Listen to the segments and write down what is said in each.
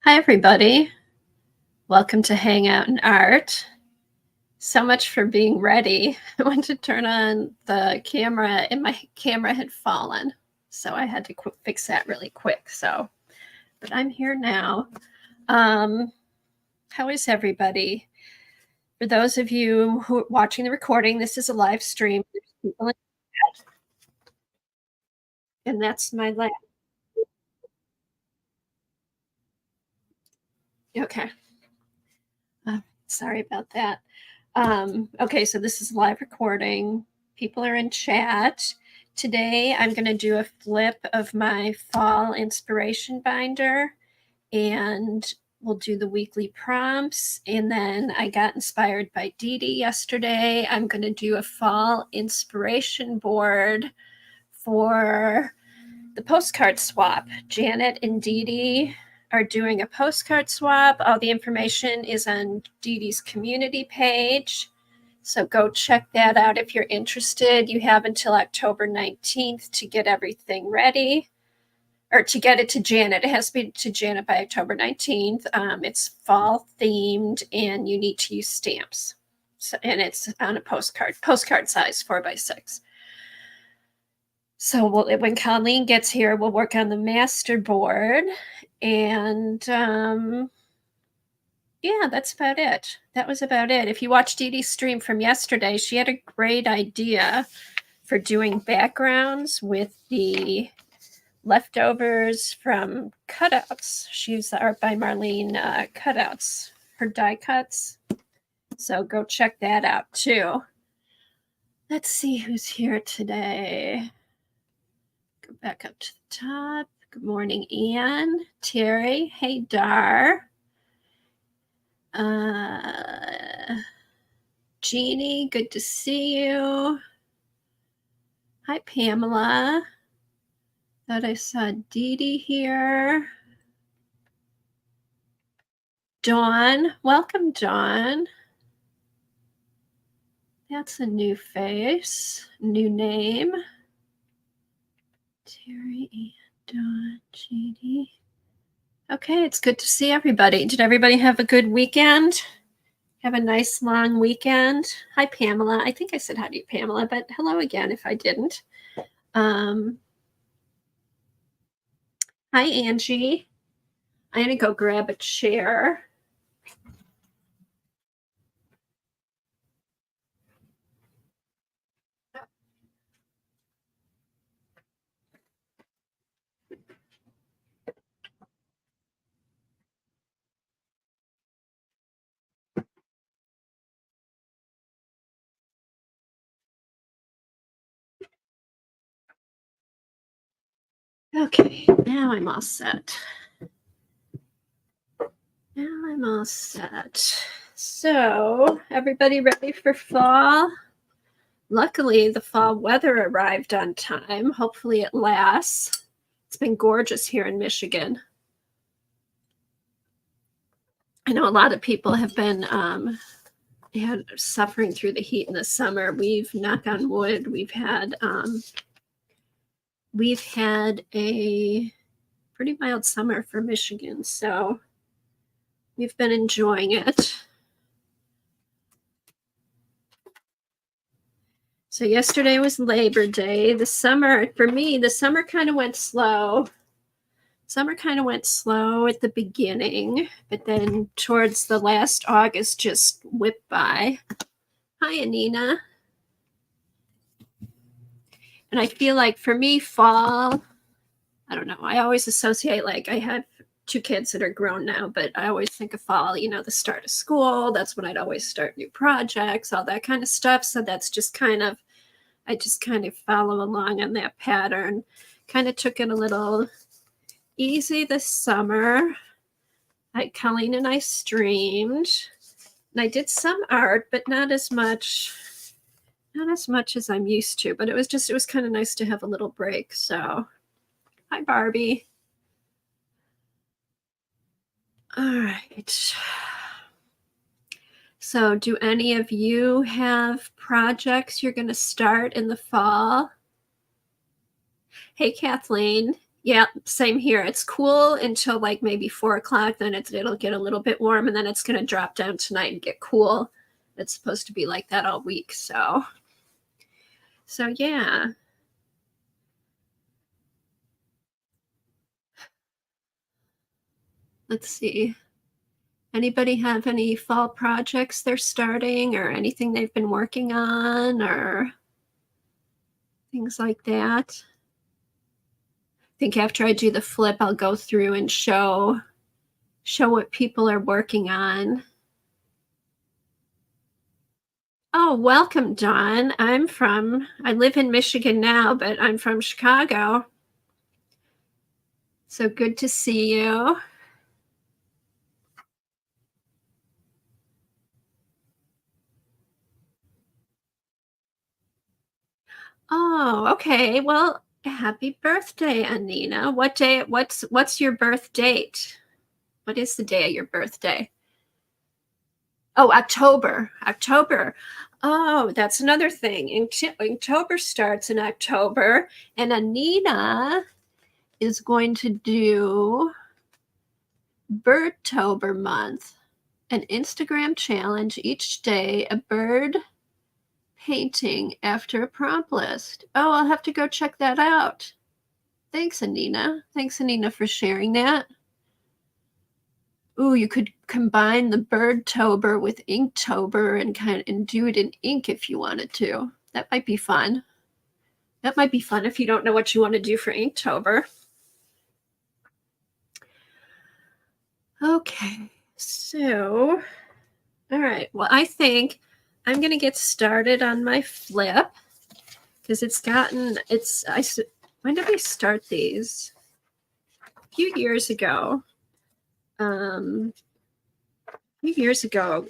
Hi, everybody. Welcome to Hangout and Art. So much for being ready. I went to turn on the camera and my camera had fallen. So I had to fix that really quick. But I'm here now. How is everybody? For those of you who are watching the recording, this is a live stream. There's people in chat, and that's my lab. Okay. Sorry about that. Okay, so this is live recording. People are in chat. Today, I'm going to do a flip of my fall inspiration binder, and we'll do the weekly prompts. And then I got inspired by Dee Dee yesterday. I'm going to do a fall inspiration board for the postcard swap. Janet and Dee Dee are doing a postcard swap. All the information is on Dee Dee's community page. So go check that out if you're interested. You have until October 19th to get everything ready or to get it to Janet. It has to be to Janet by October 19th. It's fall themed and you need to use stamps. And it's on a postcard size 4x6. So when Colleen gets here, we'll work on the masterboard. And yeah, that's about it. That was about it. If you watched Dee Dee's stream from yesterday, she had a great idea for doing backgrounds with the leftovers from cutouts. She used the Art by Marlene cutouts, her die cuts. So go check that out too. Let's see who's here today. Go back up to the top. Good morning, Anne, Terry. Hey, Dar. Jeannie, good to see you. Hi, Pamela. Thought I saw Dee Dee here. Dawn, welcome, Dawn. That's a new face, new name. Terry and Dawn, Jeannie. Okay, it's good to see everybody. Did everybody have a good weekend? Have a nice long weekend. Hi, Pamela. I think I said hi to you, Pamela, but hello again if I didn't. Hi, Angie. I'm going to go grab a chair. Okay, now I'm all set. So, everybody ready for fall? Luckily, the fall weather arrived on time. Hopefully, it lasts. It's been gorgeous here in Michigan. I know a lot of people have been suffering through the heat in the summer. Knock on wood, we've had a pretty mild summer for Michigan, so we've been enjoying it. So yesterday was Labor Day. For me, the summer kind of went slow. Summer kind of went slow at the beginning, but then towards the last August just whipped by. Hi, Anina. And I feel like for me, fall, I don't know. I always associate, like, I have two kids that are grown now, but I always think of fall, the start of school. That's when I'd always start new projects, all that kind of stuff. So that's just I just kind of follow along on that pattern. Kind of took it a little easy this summer. Colleen and I streamed, and I did some art, but not as much as I'm used to. But it was kind of nice to have a little break. So, hi, Barbie. All right. So, do any of you have projects you're going to start in the fall? Hey, Kathleen. Yeah, same here. It's cool until like maybe 4 o'clock. Then it'll get a little bit warm, and then it's going to drop down tonight and get cool. It's supposed to be like that all week. So yeah. Let's see. Anybody have any fall projects they're starting or anything they've been working on or things like that? I think after I do the flip, I'll go through and show what people are working on. Oh, welcome, Dawn. I live in Michigan now, but I'm from Chicago. So good to see you. Oh, okay. Well, happy birthday, Anina. What's your birth date? What is the day of your birthday? Oh, October. October. Oh, that's another thing. October starts in October, and Anina is going to do Birdtober month, an Instagram challenge each day, a bird painting after a prompt list. Oh, I'll have to go check that out. Thanks, Anina. Thanks, Anina, for sharing that. Ooh, you could combine the Birdtober with Inktober and do it in ink if you wanted to. That might be fun. That might be fun if you don't know what you want to do for Inktober. Okay, so, all right. Well, I think I'm going to get started on my flip because when did we start these? A few years ago. A few years ago,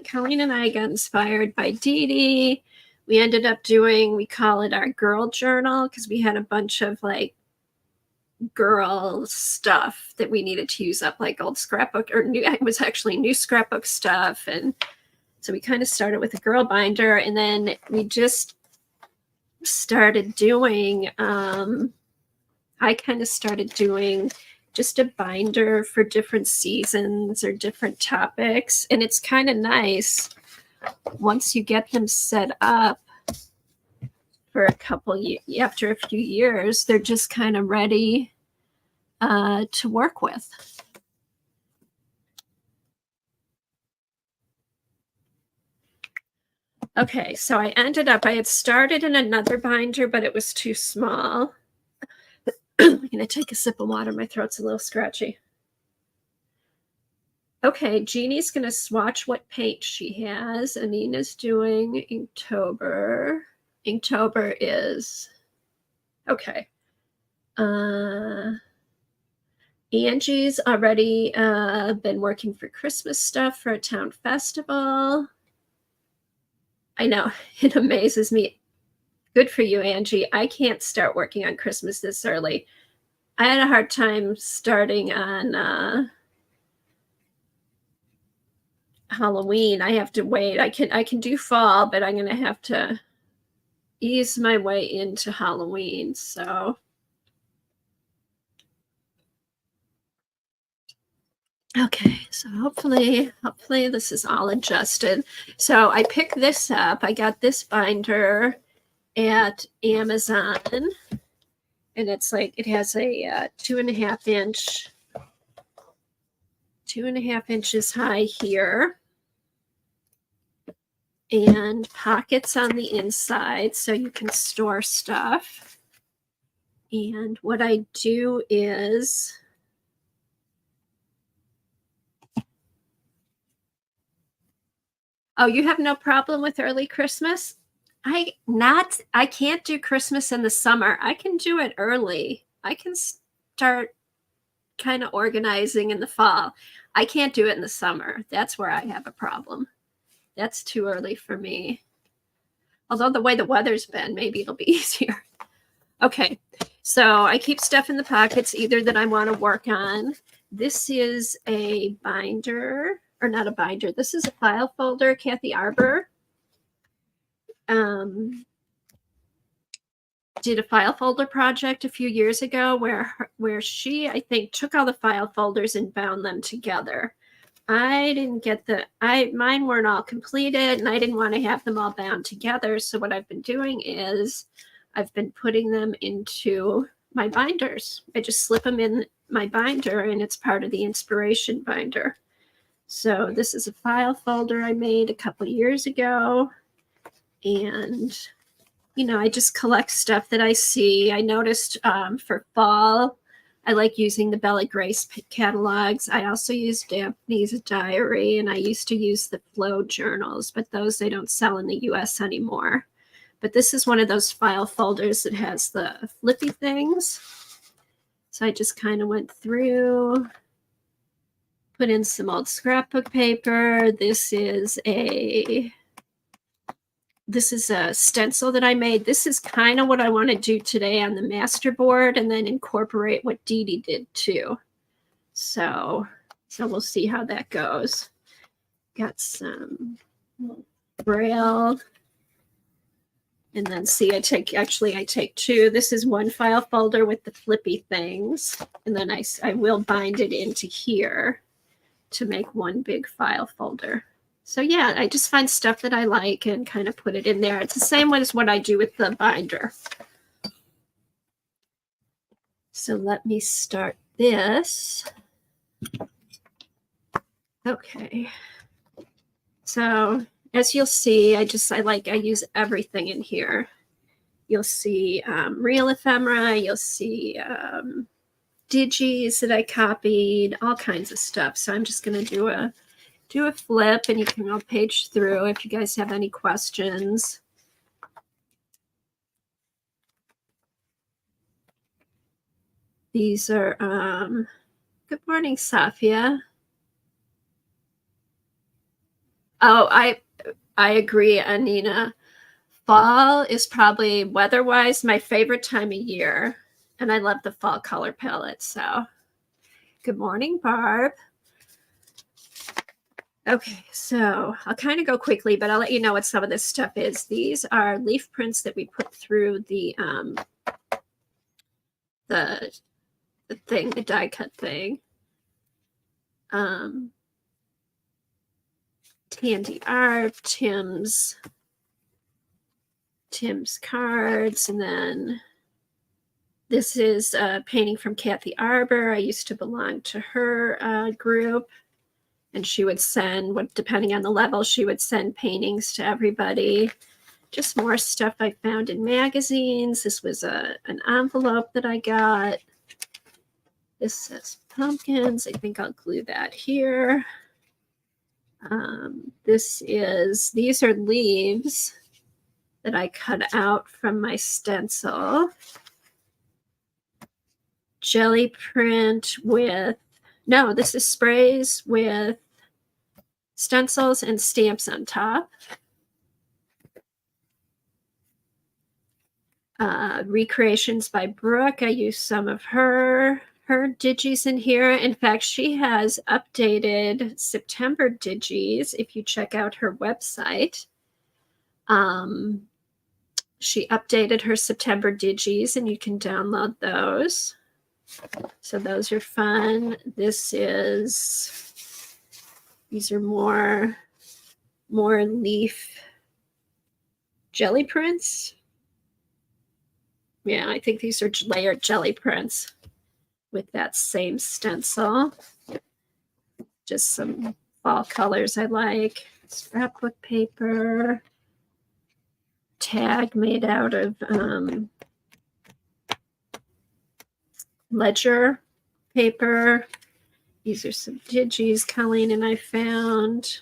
Colleen and I got inspired by Dee Dee. We ended up we call it our girl journal because we had a bunch of like girl stuff that we needed to use up, like old scrapbook it was actually new scrapbook stuff. And so we kind of started with a girl binder, and then we just started doing, I kind of started doing just a binder for different seasons or different topics. And it's kind of nice once you get them set up for after a few years, they're just kind of ready to work with. Okay, so I had started in another binder, but it was too small. I'm going to take a sip of water. My throat's a little scratchy. Okay, Jeannie's going to swatch what paint she has. Anina's doing Inktober. Inktober is, okay. Angie's already been working for Christmas stuff for a town festival. I know, it amazes me. Good for you, Angie. I can't start working on Christmas this early. I had a hard time starting on Halloween. I have to wait. I can do fall, but I'm going to have to ease my way into Halloween. So okay, so hopefully this is all adjusted. So I picked this up. I got this binder at Amazon, and it's like it has a 2.5 inches high here, and pockets on the inside so you can store stuff. And what I do is oh, you have no problem with early Christmas? I can't do Christmas in the summer. I can do it early. I can start kind of organizing in the fall. I can't do it in the summer. That's where I have a problem. That's too early for me. Although the way the weather's been, maybe it'll be easier. Okay, so I keep stuff in the pockets either that I want to work on. This is a binder, or not a binder. This is a file folder, Kathy Arbor. did a file folder project a few years ago where she, I think, took all the file folders and bound them together. I didn't get mine weren't all completed, and I didn't want to have them all bound together. So what I've been doing is I've been putting them into my binders. I just slip them in my binder, and it's part of the inspiration binder. So this is a file folder I made a couple years ago, and I just collect stuff that I see. I noticed for fall, I like using the Bella Grace catalogs. I also use Daphne's Diary, and I used to use the Flow journals, but those they don't sell in the US anymore. But this is one of those file folders that has the flippy things. So I just kind of went through, put in some old scrapbook paper. This is a stencil that I made. This is kind of what I want to do today on the masterboard, and then incorporate what Dee Dee did too. So we'll see how that goes. Got some Braille. And then see, I take two. This is one file folder with the flippy things. And then I will bind it into here to make one big file folder. So yeah, I just find stuff that I like and kind of put it in there. It's the same as what I do with the binder. So let me start this. Okay. So as you'll see, I use everything in here. You'll see real ephemera. You'll see digis that I copied, all kinds of stuff. So I'm just going to do a flip, and you can all page through if you guys have any questions. These are, good morning, Safia. Oh, I agree, Anina. Fall is probably weather-wise my favorite time of year, and I love the fall color palette. So good morning, Barb. Okay, so I'll kind of go quickly, but I'll let you know what some of this stuff is. These are leaf prints that we put through the die cut thing. Tandy Art, Tim's cards, and then this is a painting from Kathy Arbor. I used to belong to her group. And she would send, depending on the level, she would send paintings to everybody. Just more stuff I found in magazines. This was an envelope that I got. This says pumpkins. I think I'll glue that here. These are leaves that I cut out from my stencil. Jelly print this is sprays with stencils and stamps on top. Recreations by Brooke. I used some of her digis in here. In fact, she has updated September digis. If you check out her website, she updated her September digis, and you can download those. So those are fun. These are more leaf jelly prints. Yeah, I think these are layered jelly prints with that same stencil. Just some fall colors I like. Scrapbook paper. Tag made out of ledger paper. These are some digis Colleen and I found.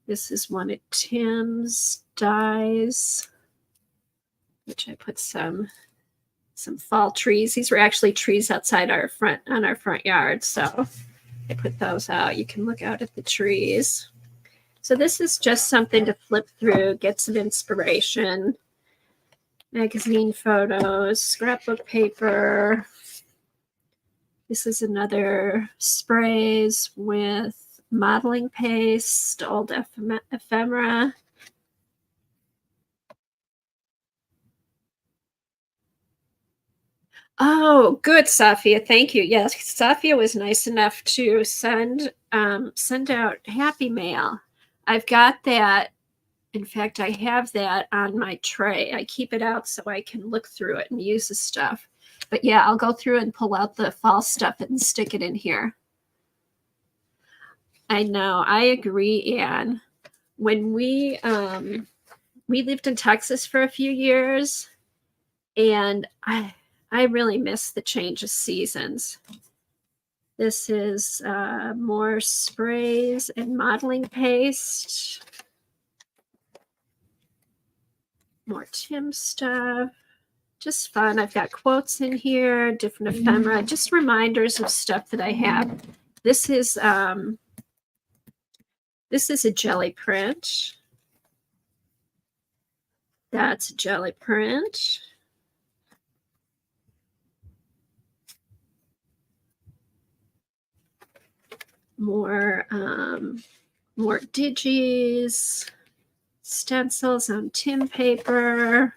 This is one of Tim's dies, which I put some fall trees. These were actually trees outside on our front yard, so I put those out. You can look out at the trees. So this is just something to flip through, get some inspiration. Magazine photos, scrapbook paper. This is another sprays with modeling paste, old ephemera. Oh, good, Safia. Thank you. Yes, Safia was nice enough to send out Happy Mail. I've got that. In fact, I have that on my tray. I keep it out so I can look through it and use the stuff. But yeah, I'll go through and pull out the fall stuff and stick it in here. I know. I agree, Anne. When we lived in Texas for a few years, and I really miss the change of seasons. This is more sprays and modeling paste. More Tim stuff. Just fun. I've got quotes in here, different ephemera, just reminders of stuff that I have. This is a jelly print. That's a jelly print. More digis, stencils on Tim paper.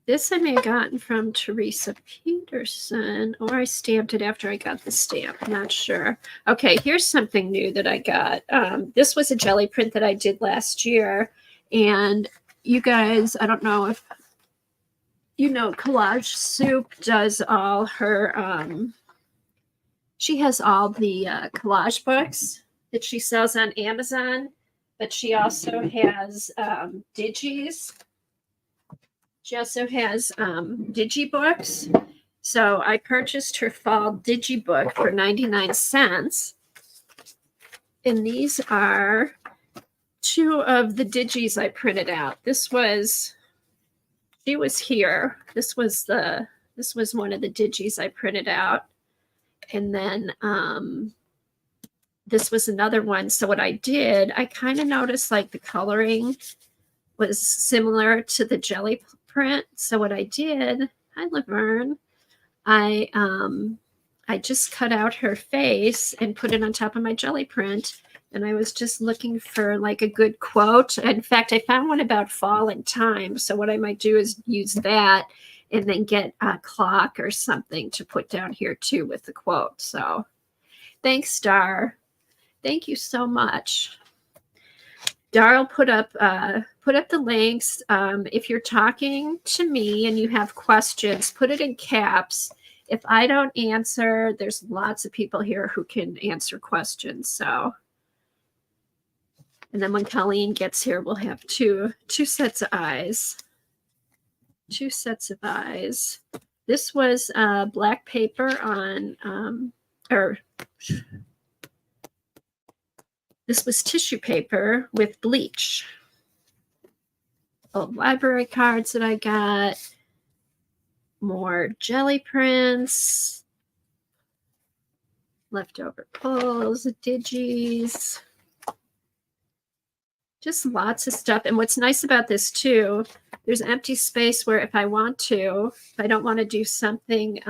This I may have gotten from Teresa Peterson, or I stamped it after I got the stamp. I'm not sure. Okay, here's something new that I got. This was a jelly print that I did last year. And you guys, I don't know if you know, Collage Soup does all her, she has all the collage books that she sells on Amazon, but she also has digis. She also has digibooks. So I purchased her fall digibook for 99 cents. And these are two of the digis I printed out. She was here. This was one of the digis I printed out. And then this was another one. So what I did, I kind of noticed like the coloring was similar to the jelly print. So what I did, hi Laverne, I just cut out her face and put it on top of my jelly print. And I was just looking for like a good quote. In fact, I found one about fall and time. So what I might do is use that and then get a clock or something to put down here too with the quote. So thanks, Dar. Thank you so much. Dar'll put up the links. If you're talking to me and you have questions, put it in caps. If I don't answer, there's lots of people here who can answer questions. So, and then when Colleen gets here, we'll have two sets of eyes. Two sets of eyes. This was black paper on, this was tissue paper with bleach. Old library cards that I got. More jelly prints. Leftover pulls, digis. Just lots of stuff. And what's nice about this too, there's empty space where if I want to, if I don't want to do something, if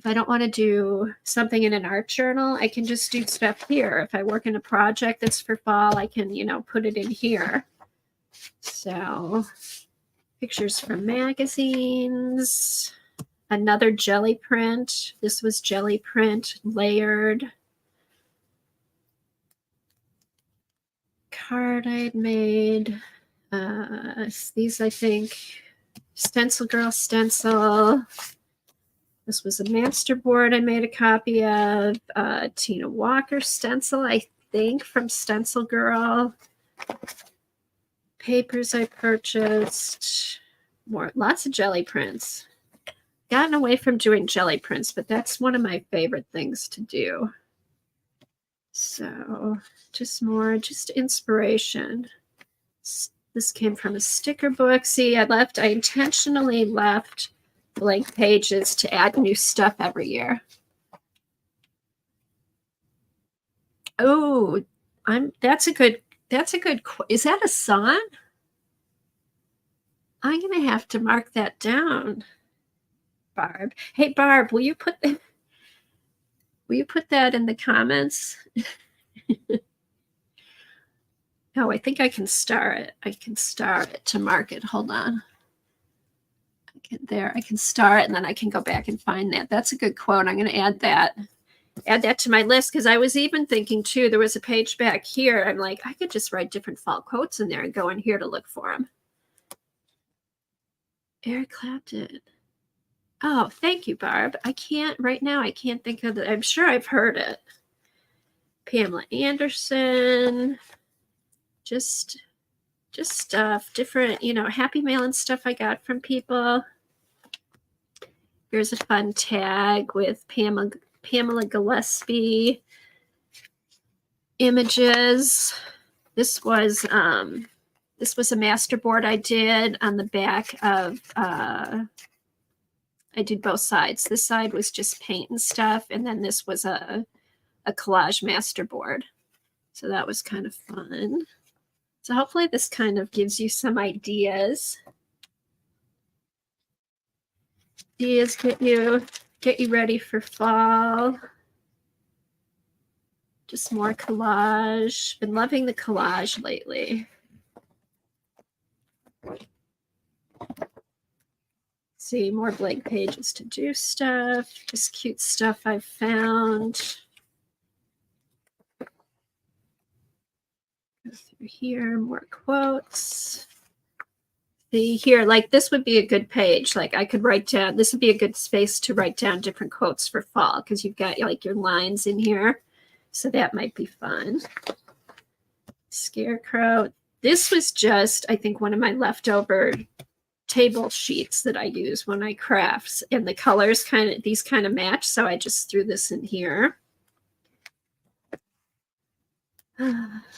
I don't want to do something in an art journal, I can just do stuff here. If I work in a project that's for fall, I can, put it in here. So pictures from magazines, another jelly print. This was jelly print layered. Card I'd made. These, I think, Stencil Girl stencil. This was a masterboard I made a copy of. Tina Walker stencil, I think, from Stencil Girl. Papers I purchased. Lots of jelly prints. Gotten away from doing jelly prints, but that's one of my favorite things to do. So just inspiration. This came from a sticker book. See, I intentionally left blank pages to add new stuff every year. Oh, that's a good, is that a song? I'm going to have to mark that down, Barb. Hey, Barb, will you put that in the comments? Oh, I think I can star it. I can star it to mark it. Hold on. There, I can start and then I can go back and find that. That's a good quote. I'm going to add that to my list, because I was even thinking too, there was a page back here. I'm like, I could just write different fall quotes in there and go in here to look for them. Eric Clapton. Oh, thank you, Barb. I can't right now. I can't think of it. I'm sure I've heard it. Pamela Anderson. Just stuff, different, happy mail and stuff I got from people. Here's a fun tag with Pamela Gillespie images. This was a masterboard I did on the back of I did both sides. This side was just paint and stuff, and then this was a collage masterboard. So that was kind of fun. So hopefully this kind of gives you some ideas. Ideas get you ready for fall. Just more collage. Been loving the collage lately. See, more blank pages to do stuff. Just cute stuff I've found. Go through here, more quotes. See here, like this would be a good page. Like I could write down, this would be a good space to write down different quotes for fall, because you've got like your lines in here. So that might be fun. Scarecrow. This was just, I think, one of my leftover table sheets that I use when I craft, and the colors these kind of match. So I just threw this in here.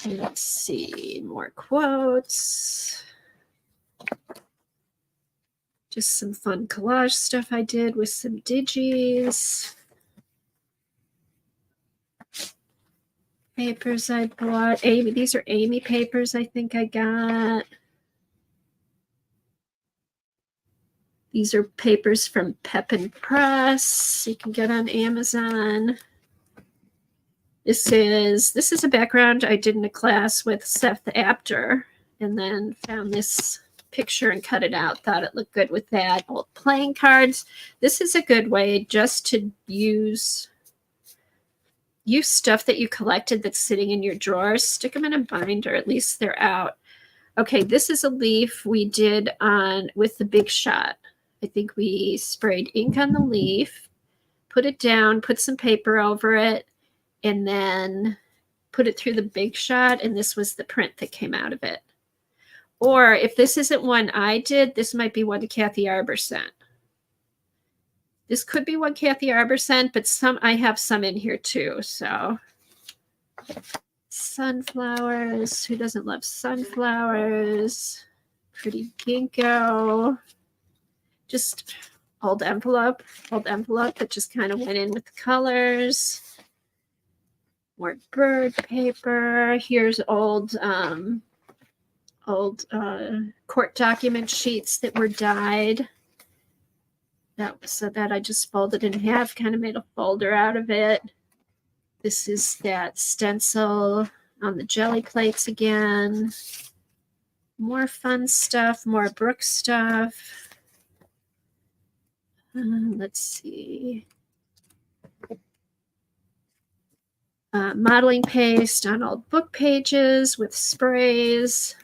Let's see, more quotes. Just some fun collage stuff I did with some digis. Papers I bought. Amy, these are Amy papers I think I got. These are papers from Pepin Press. You can get on Amazon. This is a background I did in a class with Seth Apter, and then found this picture and cut it out. Thought it looked good with that. Old playing cards. This is a good way just to use stuff that you collected that's sitting in your drawers. Stick them in a binder. At least they're out. Okay, this is a leaf we did with the Big Shot. I think we sprayed ink on the leaf, put it down, put some paper over it, and then put it through the Big Shot, and this was the print that came out of it. Or if this isn't one I did, this might be one Kathy Arbor sent. This could be one Kathy Arbor sent, but I have some in here too. So sunflowers. Who doesn't love sunflowers? Pretty ginkgo. Just old envelope that just kind of went in with the colors. More bird paper. Here's old court document sheets that were dyed. So that I just folded in half, kind of made a folder out of it. This is that stencil on the jelly plates again. More fun stuff, more Brooke stuff. Let's see. Modeling paste on old book pages with sprays.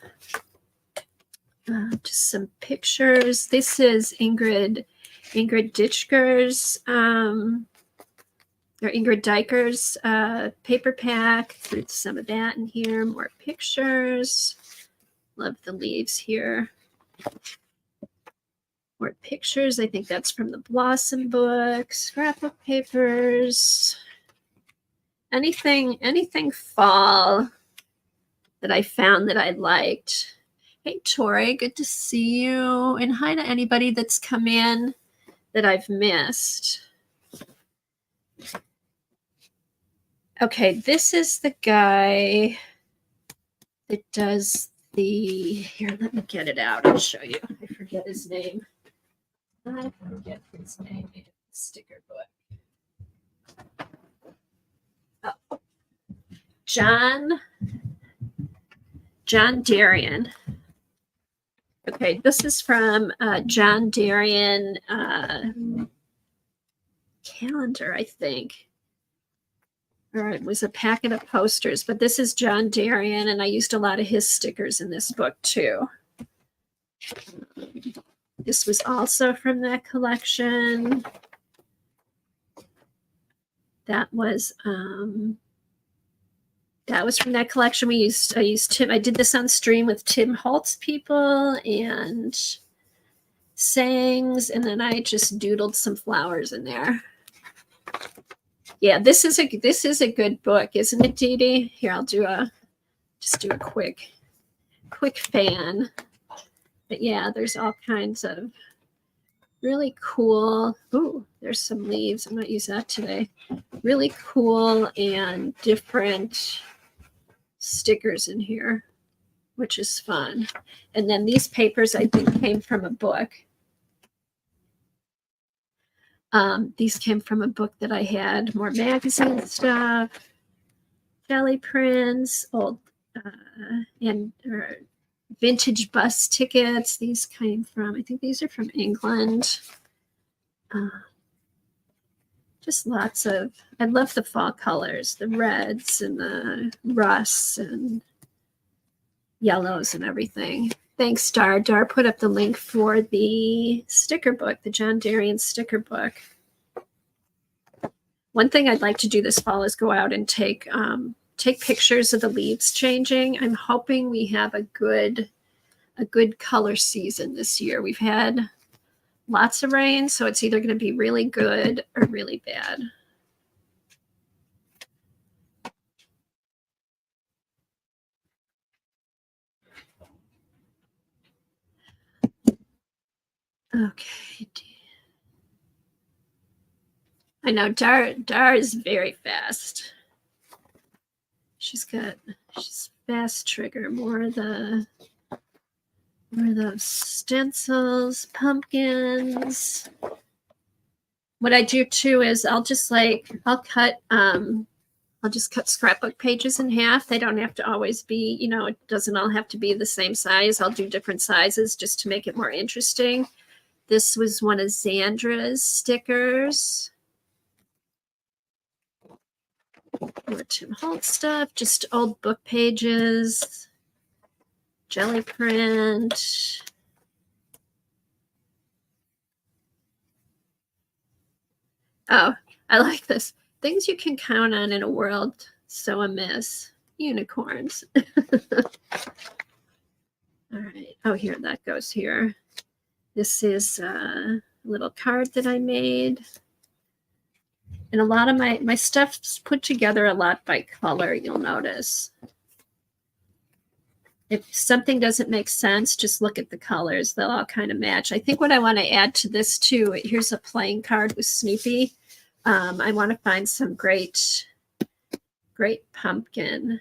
Just some pictures. This is Ingrid Ditchker's or Ingrid Diker's paper pack. Threw some of that in here. More pictures. Love the leaves here. More pictures. I think that's from the Blossom book. Scrapbook papers. Anything fall that I found that I liked. Hey, Tori, good to see you. And hi to anybody that's come in that I've missed. Okay, this is the guy that does here, let me get it out and show you. I forget his name. Sticker book. Oh. John Darien. Okay, this is from John Darien calendar, I think. Or it was a packet of posters, but this is John Darien, and I used a lot of his stickers in this book too. This was also from that collection. That was from that collection. I used Tim. I did this on stream with Tim Holtz people and Sangs, and then I just doodled some flowers in there. Yeah, this is a good book, isn't it, Dee Dee? Here, I'll do a quick fan. But yeah, there's all kinds of really cool. Ooh, there's some leaves. I'm not using that today. Really cool and different stickers in here, which is fun. And then these papers I think came from a book. These came from a book that I had, more magazine stuff, jelly prints, old and vintage bus tickets. These came from, I think these are from England. Just lots of, I love the fall colors, the reds and the rusts and yellows and everything. Thanks, Dar. Dar put up the link for the sticker book, the John Darien sticker book. One thing I'd like to do this fall is go out and take pictures of the leaves changing. I'm hoping we have a good color season this year. We've had lots of rain, so it's either going to be really good or really bad. Okay. I know Dar is very fast. She's fast trigger, more of the stencils, pumpkins. What I do too is I'll just cut scrapbook pages in half. They don't have to always be, it doesn't all have to be the same size. I'll do different sizes just to make it more interesting. This was one of Zandra's stickers. More Tim Holtz stuff, just old book pages, jelly print. Oh, I like this. Things you can count on in a world so amiss. Unicorns. All right. Oh, here, that goes here. This is a little card that I made. And a lot of my stuff's put together a lot by color, you'll notice. If something doesn't make sense, just look at the colors. They'll all kind of match. I think what I want to add to this too, here's a playing card with Snoopy. I want to find some great pumpkin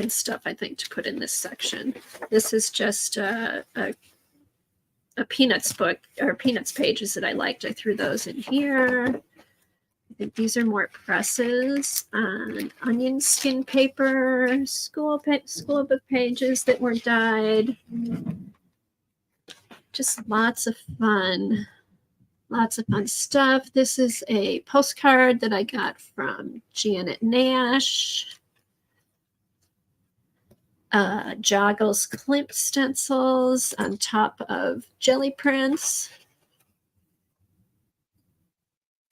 stuff, I think, to put in this section. This is just a Peanuts book, or Peanuts pages that I liked. I threw those in here. I think these are more presses on onion skin paper, school book pages that were dyed. Just lots of fun stuff. This is a postcard that I got from Janet Nash. Joggles Klimt stencils on top of jelly prints.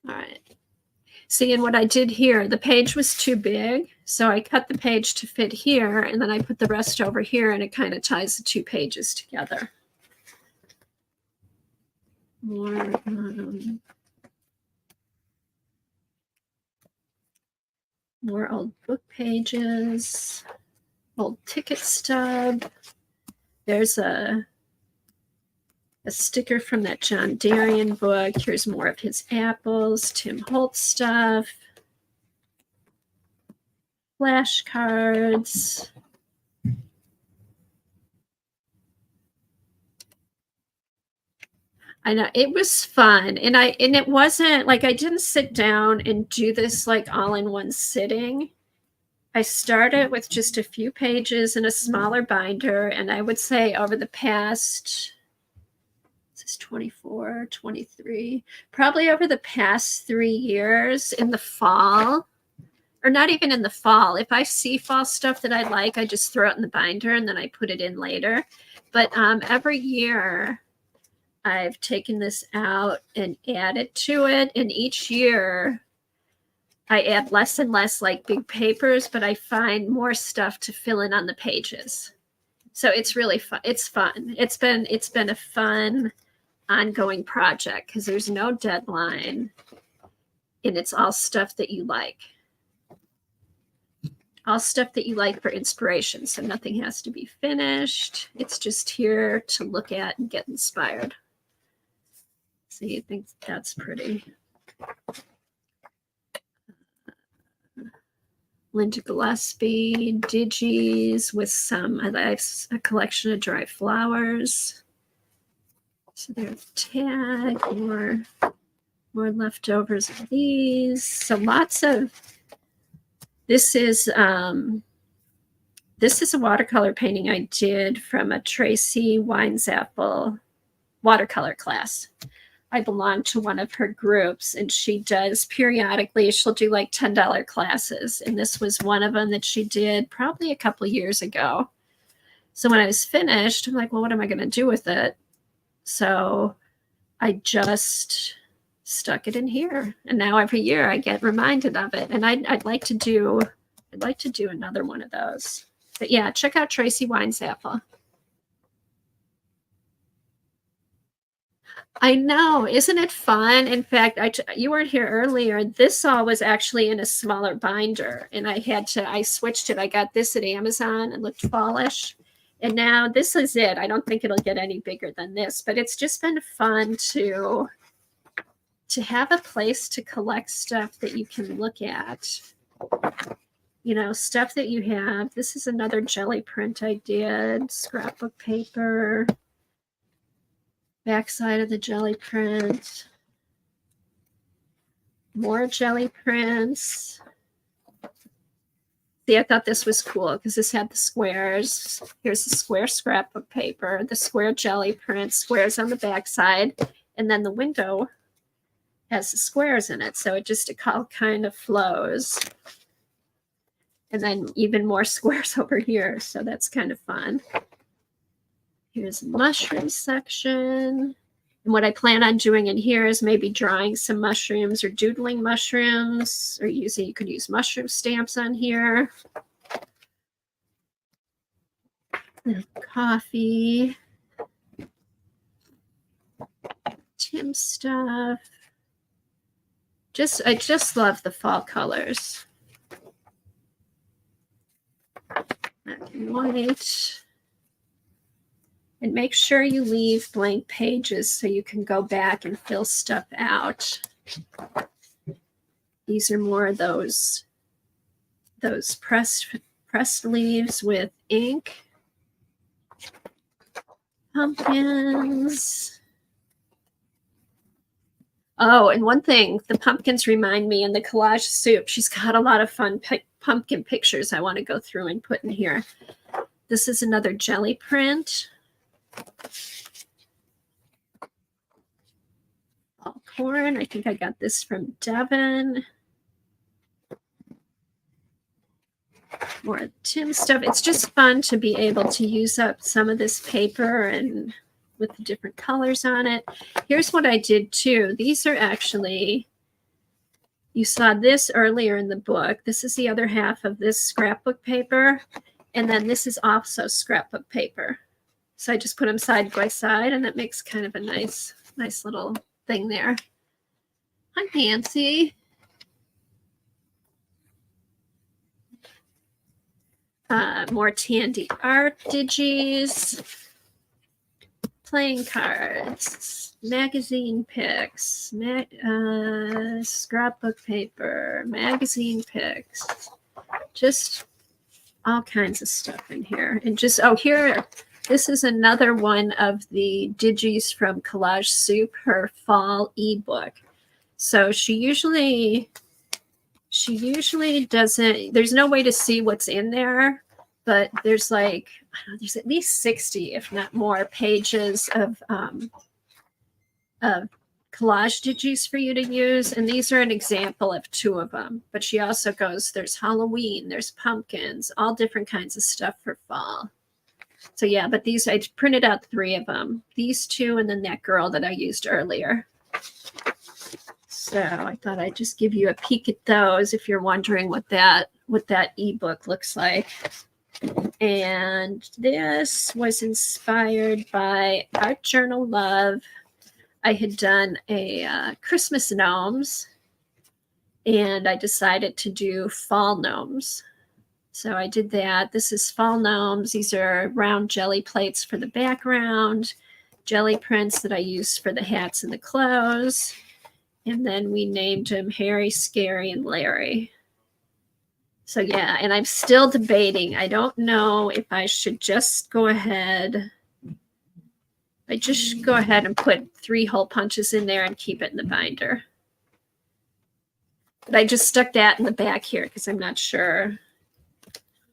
All right. See, and what I did here, the page was too big, so I cut the page to fit here, and then I put the rest over here, and it kind of ties the two pages together. More old book pages. Old ticket stub. There's a sticker from that John Darien book. Here's more of his apples, Tim Holtz stuff. Flashcards. I know, it was fun. And it wasn't like, I didn't sit down and do this like all in one sitting. I started with just a few pages in a smaller binder, and I would say over the past, this is 24, 23, probably over the past 3 years in the fall, or not even in the fall. If I see fall stuff that I like, I just throw it in the binder and then I put it in later. But every year I've taken this out and added to it, and each year I add less and less like big papers, but I find more stuff to fill in on the pages. So it's really fun. It's fun. It's been a fun ongoing project because there's no deadline and it's all stuff that you like. All stuff that you like for inspiration. So nothing has to be finished. It's just here to look at and get inspired. So you think that's pretty. Linda Gillespie, digis with some, I like a collection of dry flowers. So there's tag, more leftovers of these. So lots of, this is a watercolor painting I did from a Tracy Weinzapfel watercolor class. I belong to one of her groups, and she does periodically, she'll do like $10 classes. And this was one of them that she did probably a couple of years ago. So when I was finished, I'm like, well, what am I going to do with it? So I just stuck it in here. And now every year I get reminded of it. And I'd like to do another one of those. But yeah, check out Tracy Weinzapfel. I know. Isn't it fun? In fact, you weren't here earlier. This all was actually in a smaller binder, and I switched it. I got this at Amazon and looked fallish. And now this is it. I don't think it'll get any bigger than this, but it's just been fun to have a place to collect stuff that you can look at. You know, stuff that you have. This is another jelly print I did. Scrapbook paper. Backside of the jelly print. More jelly prints. See, I thought this was cool because this had the squares. Here's the square scrapbook paper, the square jelly print, squares on the backside, and then the window has the squares in it. So it all kind of flows. And then even more squares over here. So that's kind of fun. Here's a mushroom section. And what I plan on doing in here is maybe drawing some mushrooms or doodling mushrooms, or you could use mushroom stamps on here. Coffee. Tim stuff. I just love the fall colors. Black and white. And make sure you leave blank pages so you can go back and fill stuff out. These are more of those pressed leaves with ink. Pumpkins. Oh, and one thing, the pumpkins remind me in the collage soup, she's got a lot of fun pumpkin pictures I want to go through and put in here. This is another jelly print. Fall corn. I think I got this from Devon. More Tim stuff. It's just fun to be able to use up some of this paper and with the different colors on it. Here's what I did too. These are actually, you saw this earlier in the book. This is the other half of this scrapbook paper. And then this is also scrapbook paper. So I just put them side by side, and that makes kind of a nice little thing there. Hi, Nancy. More Tandy art digis, playing cards, magazine pics, scrapbook paper, magazine pics, just all kinds of stuff in here. And just, here. This is another one of the digis from Collage Soup, her fall ebook. So she She usually doesn't, there's no way to see what's in there, but there's like, I don't know, there's at least 60, if not more, pages of collage digis for you to use. And these are an example of 2 of them. But she also goes, there's Halloween, there's pumpkins, all different kinds of stuff for fall. So yeah, but these, I printed out 3 of them. These 2 and then that girl that I used earlier. So I thought I'd just give you a peek at those if you're wondering what that ebook looks like. And this was inspired by Art Journal Love. I had done a Christmas gnomes, and I decided to do fall gnomes. So I did that. This is fall gnomes. These are round jelly plates for the background, jelly prints that I used for the hats and the clothes. And then we named him Harry, Scary, and Larry. So yeah, and I'm still debating. I don't know if I should just go ahead. I just go ahead and put 3 hole punches in there and keep it in the binder. But I just stuck that in the back here because I'm not sure.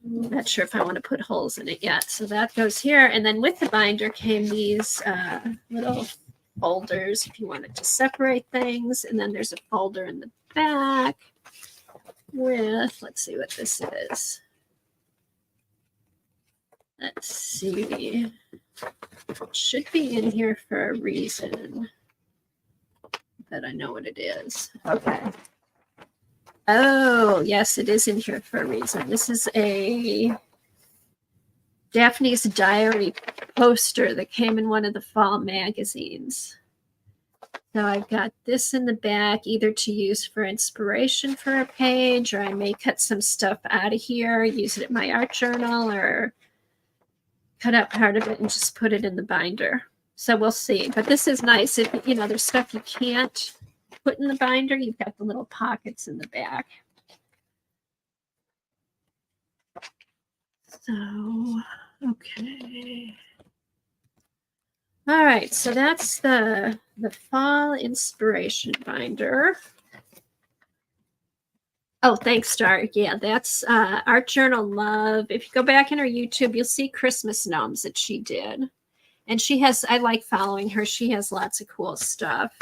I'm not sure if I want to put holes in it yet. So that goes here. And then with the binder came these little folders if you wanted to separate things. And then there's a folder in the back with, let's see what this is. Let's see. It should be in here for a reason. But I know what it is. Okay. Oh, yes, it is in here for a reason. This is a Daphne's Diary poster that came in one of the fall magazines. So I've got this in the back either to use for inspiration for a page, or I may cut some stuff out of here, use it in my art journal, or cut out part of it and just put it in the binder. So we'll see. But this is nice. If, you know, there's stuff you can't put in the binder, you've got the little pockets in the back. So, okay. All right, so that's the fall inspiration binder. Oh, thanks, Star. Yeah, that's Art Journal Love. If you go back in her YouTube, you'll see Christmas gnomes that she did. And she has, I like following her. She has lots of cool stuff.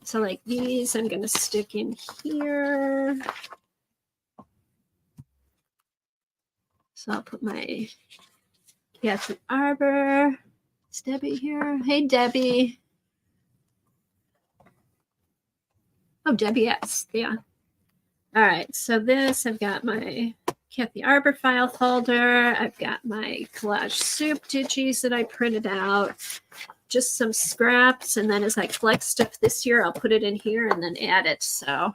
So like these, I'm going to stick in here. So I'll put my Kathy Arbor. Is Debbie here? Hey, Debbie. Oh, Debbie, yes. Yeah. All right. So this, I've got my Kathy Arbor file folder. I've got my collage soup digis that I printed out. Just some scraps. And then as I collect stuff this year, I'll put it in here and then add it. So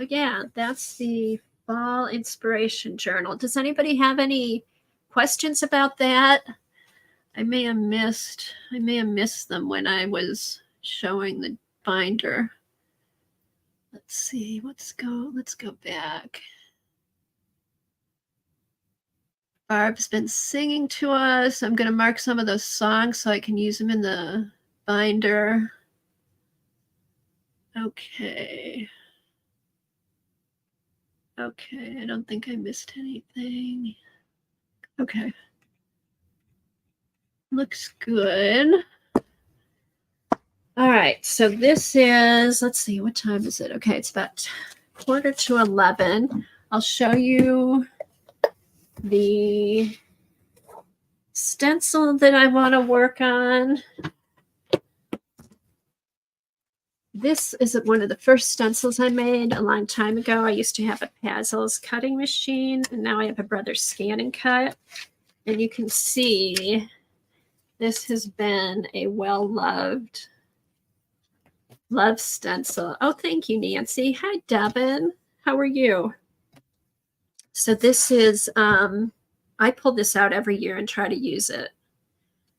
yeah, that's the fall inspiration journal. Does anybody have any questions about that? I may have missed them when I was showing the binder. Let's see, let's go back. Barb's been singing to us. I'm going to mark some of those songs so I can use them in the binder. Okay. Okay, I don't think I missed anything. Okay. Looks good. All right, so this is, let's see, what time is it? Okay, it's about 11:15. I'll show you the stencil that I want to work on. This is one of the first stencils I made a long time ago. I used to have a Pazzles cutting machine, and now I have a Brothers Scan and Cut. And you can see this has been a well-loved stencil. Oh, thank you, Nancy. Hi, Devin. How are you? So this is, I pull this out every year and try to use it.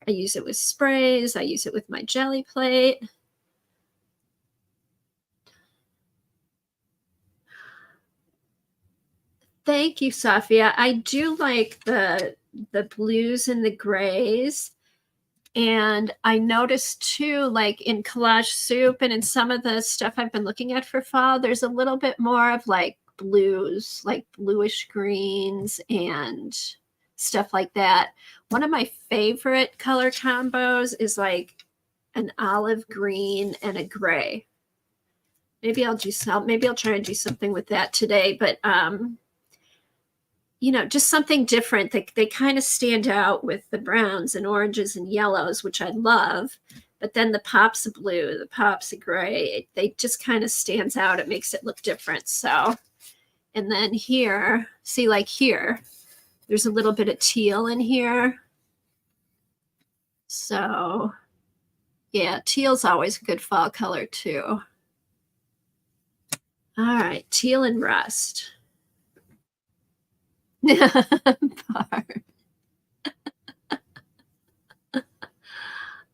I use it with sprays. I use it with my jelly plate. Thank you, Safia. I do like the blues and the grays. And I noticed too, like in collage soup and in some of the stuff I've been looking at for fall, there's a little bit more of like blues, like bluish greens and stuff like that. One of my favorite color combos is like an olive green and a gray. Maybe I'll try and do something with that today, but you know, just something different. They kind of stand out with the browns and oranges and yellows, which I love. But then the pops of blue, the pops of gray, they just kind of stands out. It makes it look different. So, and then here, see, like here, there's a little bit of teal in here. So, yeah, teal's always a good fall color too. All right, teal and rust.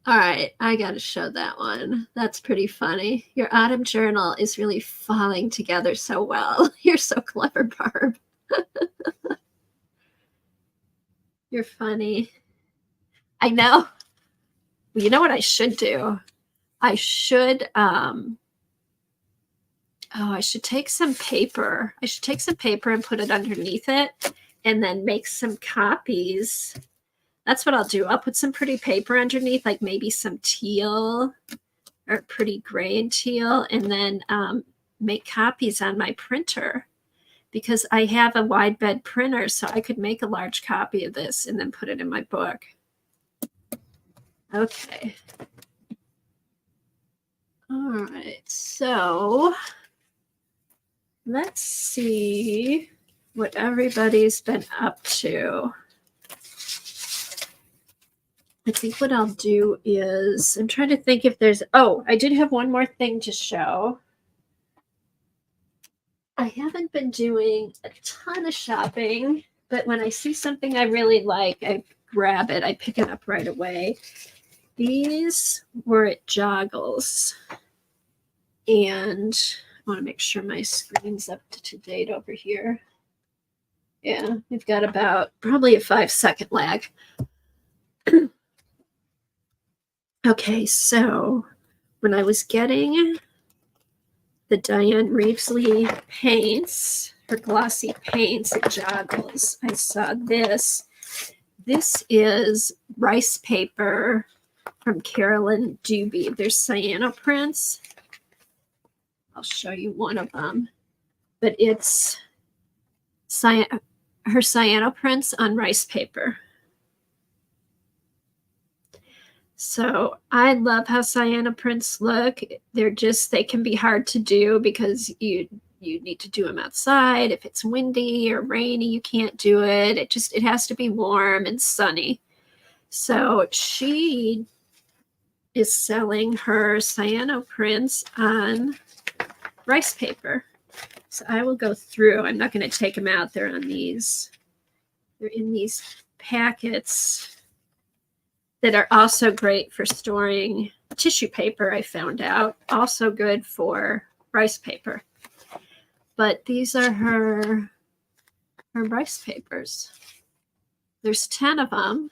All right, I got to show that one. That's pretty funny. Your autumn journal is really falling together so well. You're so clever, Barb. You're funny. I know. Well, you know what I should do? I should I should take some paper. I should take some paper and put it underneath it and then make some copies. That's what I'll do. I'll put some pretty paper underneath, like maybe some teal or pretty gray and teal, and then make copies on my printer because I have a wide bed printer, so I could make a large copy of this and then put it in my book. Okay. All right, so let's see what everybody's been up to. I think what I'll do is, I'm trying to think if there's, oh, I did have one more thing to show. I haven't been doing a ton of shopping, but when I see something I really like, I grab it. I pick it up right away. These were at Joggles, and I want to make sure my screen's up to date over here. Yeah, we've got about probably a 5-second lag. Okay, so when I was getting the Diane Reevesley paints, her glossy paints at Joggles, I saw this. This is rice paper from Carolyn Dubie. There's cyano prints. I'll show you one of them, but it's her cyano prints on rice paper. So I love how cyano prints look. They can be hard to do because you need to do them outside. If it's windy or rainy, you can't do it. It has to be warm and sunny. So she is selling her cyano prints on rice paper. So I will go through. I'm not going to take them out. They're in these packets that are also great for storing tissue paper, I found out. Also good for rice paper. But these are her rice papers. There's 10 of them,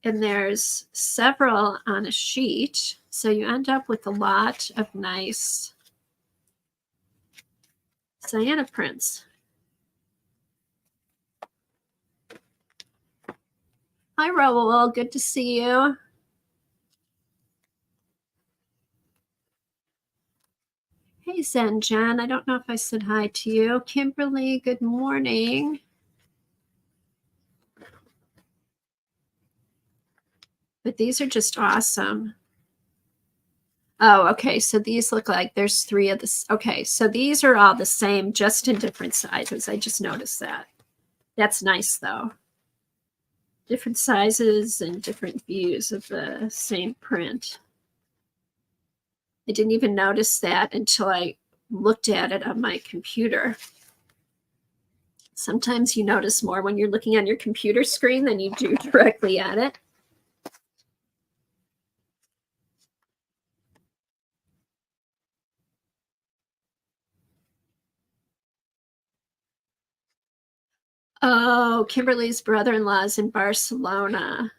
and there's several on a sheet. So you end up with a lot of nice cyano prints. Hi, Raoul. Good to see you. Hey, Zen Jen. I don't know if I said hi to you. Kimberly, good morning. But these are just awesome. Oh, okay. So these look like there's 3 of this. Okay. So these are all the same, just in different sizes. I just noticed that. That's nice, though. Different sizes and different views of the same print. I didn't even notice that until I looked at it on my computer. Sometimes you notice more when you're looking on your computer screen than you do directly at it. Oh, Kimberly's brother-in-law is in Barcelona.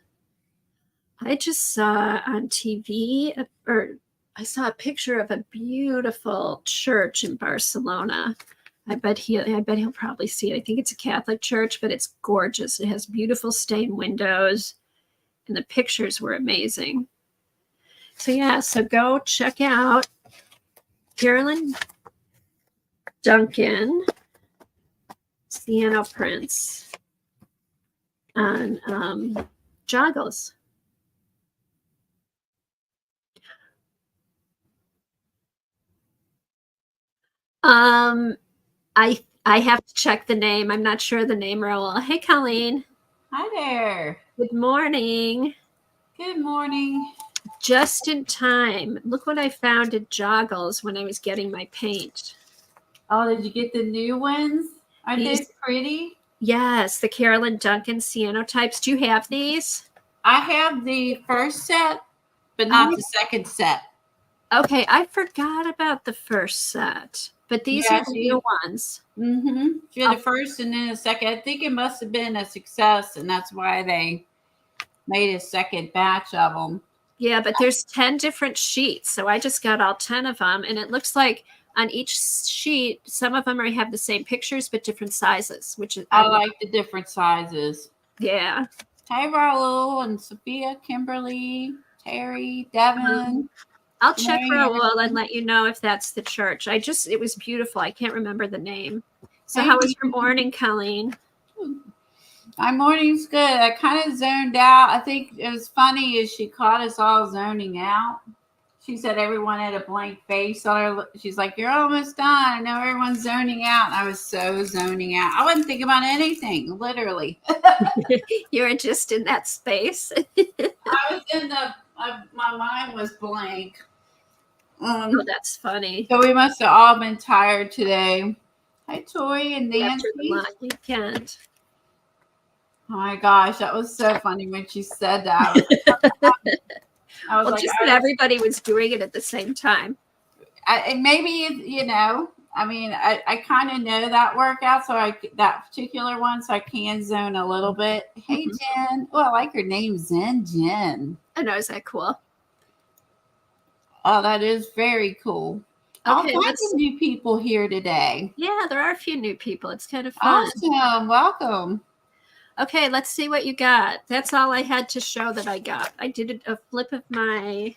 I just saw on TV, or I saw a picture of a beautiful church in Barcelona. I bet he'll probably see it. I think it's a Catholic church, but it's gorgeous. It has beautiful stained windows, and the pictures were amazing. So yeah, so go check out Carolyn Duncan Sienna prints on joggles. I have to check the name. I'm not sure the name, Raoul. Hey, Colleen. Hi there. Good morning. Good morning. Just in time. Look what I found at Joggles when I was getting my paint. Oh, did you get the new ones? Aren't they pretty? Yes, the Carolyn Duncan cyanotypes. Do you have these? I have the first set, but not the second set. Okay, I forgot about the first set, but these are the new ones. Mm-hmm. You're the first and then the second. I think it must have been a success, and that's why they made a second batch of them. Yeah, but there's 10 different sheets, so I just got all 10 of them, and it looks like on each sheet, some of them have the same pictures but different sizes, which is I like the different sizes. Yeah. Hey, Raul and Sophia, Kimberly, Terry, Devin. I'll check Raul and let you know if that's the church. It was beautiful. I can't remember the name. So how was your morning, Colleen? My morning's good. I kind of zoned out. I think it was funny is she caught us all zoning out. She said everyone had a blank face on her. She's like, you're almost done. I know everyone's zoning out. And I was so zoning out. I wasn't thinking about anything, literally. You were just in that space. I was in my mind was blank. Oh, that's funny. So we must have all been tired today. Hi, Tori and Nancy. After the long weekend. Oh my gosh, that was so funny when she said that. I was like, just that everybody was doing it at the same time. And maybe, I mean, I kind of know that workout, that particular one, so I can zone a little bit. Hey, Jen. Oh, I like her name, Jen. I know, is that cool? Oh, that is very cool. Okay, all kinds of new people here today. Yeah, there are a few new people. It's kind of fun. Awesome. Welcome. Okay, let's see what you got. That's all I had to show that I got. I did a flip of my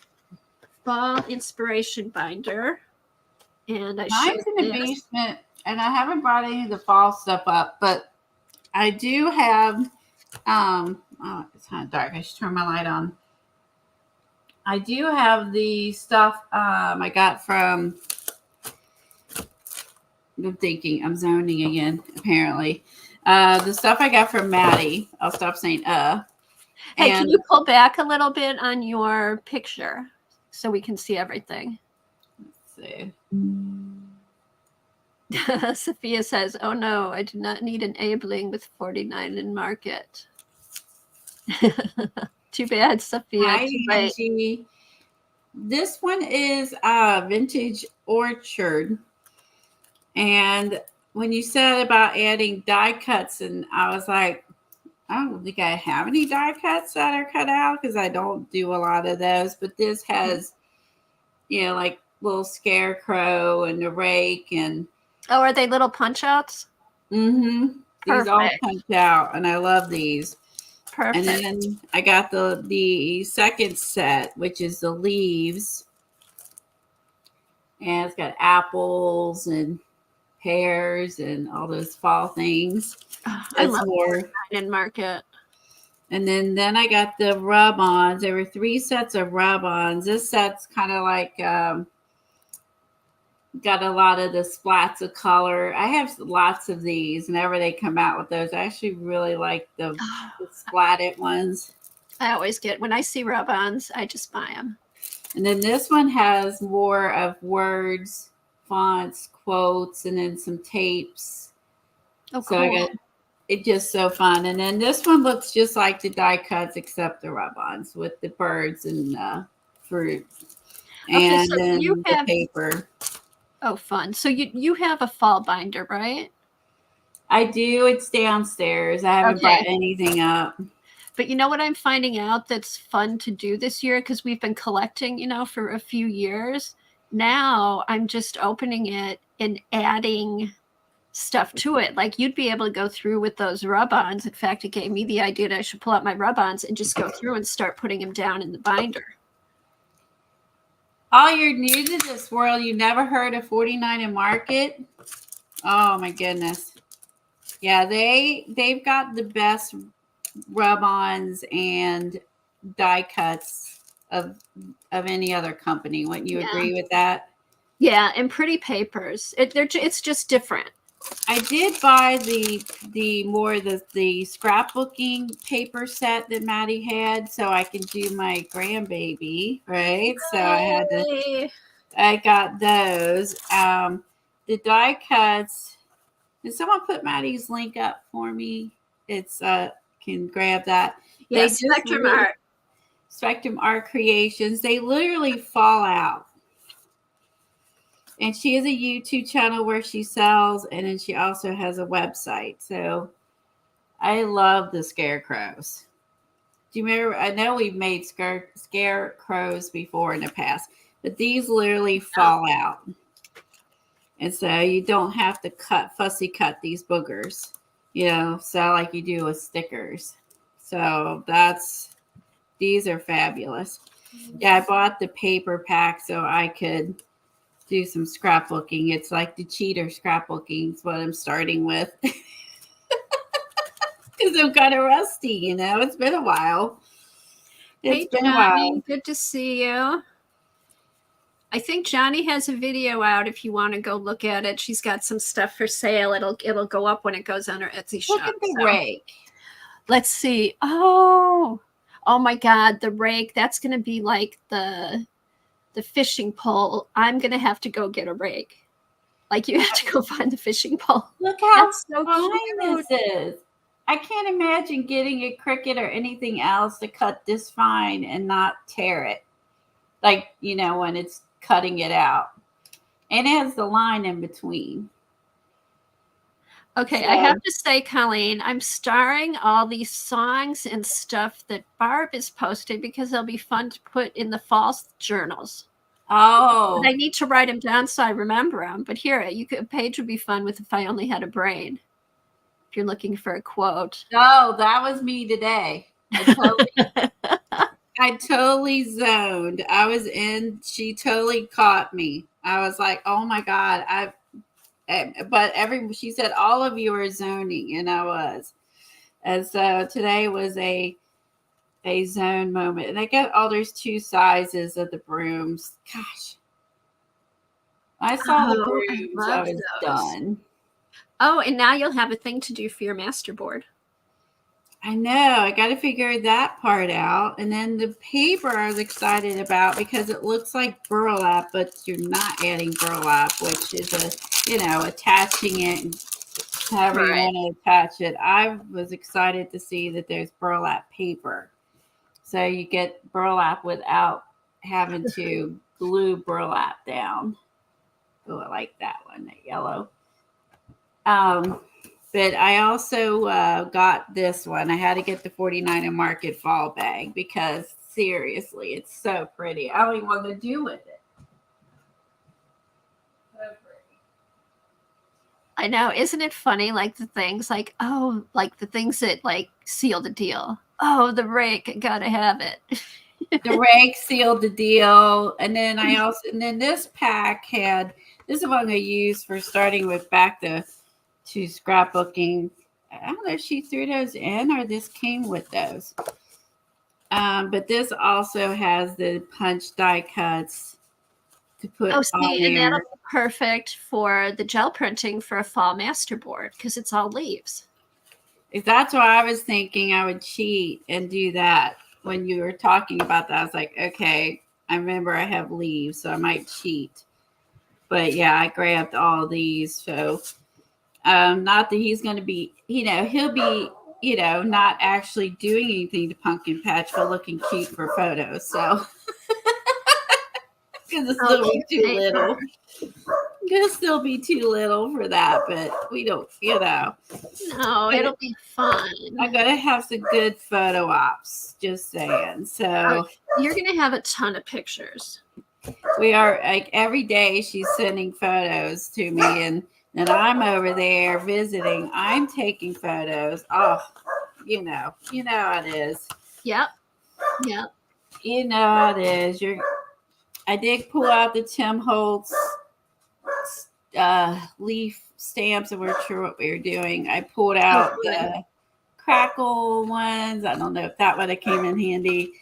fall inspiration binder. And mine's in the basement, and I haven't brought any of the fall stuff up, but I do have, oh, it's kind of dark. I should turn my light on. I do have the stuff I got from, I'm zoning again, apparently. The stuff I got from Maddie. I'll stop saying Hey, can you pull back a little bit on your picture so we can see everything? Let's see. Sophia says, oh no, I do not need enabling with 49 in market. Too bad, Sophia. Hi, Angie. This one is Vintage Orchard. And when you said about adding die cuts, and I was like, I don't think I have any die cuts that are cut out because I don't do a lot of those. But this has, like little scarecrow and a rake and. Oh, are they little punch outs? Mm-hmm. These all punch out, and I love these. Perfect. And then I got the second set, which is the leaves. And it's got apples and pears and all those fall things. Oh, I love more in market. And then I got the rub-ons. There were 3 sets of rub-ons. This set's kind of like got a lot of the splats of color. I have lots of these. Whenever they come out with those, I actually really like the splatted ones. I always get, when I see rub-ons, I just buy them. And then this one has more of words, fonts, quotes, and then some tapes. Oh, cool. It's just so fun. And then this one looks just like the die cuts, except the rub-ons with the birds and fruits. And so then the paper. Oh, fun. So you have a fall binder, right? I do. It's downstairs. I haven't brought anything up. But you know what I'm finding out that's fun to do this year? Because we've been collecting, for a few years. Now I'm just opening it and adding stuff to it. Like you'd be able to go through with those rub-ons. In fact, it gave me the idea that I should pull out my rub-ons and just go through and start putting them down in the binder. Oh, you're new to this world. You never heard of 49 and Market? Oh my goodness. Yeah, they've got the best rub-ons and die cuts of any other company. Wouldn't you agree with that? Yeah, and pretty papers. It's just different. I did buy the scrapbooking paper set that Maddie had, so I can do my grandbaby, right? So I got those. The die cuts. Did someone put Maddie's link up for me? It's can grab that. Yeah, Spectrum Art Creations. They literally fall out. And she has a YouTube channel where she sells, and then she also has a website. So I love the scarecrows. Do you remember? I know we've made scarecrows before in the past, but these literally fall out. And so you don't have to fussy cut these boogers, so like you do with stickers. So these are fabulous. Yeah, I bought the paper pack so I could do some scrapbooking. It's like the cheater scrapbooking is what I'm starting with. Because I'm kind of rusty, It's been a while. Hey, Johnny, good to see you. I think Johnny has a video out if you want to go look at it. She's got some stuff for sale. It'll go up when it goes on her Etsy shop. Look at the rake. Let's see. Oh my God, the rake. That's going to be like the fishing pole. I'm going to have to go get a rake. Like you have to go find the fishing pole. Look how fine this is. I can't imagine getting a Cricut or anything else to cut this fine and not tear it. Like, when it's cutting it out. And it has the line in between. Okay, so, I have to say, Colleen, I'm starring all these songs and stuff that Barb is posting because they'll be fun to put in the fall journals. Oh. But I need to write them down so I remember them. But here, a page would be fun with If I Only Had a Brain. If you're looking for a quote. Oh, that was me today. I totally zoned. She totally caught me. I was like, oh my God. She said all of you are zoning, and I was. And so today was a zone moment. And there's 2 sizes of the brooms. Gosh. I saw the brooms, I was done. Oh, and now you'll have a thing to do for your masterboard. I know. I got to figure that part out. And then the paper I was excited about because it looks like burlap, but you're not adding burlap, which is attaching it and however you want to attach it. I was excited to see that there's burlap paper. So you get burlap without having to glue burlap down. Oh, I like that one, that yellow. But I also got this one. I had to get the 49 and Market fall bag because seriously, it's so pretty. I don't even want to do with it. So pretty. I know. Isn't it funny? Like the things like the things that like seal the deal. Oh, the rake. I gotta have it. The rake sealed the deal. And then this pack this is what I'm going to use for starting with back to scrapbooking. I don't know if she threw those in or this came with those. But this also has the punch die cuts to put on there. And that'll be perfect for the gel printing for a fall masterboard because it's all leaves. That's why I was thinking I would cheat and do that. When you were talking about that, I was like, okay, I remember I have leaves, so I might cheat. But yeah, I grabbed all these. So not that he's going to be, he'll be, not actually doing anything to pumpkin patch, but looking cute for photos. So because it's still too little. You'll still be too little for that, but we don't, No, it'll be fun. I gotta have some good photo ops, just saying. So you're gonna have a ton of pictures. we are like every day she's sending photos to me, and then I'm over there visiting. I'm taking photos. Oh, you know how it is. Yep. You know how it is. I did pull out the Tim Holtz leaf stamps, and we're sure what we were doing. I pulled out the crackle ones. I don't know if that would have came in handy.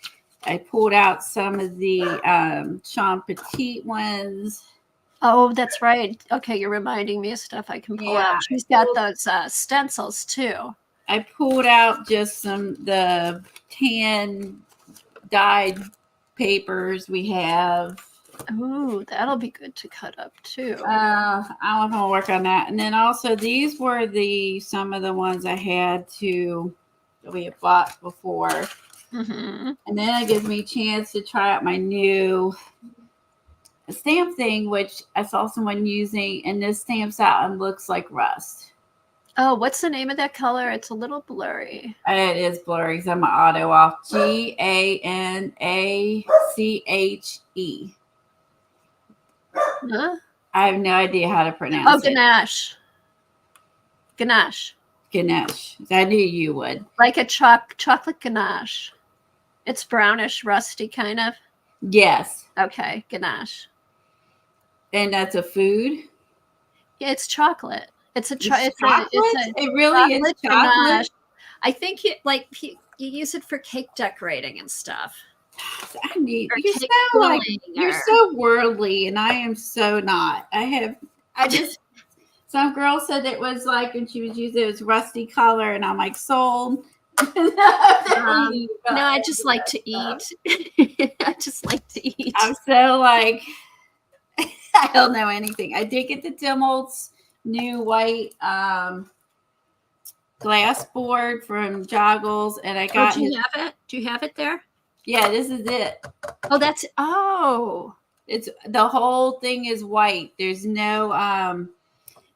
I pulled out some of the Sean Petit ones. Oh, that's right. Okay, you're reminding me of stuff I can pull out. She's got those stencils too. I pulled out just the tan dyed papers we have. Ooh, that'll be good to cut up too. I'm gonna work on that. And then also these were some of the ones I had that we had bought before. Mm-hmm. And then it gives me a chance to try out my new stamp thing, which I saw someone using, and this stamps out and looks like rust. Oh, what's the name of that color? It's a little blurry. It is blurry because I'm auto off. GANACHE. Huh? I have no idea how to pronounce it. Ganache. Ganesh. I knew you would. Like a chocolate ganache. It's brownish, rusty kind of. Yes. Okay, ganache. And that's a food? Yeah, it's chocolate. It's chocolate. It really is chocolate. Ganache. I think you use it for cake decorating and stuff. You're so worldly, and I am so not. Some girl said it was like, and she was using it was rusty color, and I'm like, sold. No, I just like to eat. I'm so like, I don't know anything. I did get the Tim Holtz new white glass board from Joggles, and I got. Do you have it? Do you have it there? Yeah, this is it. It's the whole thing is white. There's no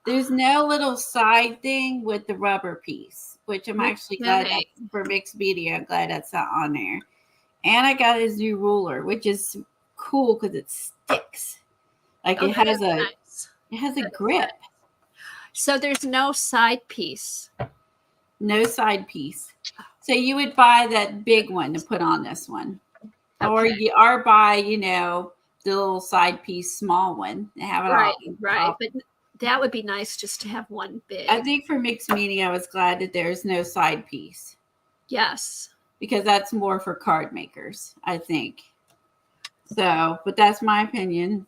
little side thing with the rubber piece, which I'm actually glad for mixed media. I'm glad that's not on there. And I got his new ruler, which is cool because it sticks. Like it has a grip. So there's no side piece. No side piece. So you would buy that big one to put on this one. Okay. Or buy, the little side piece small one and have it right. But that would be nice just to have one big. I think for mixed media, I was glad that there's no side piece. Yes. Because that's more for card makers, I think. So, but that's my opinion.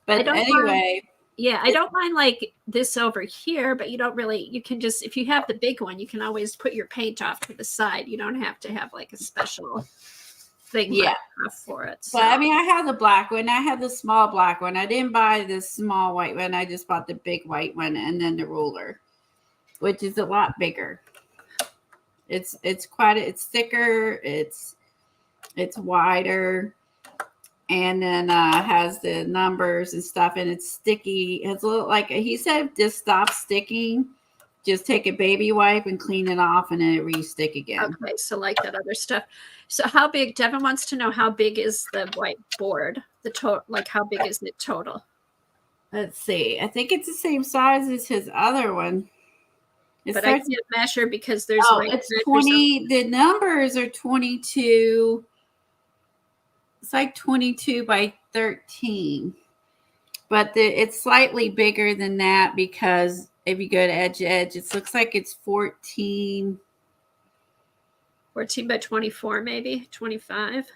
But anyway. I don't mind like this over here, but you can just, if you have the big one, you can always put your paint off to the side. You don't have to have like a special thing for it. So. But I mean, I have the black one. I have the small black one. I didn't buy the small white one. I just bought the big white one and then the ruler, which is a lot bigger. It's thicker. It's wider. And then has the numbers and stuff, and it's sticky. It's a little like he said, just stop sticking. Just take a baby wipe and clean it off, and then it re-stick again. Okay, so like that other stuff. So how big? Devin wants to know how big is the whiteboard? The total, like how big is it total? Let's see. I think it's the same size as his other one. But I can't measure because there's it's 20. The numbers are 22. It's like 22 by 13, but it's slightly bigger than that because if you go to edge to edge, it looks like it's 14 by 24, maybe 25.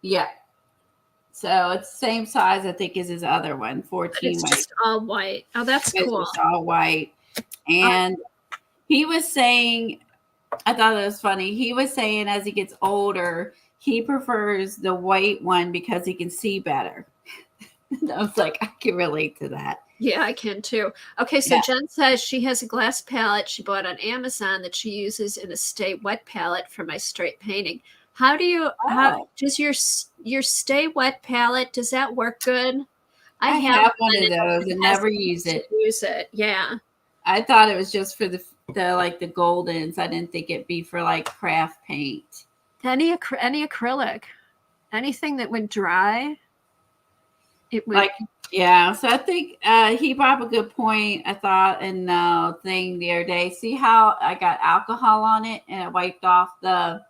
Yeah. So it's the same size, I think, as his other one, 14. But it's just all white. Oh, that's cool. It's all white. And he was saying, I thought it was funny. He was saying as he gets older, he prefers the white one because he can see better. And I was like, I can relate to that. Yeah, I can too. Okay, so Jen says she has a glass palette she bought on Amazon that she uses in a Stay Wet palette for my straight painting. How does your Stay Wet palette, does that work good? I I have have one of it those and never use to it. use it. Yeah. I thought it was just for the like the goldens. I didn't think it'd be for like craft paint. Any acrylic, anything that would dry, it would. Like, yeah. So I think he brought up a good point. I thought in the thing the other day. See how I got alcohol on it and it wiped off the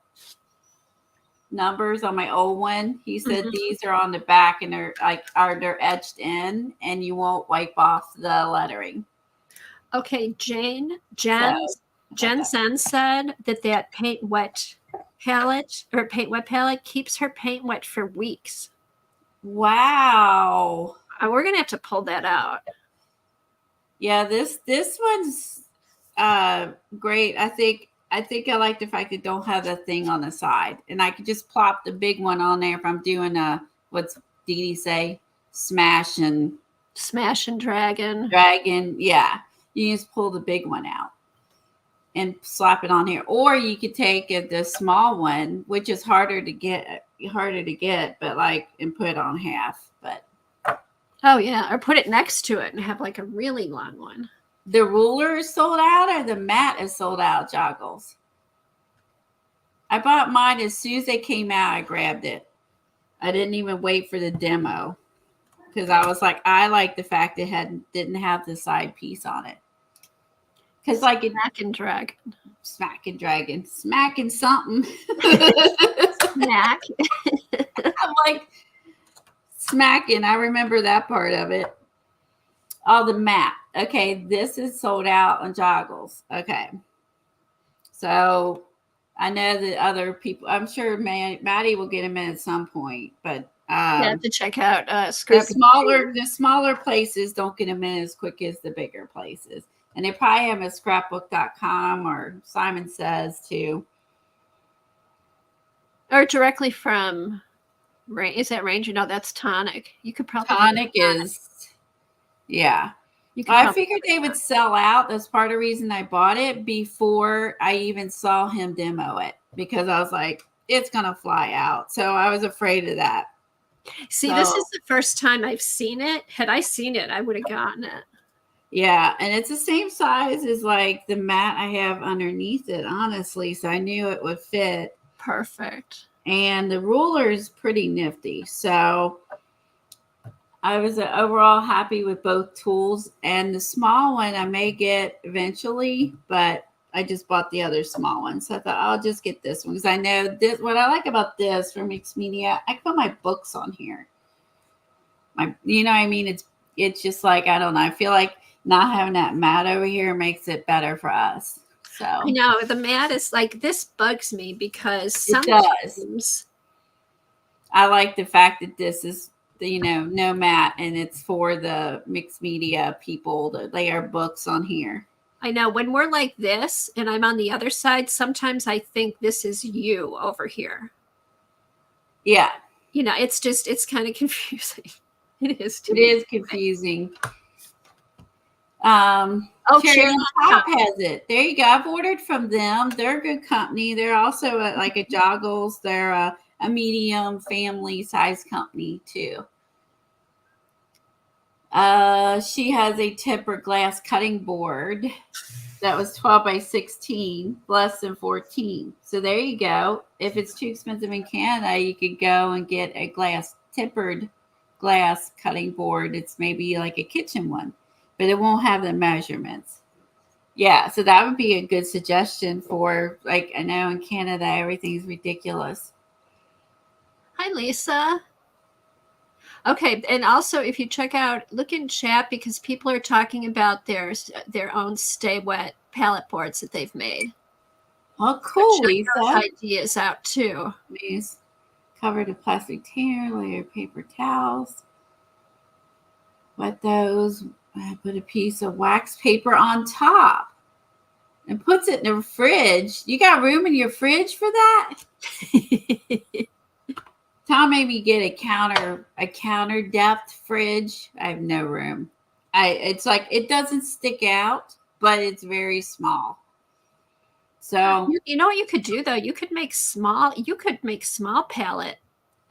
numbers on my old one. He said these are on the back and they're etched in and you won't wipe off the lettering. Okay, Jen So, Zen said that paint wet palette keeps her paint wet for weeks. wow. We're gonna have to pull that out. Yeah, this one's great. I think I like the fact that don't have that thing on the side, and I could just plop the big one on there if I'm doing what's Dee Dee say, smash and dragon. Yeah, you just pull the big one out and slap it on here, or you could take the small one, which is harder to get, but like and put it on half, but. Oh yeah, or put it next to it and have like a really long one. The ruler is sold out or the mat is sold out, Joggles? I bought mine as soon as they came out. I grabbed it. I didn't even wait for the demo because I was like, I like the fact it didn't have the side piece on it. Because like smacking something. Smack. I'm like smacking. I remember that part of it. Oh, the mat. Okay, this is sold out on Joggles. Okay. So I know that other people, I'm sure Maddie will get them in at some point, but you have to check out the smaller places don't get them in as quick as the bigger places. And they probably have a scrapbook.com or Simon Says too. Or directly from is that Ranger? No, that's Tonic. You could probably Tonic is, yeah. I figured they would sell out. That's part of the reason I bought it before I even saw him demo it, because I was like, it's going to fly out. So I was afraid of that. See, this is the first time I've seen it. Had I seen it, I would have gotten it. Yeah, and it's the same size as like the mat I have underneath it, honestly. So I knew it would fit. Perfect. And the ruler is pretty nifty. So I was overall happy with both tools. And the small one I may get eventually, but I just bought the other small one. So I thought I'll just get this one because I know this. What I like about this from Mixed Media, I can put my books on here. You know what I mean? It's just like, I don't know. I feel like not having that mat over here makes it better for us. So I know the mat is like, this bugs me because sometimes I like the fact that this is, no mat, and it's for the mixed media people to lay our books on here. I know when we're like this and I'm on the other side, sometimes I think this is you over here. Yeah. It's kind of confusing. It is. It is confusing. Cherry on Top has it. There you go. I've ordered from them. They're a good company. They're also like a Joggles. They're a medium family size company too. She has a tempered glass cutting board that was 12 by 16, less than 14. So there you go. If it's too expensive in Canada, you could go and get a tempered glass cutting board. It's maybe like a kitchen one, but it won't have the measurements. Yeah, so that would be a good suggestion for, like, I know in Canada everything's ridiculous. Hi, Lisa. Okay, and also if you look in chat, because people are talking about their own Stay Wet palette boards that they've made. Oh, cool, Lisa. Ideas out too. These covered in plastic tear, layered paper towels. Wet those. I put a piece of wax paper on top and puts it in the fridge. You got room in your fridge for that? Tom made me get a counter depth fridge. I have no room. It's like, it doesn't stick out, but it's very small. So you know what you could do though? You could make small palette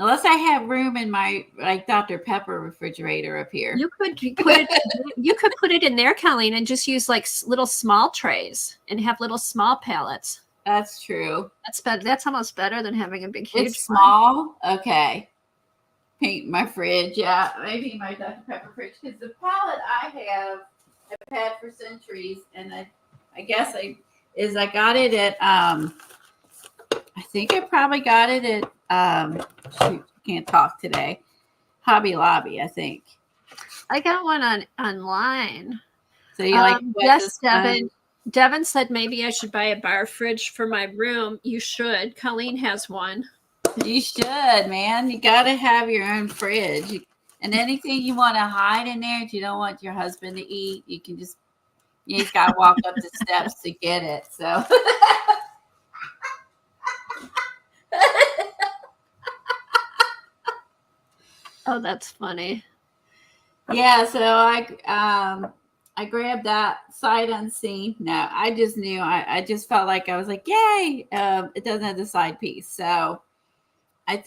Unless I have room in my like Dr. Pepper refrigerator up here. You could put it. You could put it in there, Colleen, and just use like little small trays and have little small pallets. That's true. That's better. That's almost better than having a big, huge. It's small. Okay. Paint my fridge. Yeah, maybe my Dr. Pepper fridge because the palette I've had for centuries, and I guess I got it at I think I probably got it at shoot, can't talk today. Hobby Lobby, I think. I got one online. So you like yes, Devin. Devin said maybe I should buy a bar fridge for my room. You should. Colleen has one. You should, man. You got to have your own fridge. And anything you want to hide in there, if you don't want your husband to eat, you can just, you got to walk up the steps to get it. So. Oh, that's funny. Yeah, so I grabbed that sight unseen. No, I just knew. I just felt like I was like, yay! It doesn't have the side piece, so I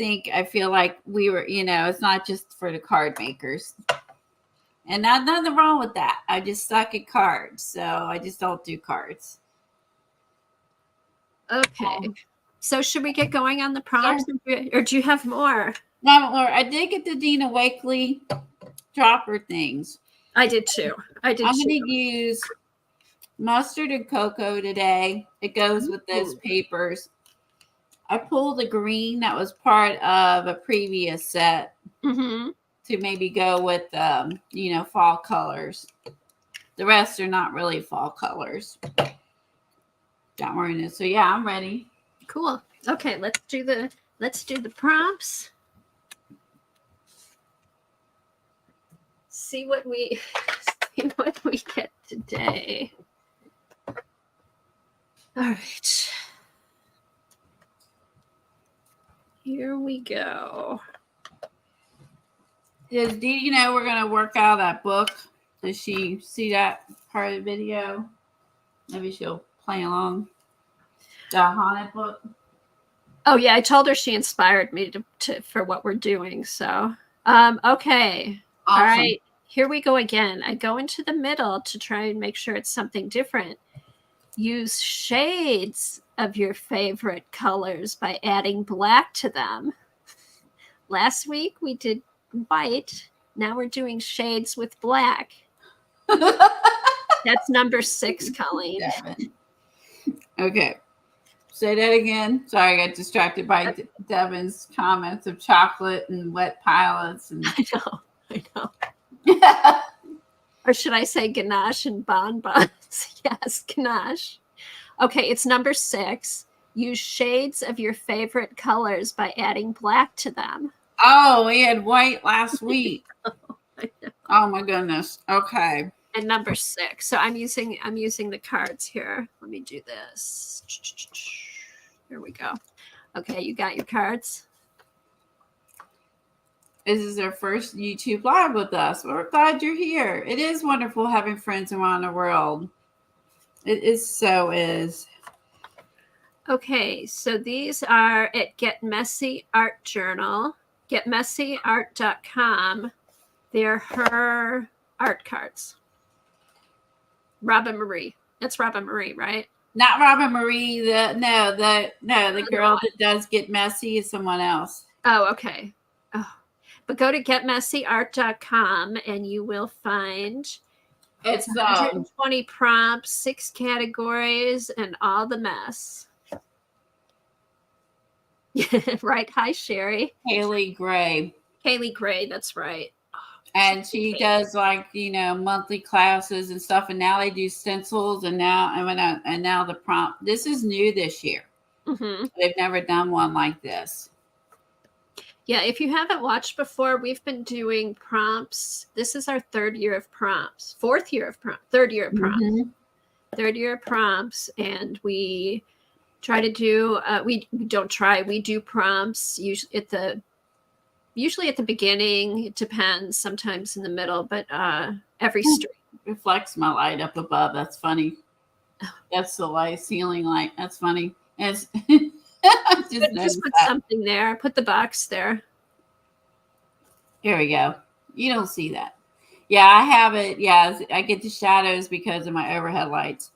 feel like we were, it's not just for the card makers, and nothing wrong with that. I just suck at cards, so I just don't do cards. Okay, so should we get going on the prompts, or do you have more? Not more. I did get the Dina Wakley dropper things. I did too. I'm going to use mustard and cocoa today. It goes with those papers. I pulled the green that was part of a previous set to maybe go with, fall colors. The rest are not really fall colors. Don't worry. So yeah, I'm ready. Cool. Okay, let's do the prompts. See what we get today. All right. Here we go. Does Dee know we're going to work out that book? Does she see that part of the video? Maybe she'll play along. The haunted book. Oh yeah, I told her she inspired me to for what we're doing. So, okay. Awesome. All right. Here we go again. I go into the middle to try and make sure it's something different. Use shades of your favorite colors by adding black to them. Last week we did white. Now we're doing shades with black. That's number 6, Colleen. Okay. Say that again. Sorry, I got distracted by Devin's comments of chocolate and wet pilots. And I know. Or should I say ganache and bonbons? Yes, ganache. Okay, it's number 6. Use shades of your favorite colors by adding black to them. Oh, we had white last week. Oh my goodness. Okay. And number 6. So I'm using the cards here. Let me do this. Here we go. Okay, you got your cards? This is our first YouTube live with us. We're glad you're here. It is wonderful having friends around the world. It is. Okay, so these are at Get Messy Art Journal, getmessyart.com. They're her art cards. Robin Marie. That's Robin Marie, right? Not Robin Marie. The girl that does Get Messy is someone else. Oh, okay. Oh. But go to getmessyart.com and you will find it's 120 prompts, 6 categories, and all the mess. Right. Hi, Sherry. Haley Gray, that's right. And she does monthly classes and stuff. And now they do stencils and now the prompt. This is new this year. Mm-hmm. They've never done one like this. Yeah, if you haven't watched before, we've been doing prompts. This is our 3rd year of prompts. 4th year of prompts. 3rd year of prompts. Mm-hmm. 3rd year of prompts, and we try to do. We do prompts usually at the beginning. It depends. Sometimes in the middle, but every stream reflects my light up above. That's funny. That's the light ceiling light. That's funny. It's. Just put something there. Put the box there. Here we go. You don't see that. Yeah, I have it. Yeah, I get the shadows because of my overhead lights.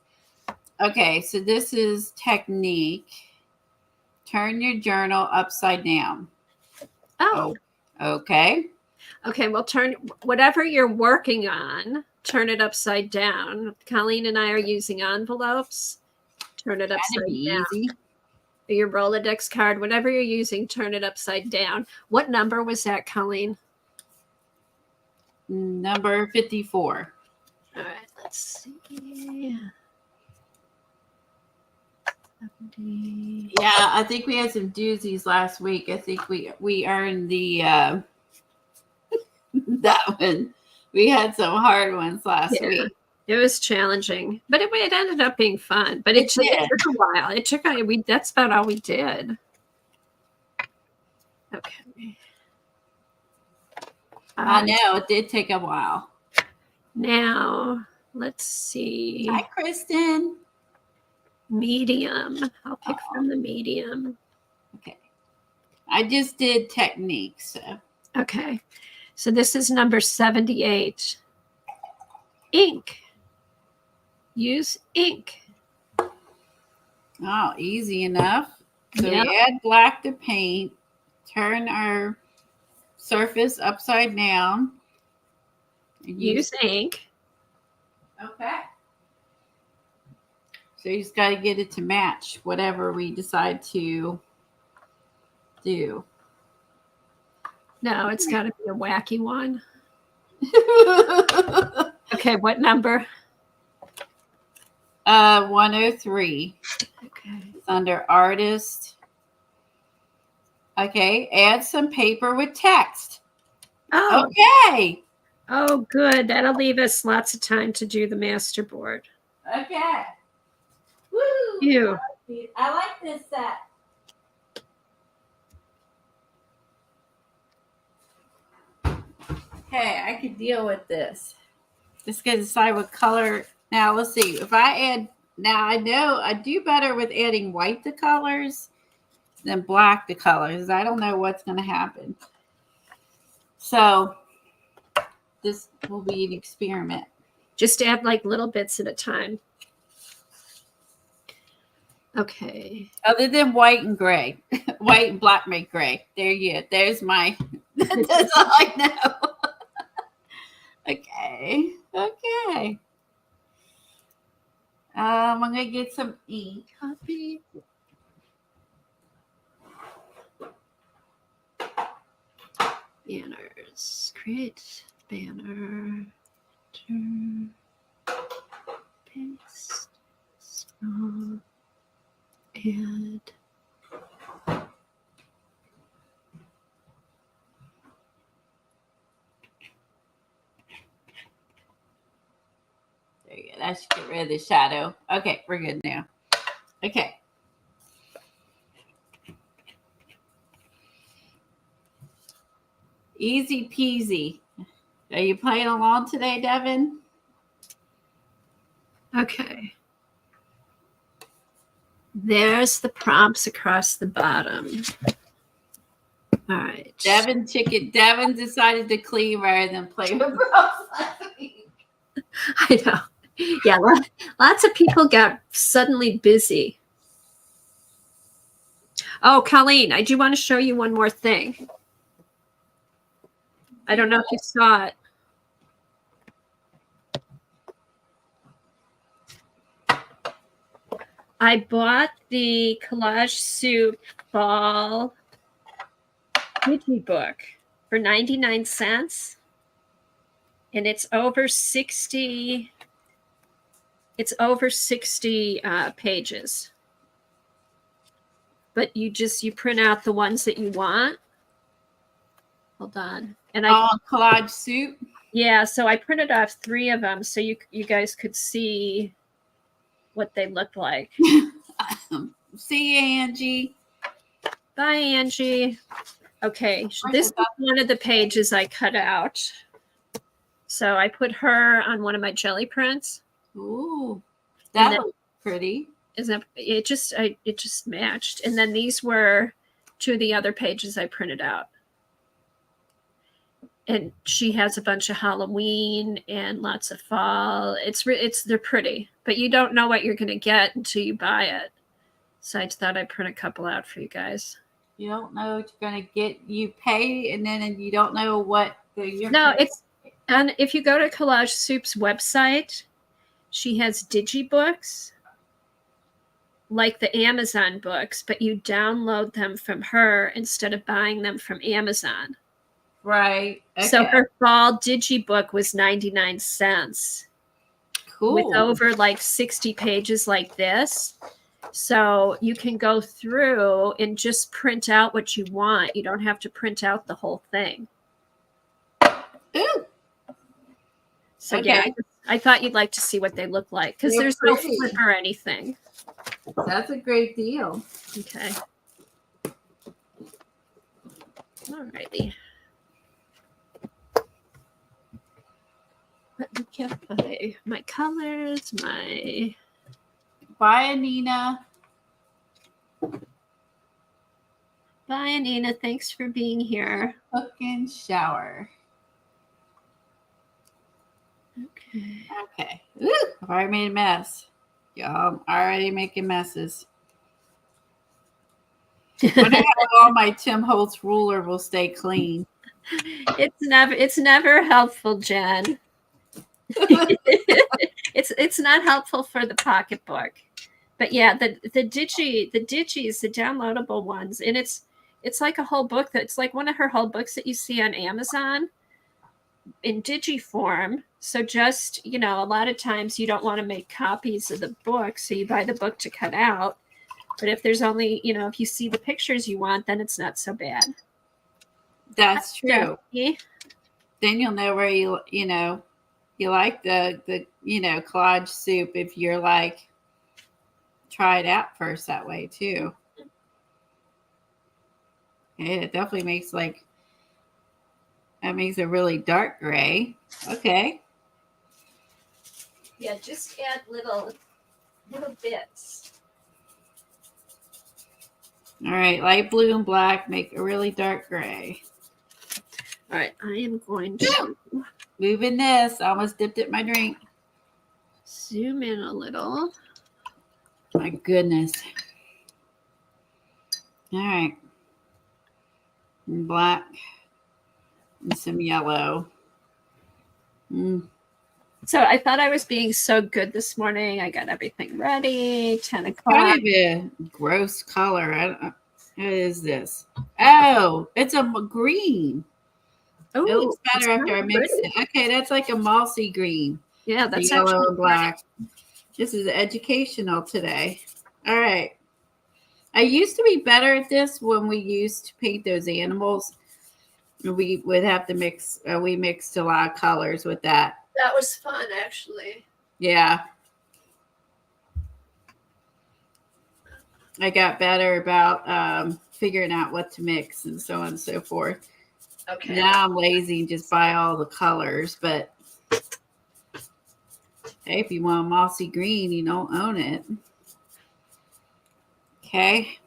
Okay, so this is technique. Turn your journal upside down. Oh. Okay. Okay, well, turn whatever you're working on, turn it upside down. Colleen and I are using envelopes. Turn it upside down. Easy. Your Rolodex card, whatever you're using, turn it upside down. What number was that, Colleen? Number 54. All right, let's see. 70. Yeah, I think we had some doozies last week. I think we earned the that one. We had some hard ones last week. It was challenging, but it ended up being fun. But it took a while. That's about all we did. Okay. I know it did take a while. Now let's see. Hi, Kristen. Medium. I'll pick from the medium. Okay. I just did techniques. So. Okay. So this is number 78. Ink. Use ink. Oh, easy enough. So we add black to paint. Turn our surface upside down. Use ink. Okay. So you just got to get it to match whatever we decide to do. No, it's got to be a wacky one. Okay, what number? 103. Okay. It's under artist. Okay, add some paper with text. Oh. Okay. Oh, good. That'll leave us lots of time to do the masterboard. Okay. Woo! You. I like this set. Okay, I could deal with this. Just gotta decide what color. Now let's see. If I add, now I know I do better with adding white to colors than black to colors. I don't know what's gonna happen. So this will be an experiment. Just add like little bits at a time. Okay. Other than white and gray. White and black make gray. There you go. There's my, that's all I know. Okay. Okay. I'm going to get some ink. Copy. Banners. Create banner. Turn. Paste. Scroll. Add. There you go. That should get rid of the shadow. Okay, we're good now. Okay. Easy peasy. Are you playing along today, Devin? Okay. There's the prompts across the bottom. All right. Devin decided to clean rather than play with prompts last week. I know. Yeah, lots of people got suddenly busy. Oh, Colleen, I do want to show you one more thing. I don't know if you saw it. I bought the Collage Soup Fall Wiki book for 99 cents. And it's over 60. It's over 60 pages. But you print out the ones that you want. Hold on. And Collage Soup. Yeah, so I printed off 3 of them so you guys could see what they look like. See you, Angie. Bye, Angie. Okay, this is one of the pages I cut out. So I put her on one of my jelly prints. Ooh, that looks pretty. It just matched. And then these were 2 of the other pages I printed out. and she has a bunch of Halloween and lots of fall. They're pretty, but you don't know what you're going to get until you buy it. So I thought I'd print a couple out for you guys. You don't know what you're going to get. You pay, and then you don't know what No, it's, and if you go to Collage Soup's website, she has digibooks like the Amazon books, but you download them from her instead of buying them from Amazon. Right. Okay. So her fall digibook was 99 cents. Cool. With over like 60 pages like this. So you can go through and just print out what you want. You don't have to print out the whole thing. Ooh. So okay. Yeah, I thought you'd like to see what they look like because there's no flip or anything. That's a great deal. Okay. All righty. Let me get my colors, my... Bye, Nina. Bye, Anina. Thanks for being here. Cook and shower. Okay. Okay. Ooh, I've already made a mess. Y'all, I'm already making messes. I wonder how all my Tim Holtz ruler will stay clean. It's never helpful, Jen. It's not helpful for the pocketbook. But yeah, the digis, the downloadable ones, and it's like a whole book. That's like one of her whole books that you see on Amazon in digi form. So just, a lot of times you don't want to make copies of the book, so you buy the book to cut out. But if there's only, if you see the pictures you want, then it's not so bad. That's true. Yeah. Then you'll know where you like the collage soup if you're like, try it out first that way too. It definitely makes that makes a really dark gray. Okay. Yeah, just add little bits. All right, light blue and black make a really dark gray. All right, I am going to moving this. I almost dipped it in my drink. Zoom in a little. My goodness. All right. And black and some yellow. So I thought I was being so good this morning. I got everything ready. 10 o'clock. Kind of a gross color. What is this? Oh, it's a green. Oh, it looks better after I mix it. Okay, that's like a mossy green. Yeah, that's yellow and black. This is educational today. All right. I used to be better at this when we used to paint those animals. We would have to mix. We mixed a lot of colors with that. That was fun, actually. Yeah. I got better about figuring out what to mix and so on and so forth. Okay. Now I'm lazy and just buy all the colors, but hey, if you want a mossy green, you don't own it. Okay.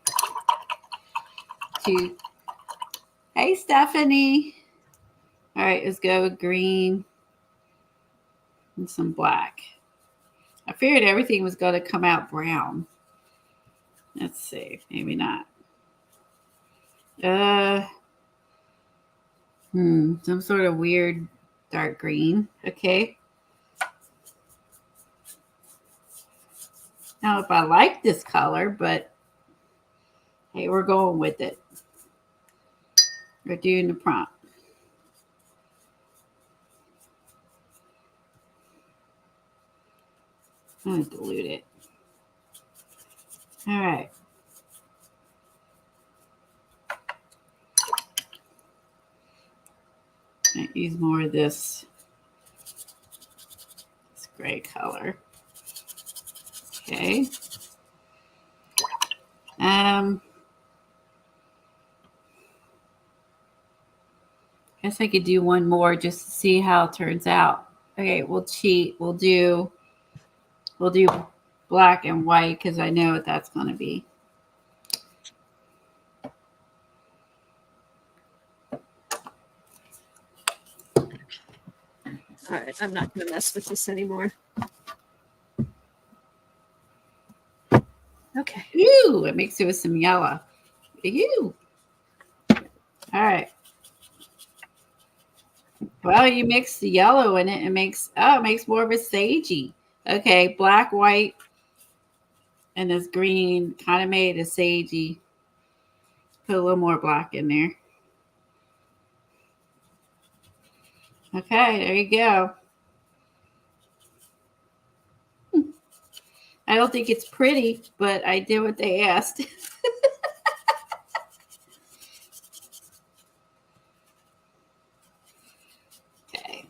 Hey, Stephanie. All right, let's go with green and some black. I figured everything was going to come out brown. Let's see. Maybe not. Some sort of weird dark green. Okay. Now, if I like this color, but hey, we're going with it. We're doing the prompt. I'm going to dilute it. All right. I use more of this gray color. Okay. Guess I could do one more just to see how it turns out. Okay, we'll cheat. We'll do black and white because I know what that's going to be. All right, I'm not going to mess with this anymore. Okay. Ooh, it mixed it with some yellow. Ew. All right. Well, you mix the yellow in it, it makes more of a sagey. Okay, black, white, and this green kind of made a sagey. Put a little more black in there. Okay, there you go. I don't think it's pretty, but I did what they asked. Okay.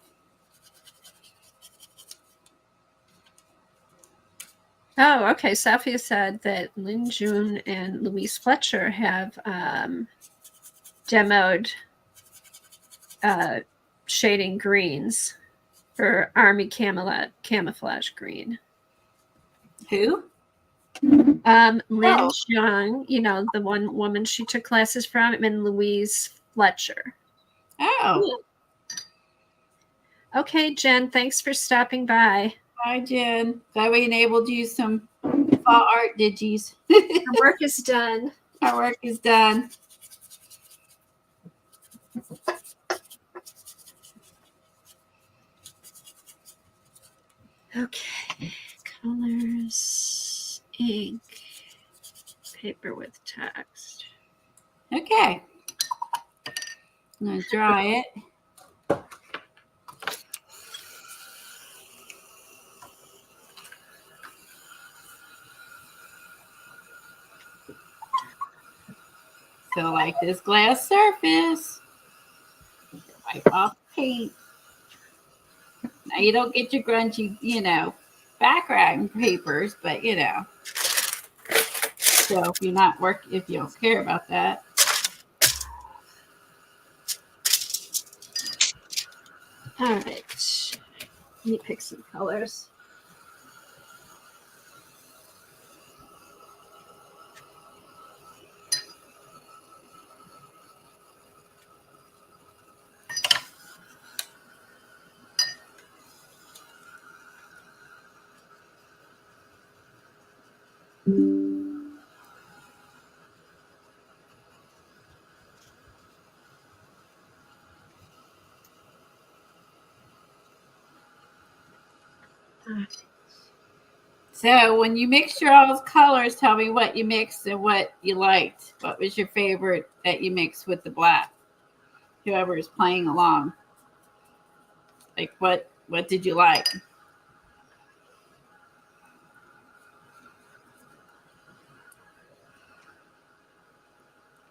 Oh, okay. Safia said that Lynn June and Louise Fletcher have demoed shading greens for Army camouflage green. Who? Lynn Oh. Jung, you know, the one woman she took classes from, and Louise Fletcher. Oh. Okay, Jen, thanks for stopping by. Hi, Jen. Glad we enabled you some fall art digis. Our work is done. Our work is done. Okay, colors, ink, paper with text. Okay. I'm going to dry it. So like this glass surface, wipe off the paint. Now you don't get your grungy, background papers, but so if you don't care about that. All right, let me pick some colors. So when you mixed all those colors, tell me what you mixed and what you liked. What was your favorite that you mixed with the black? Whoever is playing along. Like what did you like?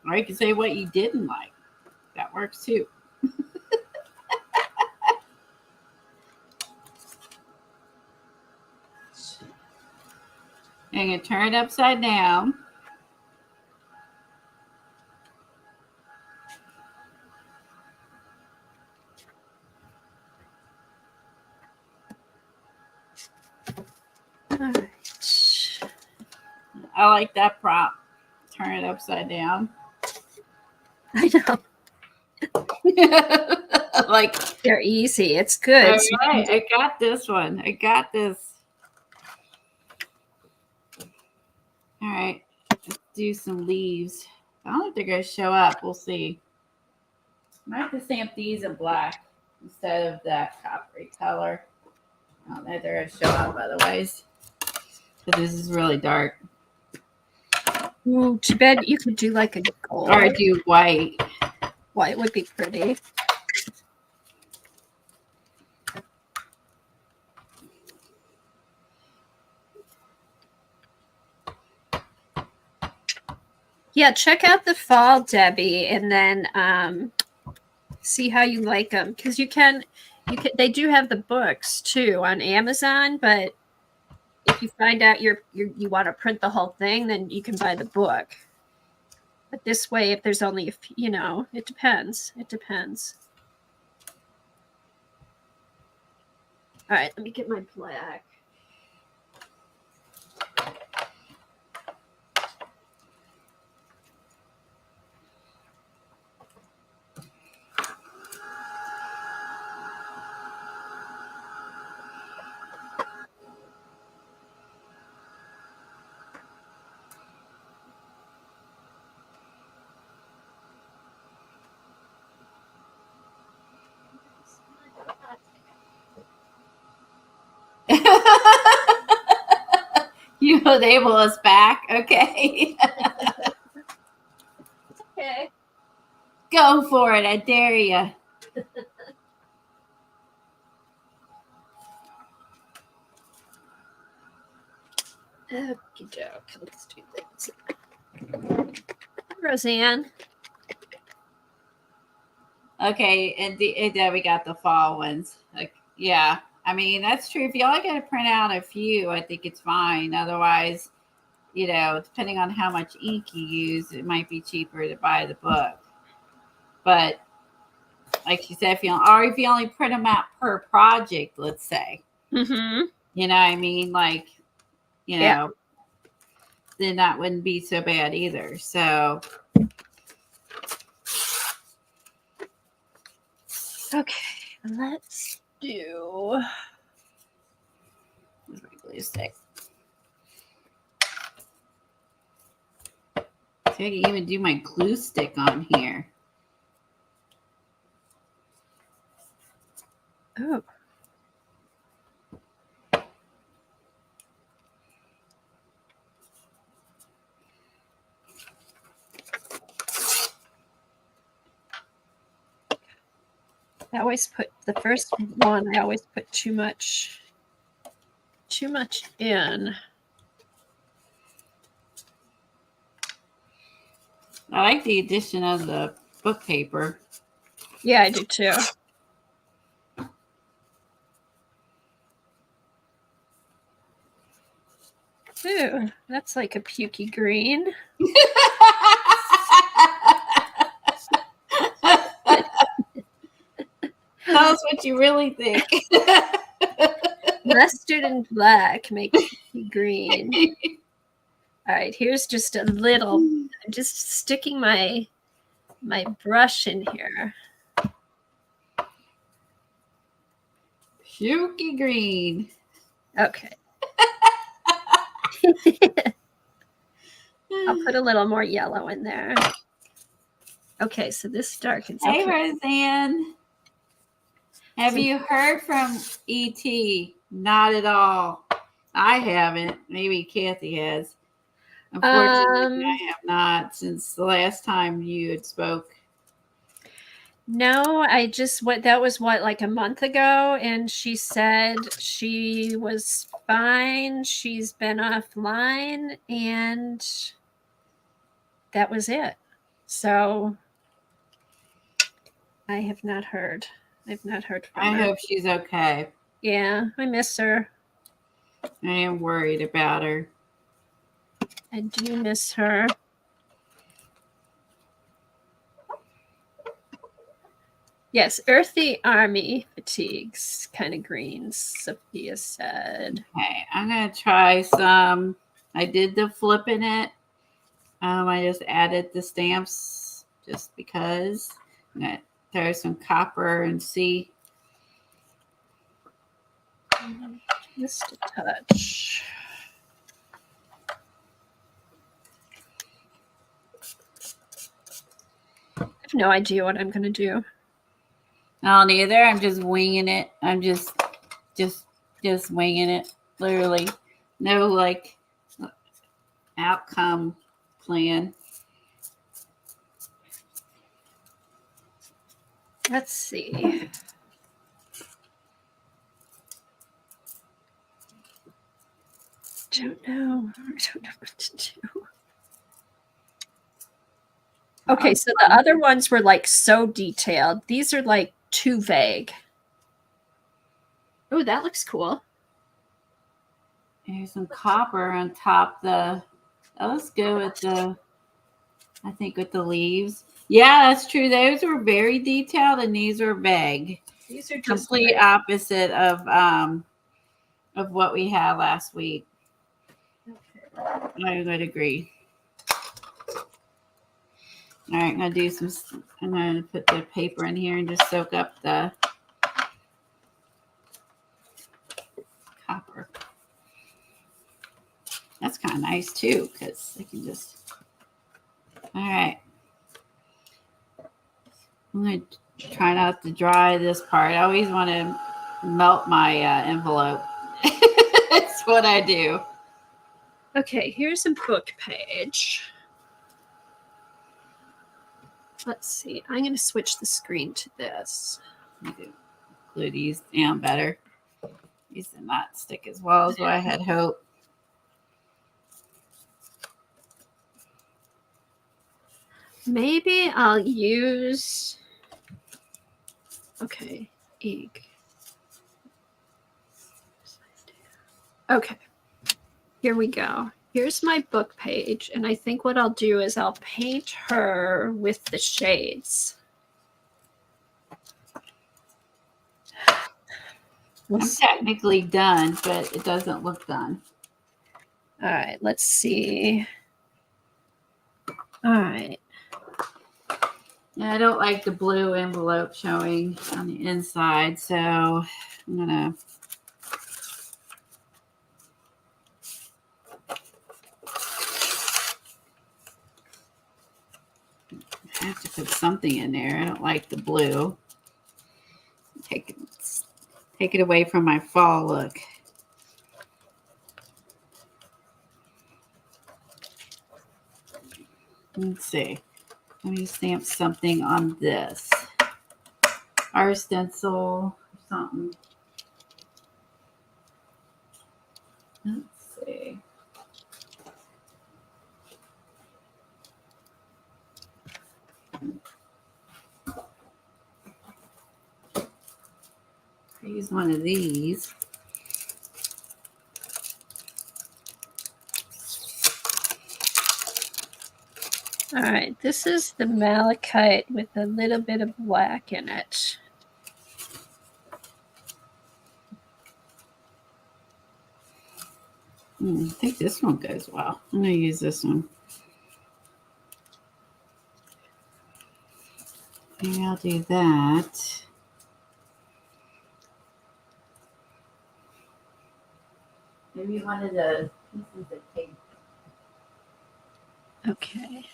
Or you can say what you didn't like. That works too. And you turn it upside down. All right. I like that prop. Turn it upside down. I know. Like They're easy. It's good. All right, I got this one. I got this. All right, let's do some leaves. I don't know if they're going to show up. We'll see. I might have to stamp these in black instead of that coppery color. I don't know if they're going to show up otherwise. Because this is really dark. Ooh, too bad you could do like a gold. Or do white. White would be pretty. Yeah, check out the fall, Debbie, and then see how you like them. Because they do have the books too on Amazon, but if you find out you want to print the whole thing, then you can buy the book. But this way, if there's only it depends. It depends. All right, let me get my black. You label us back, okay? Okay. Go for it. I dare you. Okie doke. Let's do this. Roseanne. Okay, and then we got the fall ones. Like, yeah. I mean, that's true. If you only got to print out a few, I think it's fine. Otherwise, depending on how much ink you use, it might be cheaper to buy the book. But like you said, if you only print them out per project, let's say, Mm-hmm. you know what I mean? Like, Yeah. then that wouldn't be so bad either. So, okay, let's do. where's my glue stick? So I can even do my glue stick on here. Oh. I always put the first one. I always put too much in. I like the addition of the book paper. Yeah, I do too. Ooh, that's like a pukey green. Tell us what you really think. Mustard and black make pukey green. All right, here's just a little. I'm just sticking my brush in here. Pukey green. Okay. I'll put a little more yellow in there. Okay, so this darkens. Hey, Okay. Roseanne. Have you heard from E.T.? Not at all. I haven't. Maybe Kathy has. Unfortunately, I have not since the last time you had spoke. No, I just that was like a month ago, and she said she was fine. She's been offline, and that was it. So I have not heard. I've not heard from her. I hope she's okay. Yeah, I miss her. I am worried about her. I do miss her. Yes, earthy army fatigues, kind of greens, Sophia said. Okay, I'm going to try some. I did the flipping it. I just added the stamps just because. I'm going to throw some copper and see. Just a touch. I have no idea what I'm going to do. I don't either. I'm just winging it. I'm just winging it. Literally, no like outcome plan. Let's see. Don't know. I don't know what to do. Okay, so the other ones were like so detailed. These are like too vague. Oh, that looks cool. There's some copper on top. Let's go with I think with the leaves. Yeah, that's true. Those were very detailed, and these are vague. These are just complete opposite of what we had last week. Okay. I would agree. All right, I'm gonna do some. I'm gonna put the paper in here and just soak up the copper. That's kind of nice too, because they can just. All right. I'm gonna try not to dry this part. I always want to melt my envelope. That's what I do. Okay, here's a book page. Let's see. I'm going to switch the screen to this. Glue these down better. These did not stick as well as what I had hoped. Maybe I'll use, okay, egg. Okay, here we go. Here's my book page, and I think what I'll do is I'll paint her with the shades. I'm technically done, but it doesn't look done. All right, let's see. All right. Yeah, I don't like the blue envelope showing on the inside, so I'm gonna have to put something in there. I don't like the blue. Take it away from my fall look. Let's see. Let me stamp something on this. Our stencil or something. Let's see. Use one of these. All right, this is the malachite with a little bit of black in it. I think this one goes well. I'm going to use this one. Maybe I'll do that. Maybe one of the pieces of tape. Okay.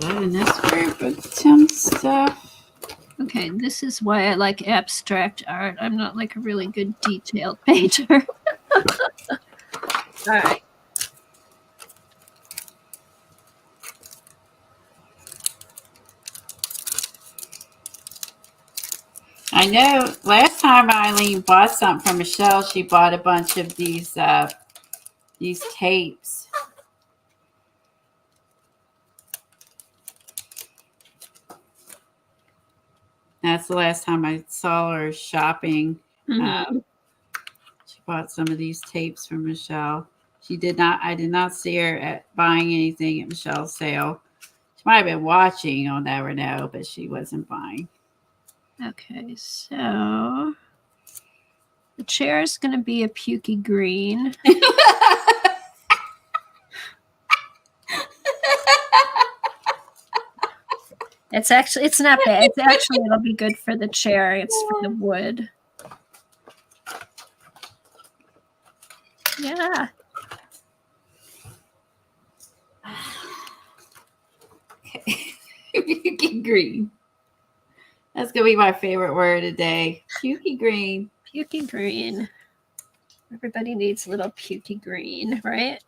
That in this group with some stuff. Okay, this is why I like abstract art. I'm not like a really good detailed painter. All right. I know last time Eileen bought something from Michelle, she bought a bunch of these tapes. That's the last time I saw her shopping. Mm-hmm. She bought some of these tapes from Michelle. I did not see her at buying anything at Michelle's sale. She might have been watching, I'll never know, but she wasn't buying. Okay, so the chair is going to be a pukey green. It's not bad. It'll be good for the chair. It's for the wood. Yeah. Okay. Pukey green. That's going to be my favorite word today. Pukey green. Pukey green. Everybody needs a little pukey green, right?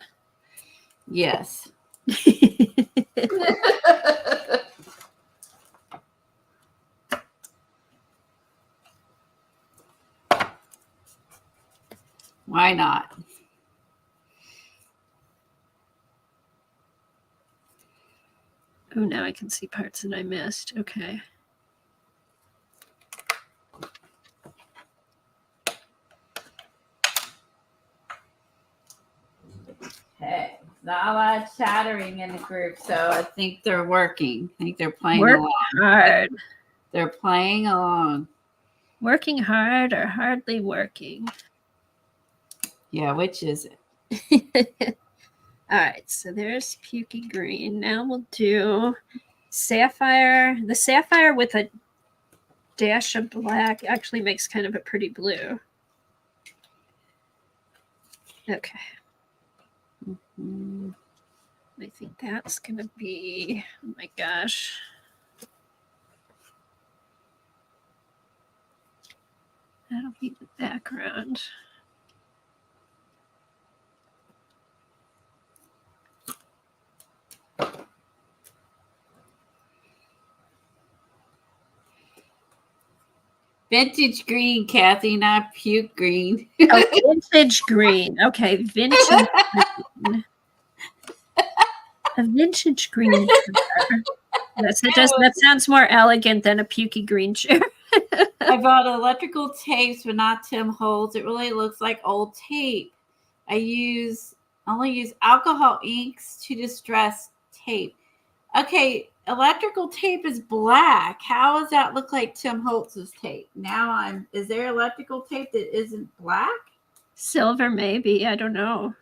Yes. Why not? Oh, now I can see parts that I missed. Okay. Okay. Not a lot of chattering in the group, so I think they're working. I think they're playing along. Hard. They're playing along. Working hard or hardly working? Yeah, which is it? All right, so there's pukey green. Now we'll do sapphire. The sapphire with a dash of black actually makes kind of a pretty blue. Okay. I think that's going to be, oh my gosh. That'll be the background. Vintage green, Kathy, not puke green. Oh, vintage green. Okay, vintage green. A vintage green chair. Yes, it does. That sounds more elegant than a pukey green chair. I bought electrical tapes, but not Tim Holtz. It really looks like old tape. I only use alcohol inks to distress tape. Okay, electrical tape is black. How does that look like Tim Holtz's tape? Is there electrical tape that isn't black? Silver, maybe. I don't know.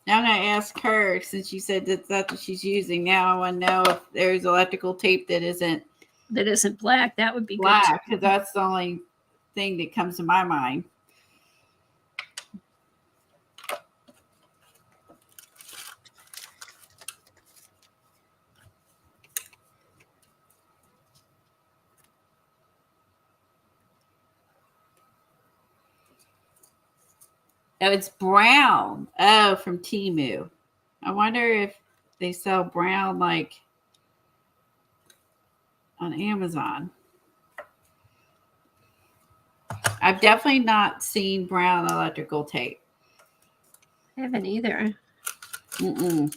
Now I'm gonna ask her since she said that's what she's using. Now I want to know if there's electrical tape that isn't black. That would be black, good. because that's the only thing that comes to my mind. Oh, it's brown. Oh, from Temu. I wonder if they sell brown like on Amazon. I've definitely not seen brown electrical tape. I haven't either. Mm-mm.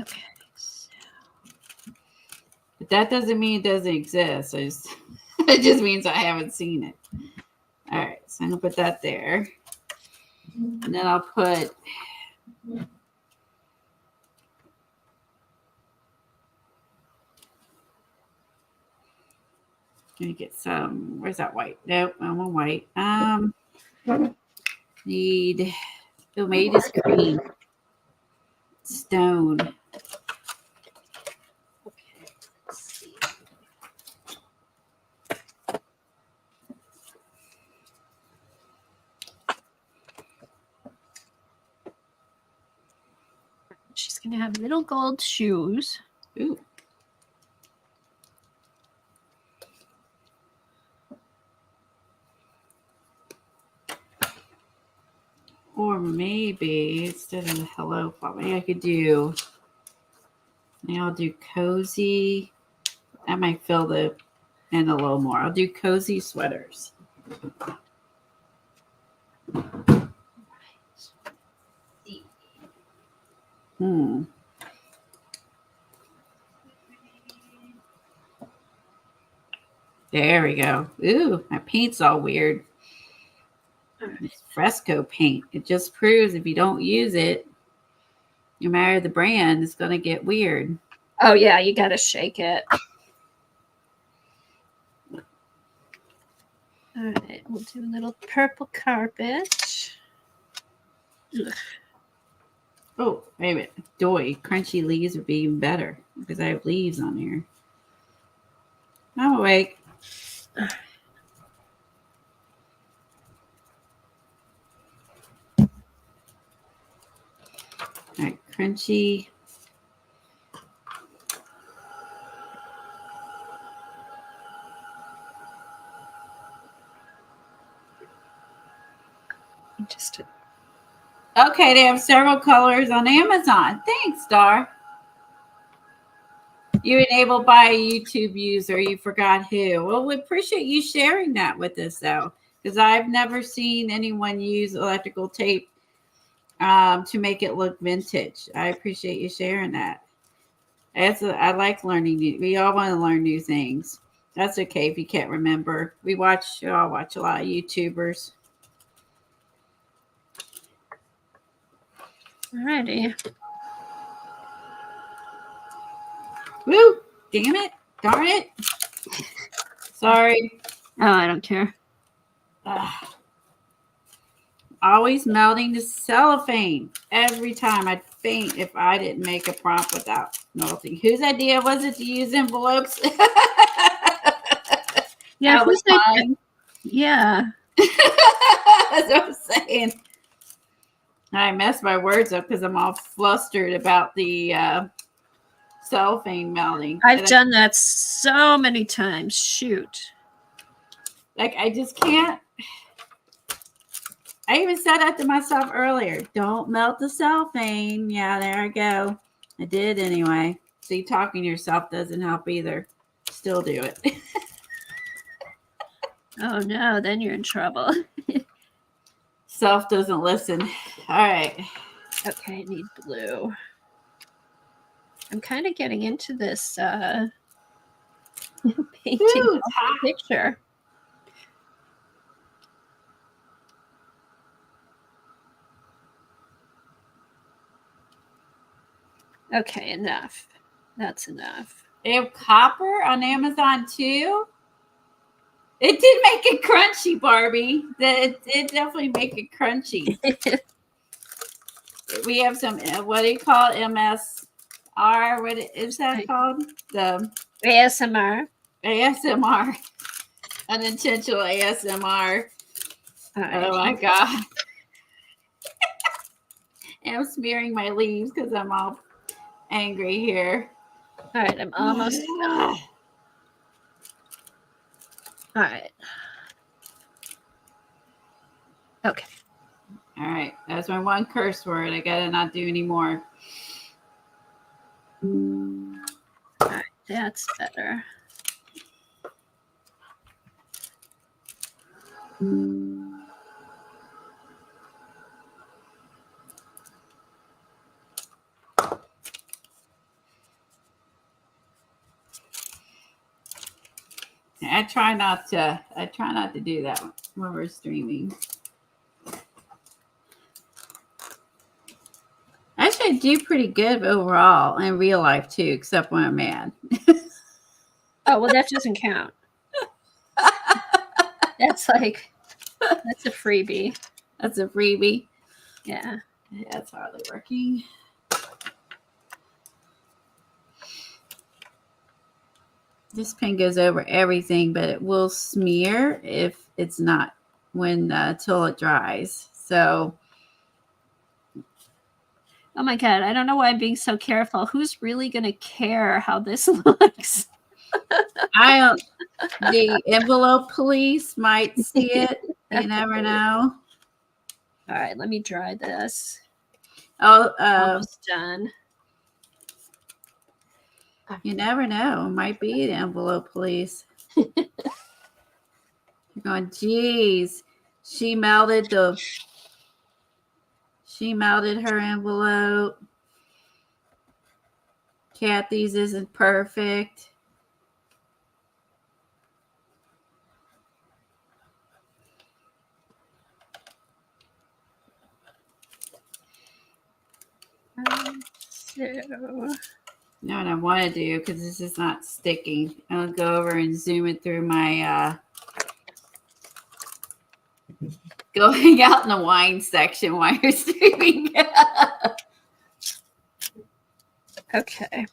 Okay. But that doesn't mean it doesn't exist. It just means I haven't seen it. All right, so I'm going to put that there. And then I'll put let me get some. Where's that white? Nope, I want white. Need made is green. Stone. Okay. Let's see. She's gonna have little gold shoes. Ooh. Or maybe instead of hello, maybe I could do. Now I'll do cozy. That might fill the end a little more. I'll do cozy sweaters. There we go. Ooh, my paint's all weird. It's fresco paint. It just proves if you don't use it, no matter the brand, it's going to get weird. Oh, yeah, you got to shake it. All right, we'll do a little purple carpet. Ugh. Oh, wait a minute. Doy, crunchy leaves would be even better because I have leaves on here. I'm awake. All right, crunchy. Okay, they have several colors on Amazon. Thanks, Dar. You enabled by a YouTube user. You forgot who. Well, we appreciate you sharing that with us, though, because I've never seen anyone use electrical tape to make it look vintage. I appreciate you sharing that. I like learning we all want to learn new things. That's okay if you can't remember. We all watch a lot of YouTubers. Alrighty. Woo! Damn it! Darn it! Sorry. Oh, I don't care. Always melting the cellophane. Every time I'd faint if I didn't make a prompt without melting. Whose idea was it to use envelopes? Yeah, whose idea? Yeah. That's what I'm saying. I messed my words up because I'm all flustered about the cellophane melting. I've done that so many times. Shoot. Like, I just can't. I even said that to myself earlier. Don't melt the cellophane. Yeah, there I go. I did anyway. See, talking to yourself doesn't help either. Still do it. Oh no, then you're in trouble. Self doesn't listen. All right. Okay, I need blue. I'm kind of getting into this painting Ooh, picture. Okay, enough. That's enough. They have copper on Amazon too. It did make it crunchy, Barbie. It did definitely make it crunchy. We have some, what do you call it? MSR. What is that called? The ASMR. ASMR. Unintentional ASMR. Right. Oh my God. And I'm smearing my leaves because I'm all angry here. All right, I'm almost done. All right. Okay. All right. That's my one curse word. I got to not do any more. All right, that's better. I try not to do that when we're streaming. Actually, I do pretty good overall in real life too, except when I'm mad. Oh, well, that doesn't count. That's a freebie. That's a freebie. Yeah. Yeah, it's hardly working. This pen goes over everything, but it will smear if it's not till it dries. So, Oh my God, I don't know why I'm being so careful. Who's really going to care how this looks? the envelope police might see it. You never know. All right, let me dry this. Oh, Almost done. You never know. It might be the envelope police. You're going, geez, she melted her envelope. Kathy's isn't perfect. No, what I want to do, because this is not sticking, I'll go over and zoom it through my go hang out in the wine section while you're streaming. Okay.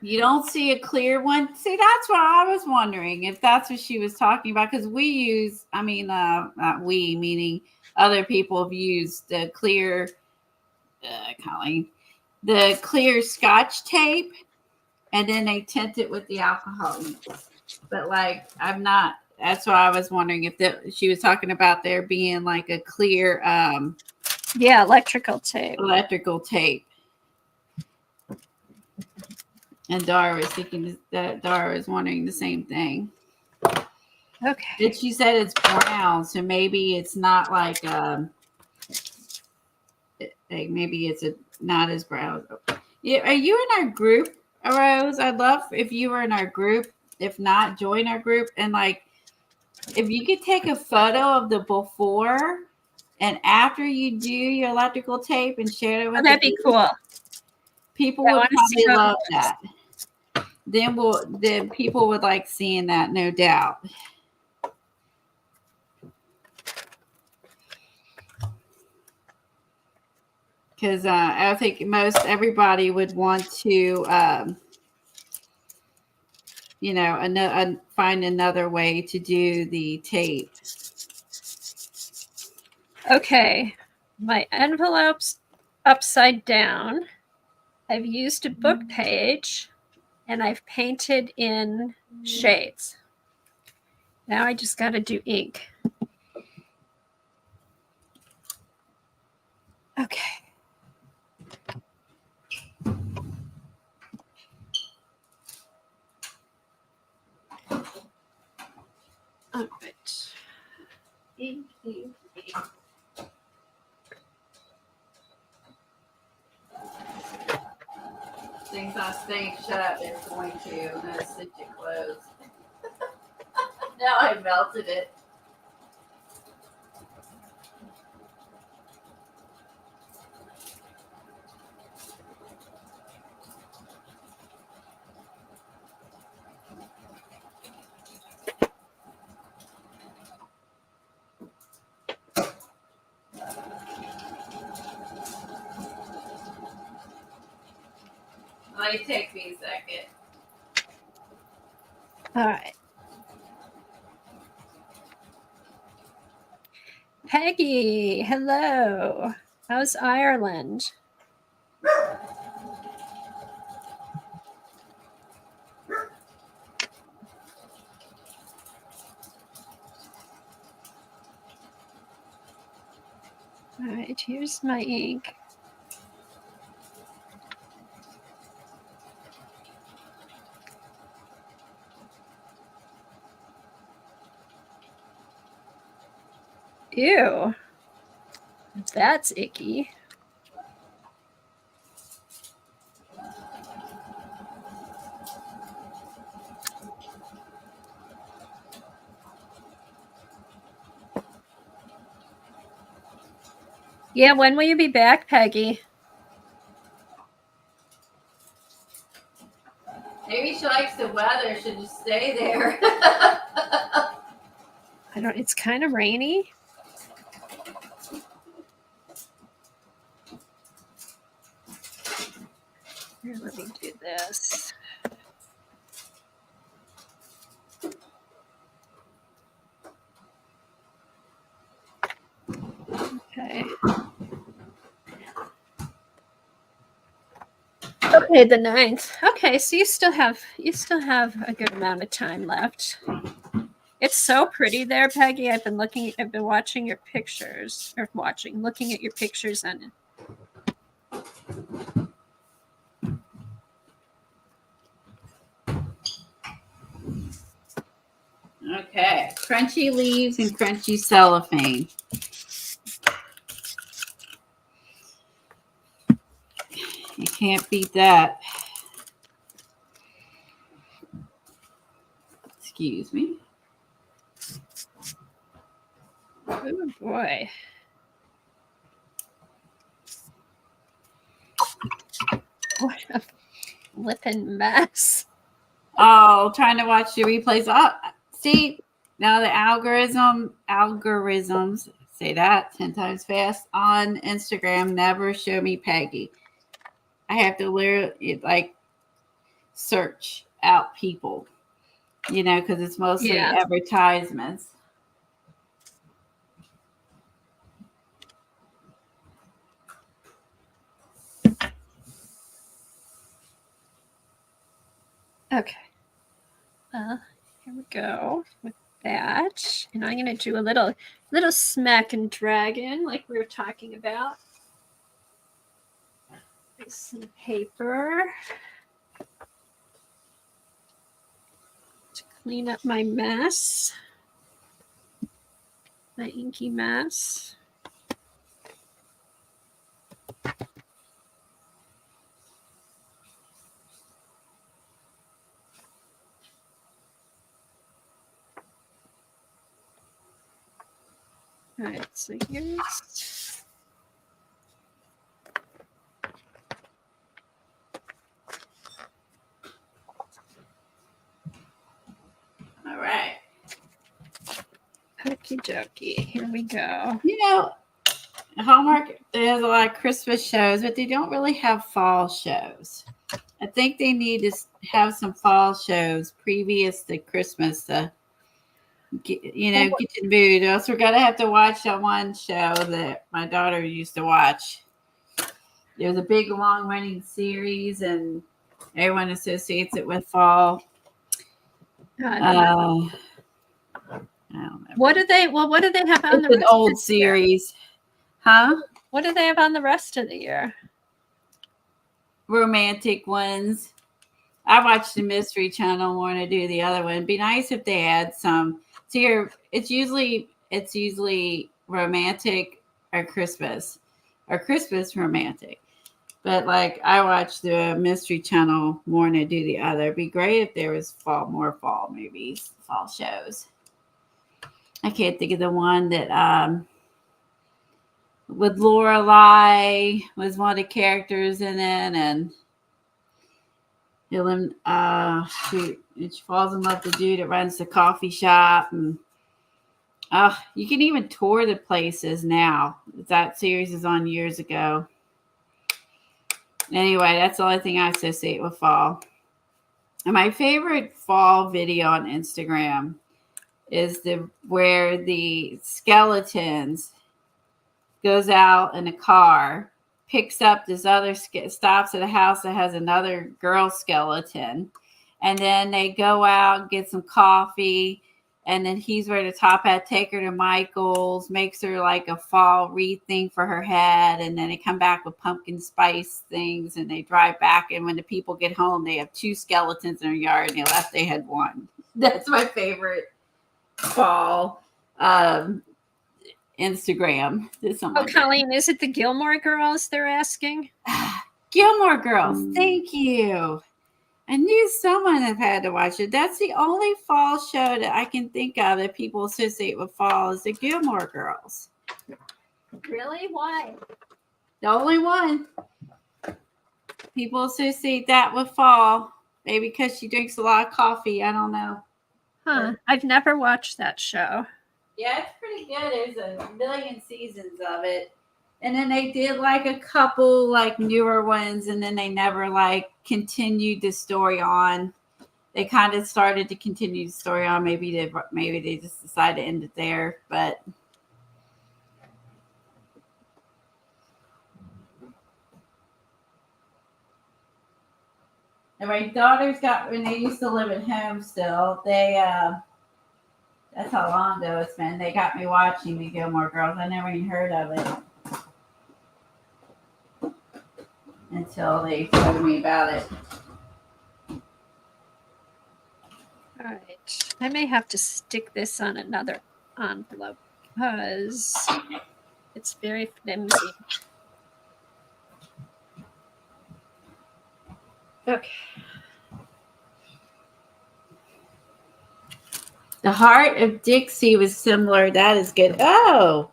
You don't see a clear one. See, that's what I was wondering, if that's what she was talking about, because we use, not we, meaning other people have used the clear, Colleen, the clear Scotch tape, and then they tint it with the alcohol. But like, I'm not. That's why I was wondering if she was talking about there being like a clear, yeah, electrical tape. Electrical tape. And Dara was thinking that Dara was wondering the same thing. Okay. But she said it's brown, so maybe it's not like maybe it's not as brown. Yeah, are you in our group, Rose? I'd love if you were in our group. If not, join our group, and like if you could take a photo of the before and after you do your electrical tape and share it with that'd be cool. People would probably love that. Then people would like seeing that, no doubt. Because I think everybody would want to, find another way to do the tape. Okay, my envelopes upside down. I've used a book page, and I've painted in shades. Now I just got to do ink. Okay. All right. Ink, ink, ink. Things I staying shut up, they're going to. I'm gonna stitch it closed. Now I melted it. Might take me a second. All right. Peggy, hello. How's Ireland? All right, here's my ink. Ew. That's icky. Yeah, when will you be back, Peggy? Maybe she likes the weather. Should just stay there. I don't, it's kind of rainy. Here, let me do this. Okay. Okay, the 9th. Okay, so you still have a good amount of time left. It's so pretty there, Peggy. I've been watching your pictures, looking at your pictures on it. Okay, crunchy leaves and crunchy cellophane. You can't beat that. Excuse me. Oh boy. What a flippin' mess. Oh, trying to watch the replays. Oh, see, now the algorithms, say that 10 times fast, on Instagram never show me Peggy. I have to literally like search out people, because it's mostly advertisements. Okay. Here we go with that. And I'm going to do a little smack and dragon like we were talking about. There's some paper to clean up my mess, my inky mess. All right, so here's All right. okie dokie. Here we go. Hallmark has a lot of Christmas shows, but they don't really have fall shows. I think they need to have some fall shows previous to Christmas to get in the mood. Or else we're gonna have to watch that one show that my daughter used to watch. there's a big long running series, and everyone associates it with fall. I don't know. I don't know. What do they have on It's the an rest old of the year? series, huh? What do they have on the rest of the year? Romantic ones. I watch the Mystery Channel more than I do the other one. It'd be nice if they add some. So it's usually romantic or Christmas romantic. But like I watch the Mystery Channel more than I do the other. It'd be great if there was more fall movies, fall shows. I can't think of the one that with Lorelai was one of the characters in it, and she falls in love with the dude that runs the coffee shop, and you can even tour the places now. That series is on years ago. Anyway, that's the only thing I associate with fall. And my favorite fall video on Instagram is where the skeletons goes out in a car, picks up this other stops at a house that has another girl skeleton, and then they go out, get some coffee, and then he's ready to top hat, take her to Michael's, makes her like a fall wreath thing for her head, and then they come back with pumpkin spice things, and they drive back, and when the people get home, they have 2 skeletons in their yard, and they had 1. That's my favorite fall Instagram. Oh, Colleen, is it the Gilmore Girls they're asking? Gilmore Girls. Thank you. I knew someone have had to watch it. That's the only fall show that I can think of that people associate with fall is the Gilmore Girls. Really? Why? The only one. People associate that with fall. Maybe because she drinks a lot of coffee. I don't know. Huh. I've never watched that show. Yeah, it's pretty good. There's a million seasons of it. And then they did like a couple like newer ones, and then they never like continued the story on. They kind of started to continue the story on. Maybe they just decided to end it there. But and my daughters when they used to live at home still, they that's how long ago it's been. They got me watching the Gilmore Girls. I never even heard of it until they told me about it. All right. I may have to stick this on another envelope because it's very flimsy. Okay. The Heart of Dixie was similar. That is good. Oh,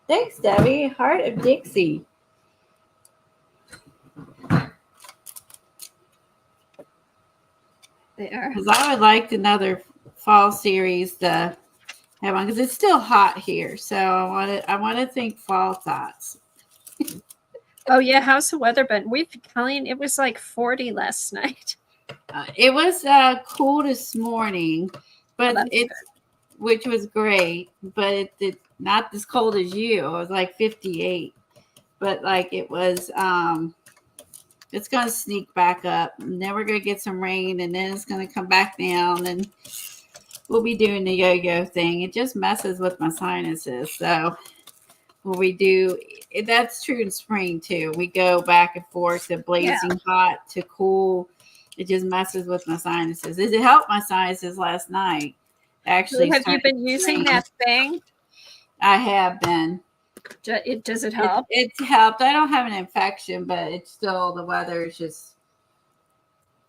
thanks, Debbie. Heart of Dixie. There. Because I would like another fall series to have on because it's still hot here. So I want to think fall thoughts. Oh yeah, how's the weather been? Colleen, it was like 40 last night. It was cool this morning, but which was great. But it not as cold as you. It was like 58, but like it was. It's going to sneak back up, and then we're going to get some rain, and then it's going to come back down, and we'll be doing the yo-yo thing. It just messes with my sinuses. So when we do, that's true in spring too. We go back and forth to blazing hot to cool. It just messes with my sinuses. It helped my sinuses last night. Actually, have you been using that thing? I have been. Does it help? It's helped. I don't have an infection, but it's still, the weather is just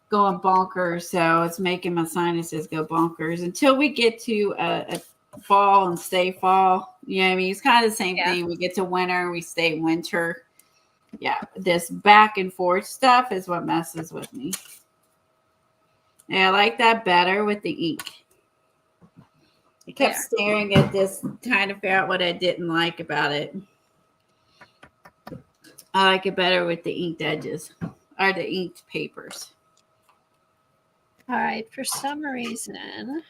going bonkers. So it's making my sinuses go bonkers until we get to a fall and stay fall. You know what I mean? It's kind of the same thing. We get to winter, we stay winter. Yeah, this back and forth stuff is what messes with me. Yeah, I like that better with the ink. I kept staring at this, trying to figure out what I didn't like about it. I like it better with the inked edges or the inked papers. All right, for some reason.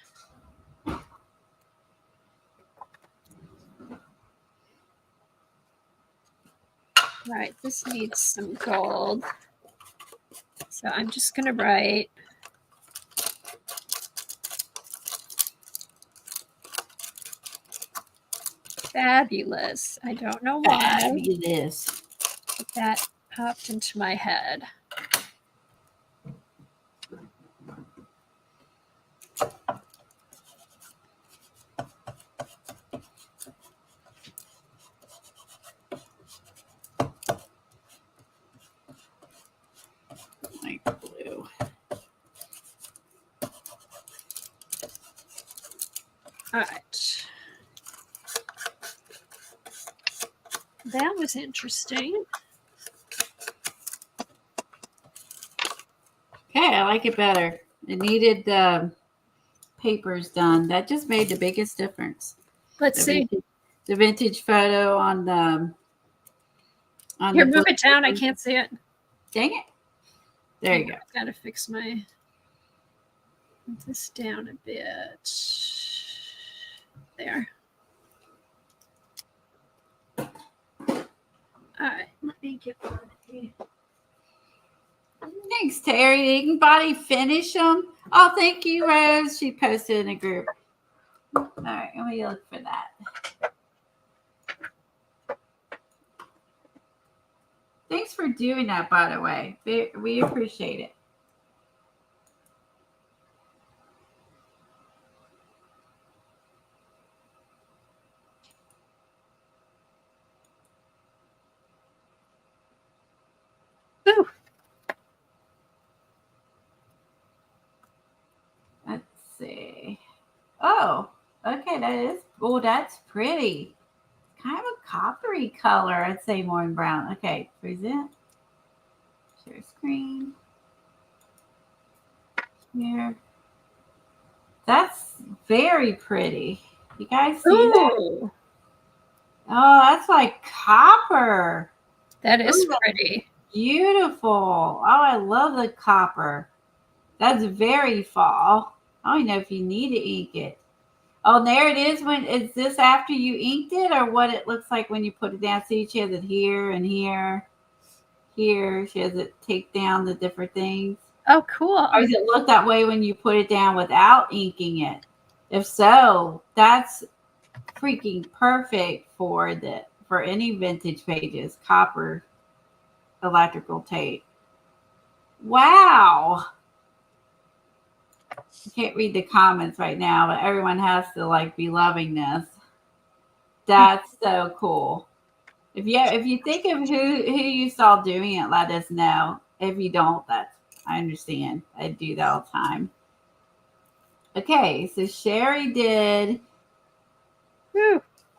All right, this needs some gold. So I'm just going to write fabulous. I don't know why. Fabulous. But that popped into my head. Like blue. All right. That was interesting. Okay, I like it better. It needed papers done. That just made the biggest difference. Let's see. The vintage photo on the Here, move it down. I can't see it. Dang it. There you go. I've got to fix move this down a bit. There. All right, let me get one. Thanks, Terry. Did anybody finish them? Oh, thank you, Rose. She posted in a group. All right, let me look for that. Thanks for doing that, by the way. We appreciate it. Ooh. Let's see. Oh, okay, that is. Oh, that's pretty. Kind of a coppery color. I'd say more than brown. Okay, present. Share screen. Here. That's very pretty. You guys see that? Oh, that's like copper. That is pretty. Beautiful. Oh, I love the copper. That's very fall. I don't know if you need to ink it. Oh, there it is. Is this after you inked it, or what it looks like when you put it down? See, she has it here and here. Here, she has it take down the different things. Oh, cool. Or does it look that way when you put it down without inking it? If so, that's freaking perfect for any vintage pages. Copper electrical tape. Wow. I can't read the comments right now, but everyone has to be loving this. That's so cool. If you think of who you saw doing it, let us know. If you don't, I understand. I do that all the time. Okay, so Sherry did.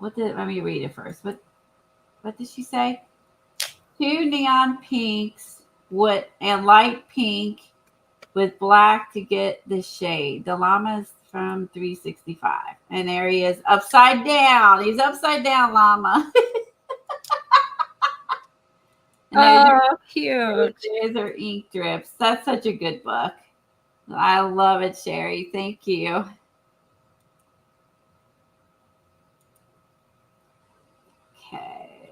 Let me read it first. What did she say? 2 neon pinks and light pink with black to get the shade. The llama's from 365. And there he is upside down. He's upside down, llama. Cute. Those are ink drips. That's such a good book. I love it, Sherry. Thank you. Okay.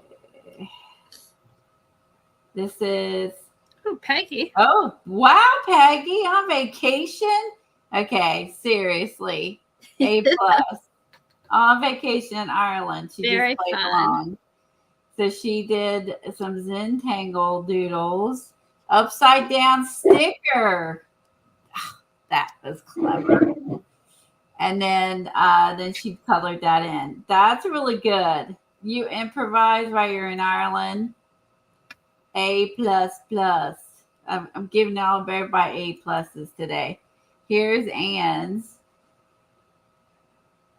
This is. Oh, Peggy. Oh, wow, Peggy. On vacation? Okay, seriously. A+. On vacation in Ireland. She Very just played fun. along. So she did some Zentangle doodles. Upside down sticker. That was clever. And then she colored that in. That's really good. You improvise while you're in Ireland. A++. I'm giving everybody A+s today. Here's Anne's.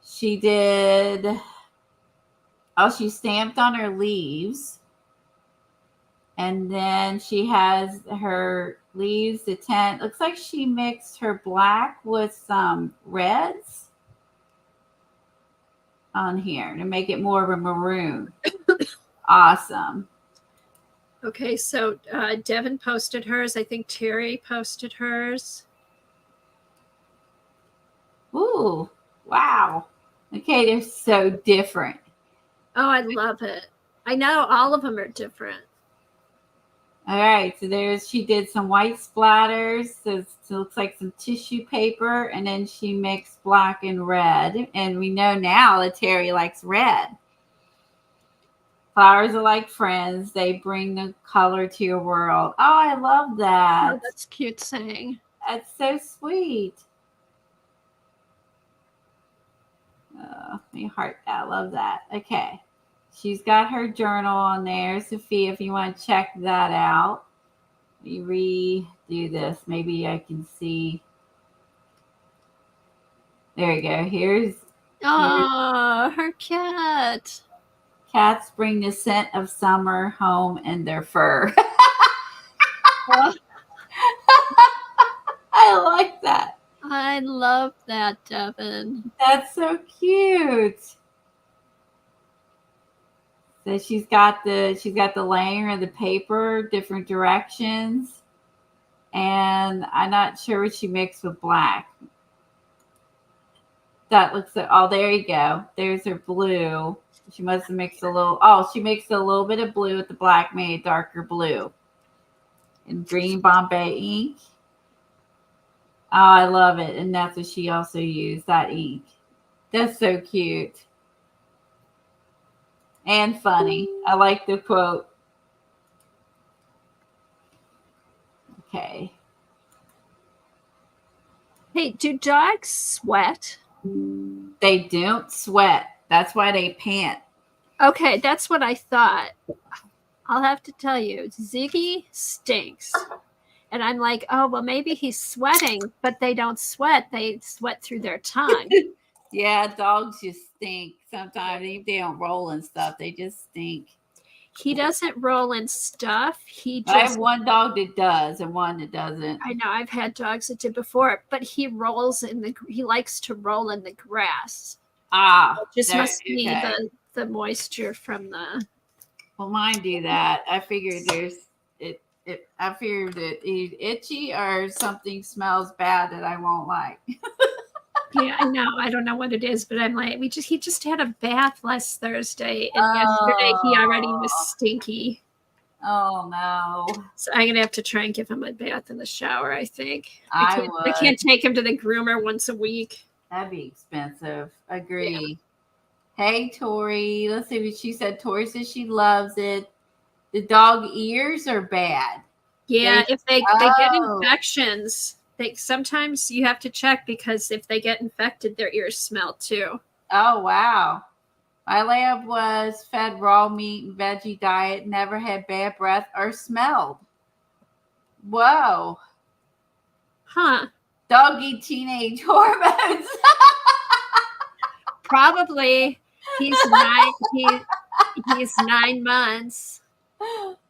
She did. Oh, she stamped on her leaves. And then she has her leaves to tint. Looks like she mixed her black with some reds on here to make it more of a maroon. Awesome. Okay, so Devin posted hers. I think Terry posted hers. Ooh, wow. Okay, they're so different. Oh, I love it. I know all of them are different. All right, so she did some white splatters. So it looks like some tissue paper, and then she mixed black and red. And we know now that Terry likes red. Flowers are like friends. They bring the color to your world. Oh, I love that. Oh, that's cute saying. That's so sweet. Let me heart that. I love that. Okay. She's got her journal on there. Sophia, if you want to check that out. Let me redo this. Maybe I can see. There you go. Here's her cat. Cats bring the scent of summer home in their fur. Oh, I like that. I love that, Devin. That's so cute. So she's got the layer of the paper, different directions, and I'm not sure what she mixed with black. That looks like, oh, there you go. There's her blue. She must have mixed a little. Oh, she mixed a little bit of blue with the black, made darker blue. And green Bombay ink. Oh, I love it. And that's what she also used, that ink. That's so cute. And funny. I like the quote. Okay. Hey, do dogs sweat? They don't sweat. That's why they pant. Okay, that's what I thought. I'll have to tell you, Ziggy stinks. And I'm like, oh, well, maybe he's sweating, but they don't sweat. They sweat through their tongue. Yeah, dogs just stink. Sometimes they don't roll and stuff. They just stink. He doesn't roll in stuff. I have one dog that does and one that doesn't. I know I've had dogs that did before, but he likes to roll in the grass. Ah, it just must be the moisture from the. Well, mine do that. I figured I figured that he's itchy or something smells bad that I won't like. Yeah, I know. I don't know what it is, but I'm like, he just had a bath last Thursday, and yesterday he already was stinky. Oh no! So I'm gonna have to try and give him a bath in the shower. I think I can't take him to the groomer once a week. That'd be expensive. Agree. Yeah. Hey, Tori. Let's see what she said. Tori says she loves it. The dog ears are bad. Yeah, if they get infections. Sometimes you have to check because if they get infected, their ears smell too. Oh, wow. My lab was fed raw meat and veggie diet, never had bad breath or smelled. Whoa. Huh. Doggy teenage hormones. Probably. He's 9 months.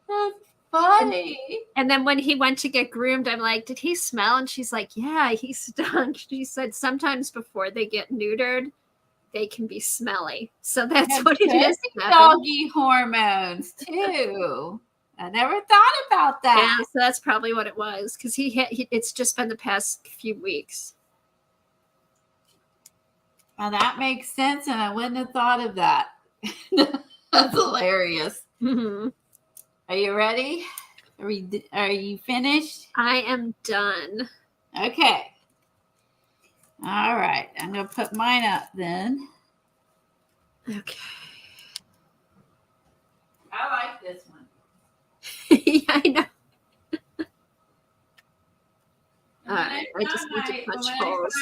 That's funny. And then when he went to get groomed, I'm like, did he smell? And she's like, yeah, he stunk. She said sometimes before they get neutered, they can be smelly. So that's what it is. Doggy hormones too. I never thought about that. Yeah, so that's probably what it was because it's just been the past few weeks. Now that makes sense, and I wouldn't have thought of that. That's hilarious. Mm-hmm. Are you ready? Are you finished? I am done. Okay. All right. I'm going to put mine up then. Okay. I like this one. Yeah, I know. All right. I just need to punch holes.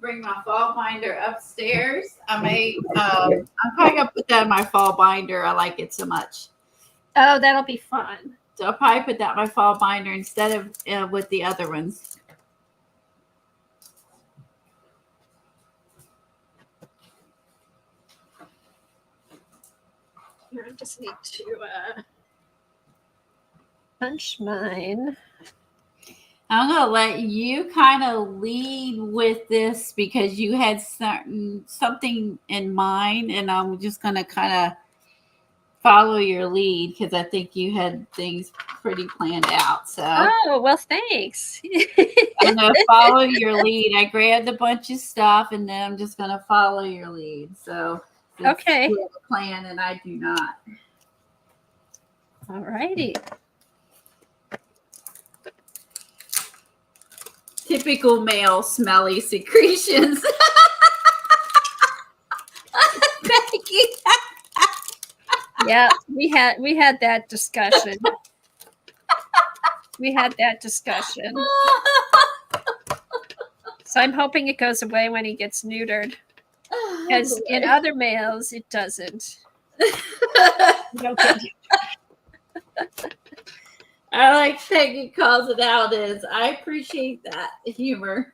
Bring my fall binder upstairs. I'm probably going to put that in my fall binder. I like it so much. Oh, that'll be fun. So I'll probably put that in my fall binder instead of with the other ones. Here, I just need to punch mine. I'm going to let you kind of lead with this because you had something in mind, and I'm just going to kind of follow your lead because I think you had things pretty planned out. So, oh well, thanks. I'm going to follow your lead. I grabbed a bunch of stuff, and then I'm just going to follow your lead. So, okay, you have a plan, and I do not. All righty. Typical male smelly secretions. Becky. Yeah, we had that discussion. We had that discussion. So I'm hoping it goes away when he gets neutered. Because in other males, it doesn't. You don't get neutered. I like Peggy calls it out as I appreciate that humor.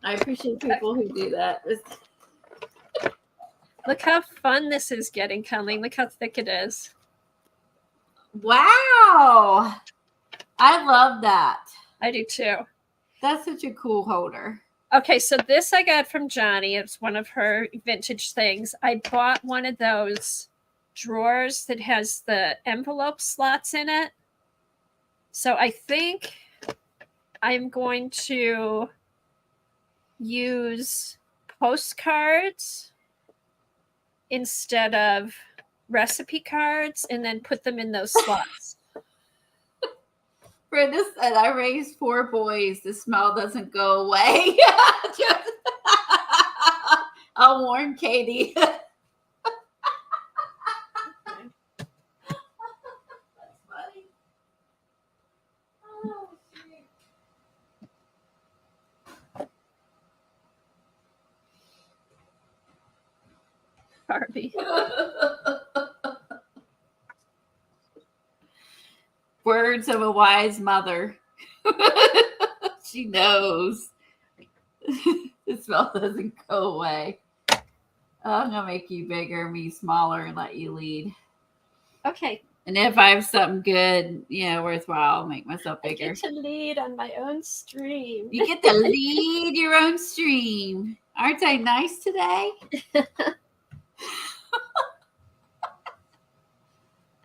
I appreciate people who do that. Look how fun this is getting, Colleen. Look how thick it is. Wow. I love that. I do too. That's such a cool holder. Okay, so this I got from Johnny. It's one of her vintage things. I bought one of those drawers that has the envelope slots in it. So I think I'm going to use postcards instead of recipe cards and then put them in those slots. Brenda said, I raised 4 boys. The smell doesn't go away. I'll warn Katie. That's funny. Oh, Barbie. Words of a wise mother. She knows. The smell doesn't go away. I'm going to make you bigger, me smaller, and let you lead. Okay. And if I have something good, worthwhile, I'll make myself bigger. I get to lead on my own stream. You get to lead your own stream. Aren't I nice today?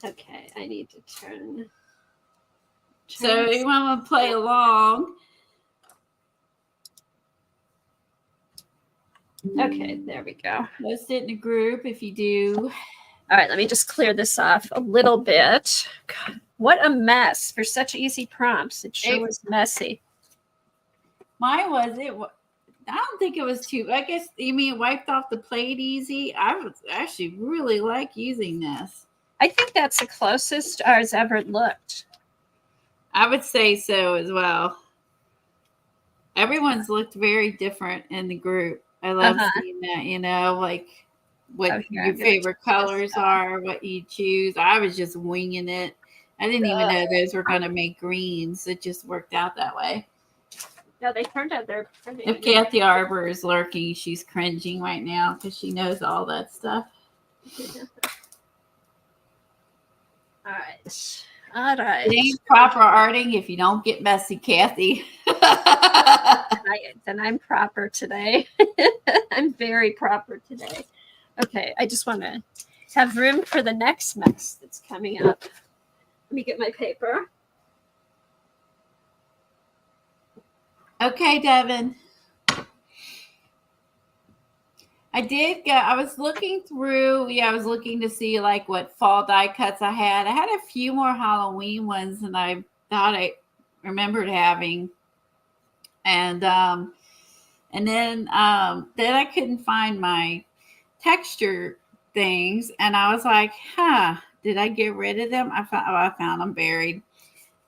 Okay, I need to turn. So you want to play along. Okay, there we go. Post it in a group if you do. All right, let me just clear this off a little bit. God, what a mess for such easy prompts. It sure was messy. Mine was it. I don't think it was too. I guess you mean it wiped off the plate easy. I was actually really like using this. I think that's the closest ours ever looked. I would say so as well. Everyone's looked very different in the group. I love seeing that, like what your favorite colors are, what you choose. I was just winging it. I didn't even know those were going to make greens. It just worked out that way. No, they turned out they're pretty. If Kathy Arbor is lurking, she's cringing right now because she knows all that stuff. All right. All right. It ain't proper arting if you don't get messy, Kathy. Then I'm proper today. I'm very proper today. Okay, I just want to have room for the next mess that's coming up. Let me get my paper. Okay, Devin. I was looking through, I was looking to see like what fall die cuts I had. I had a few more Halloween ones than I thought I remembered having. And then I couldn't find my texture things. And I was like, did I get rid of them? I found them buried.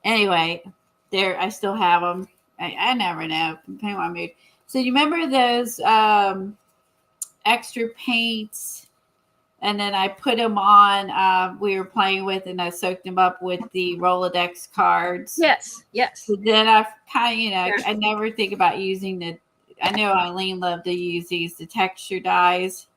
Anyway, there, I still have them. I never know. Depending on my mood. So you remember those extra paints, and then I put them on. We were playing with, and I soaked them up with the Rolodex cards. Yes. So then I kind of, I never think about using the. I know Eileen loved to use the texture dyes,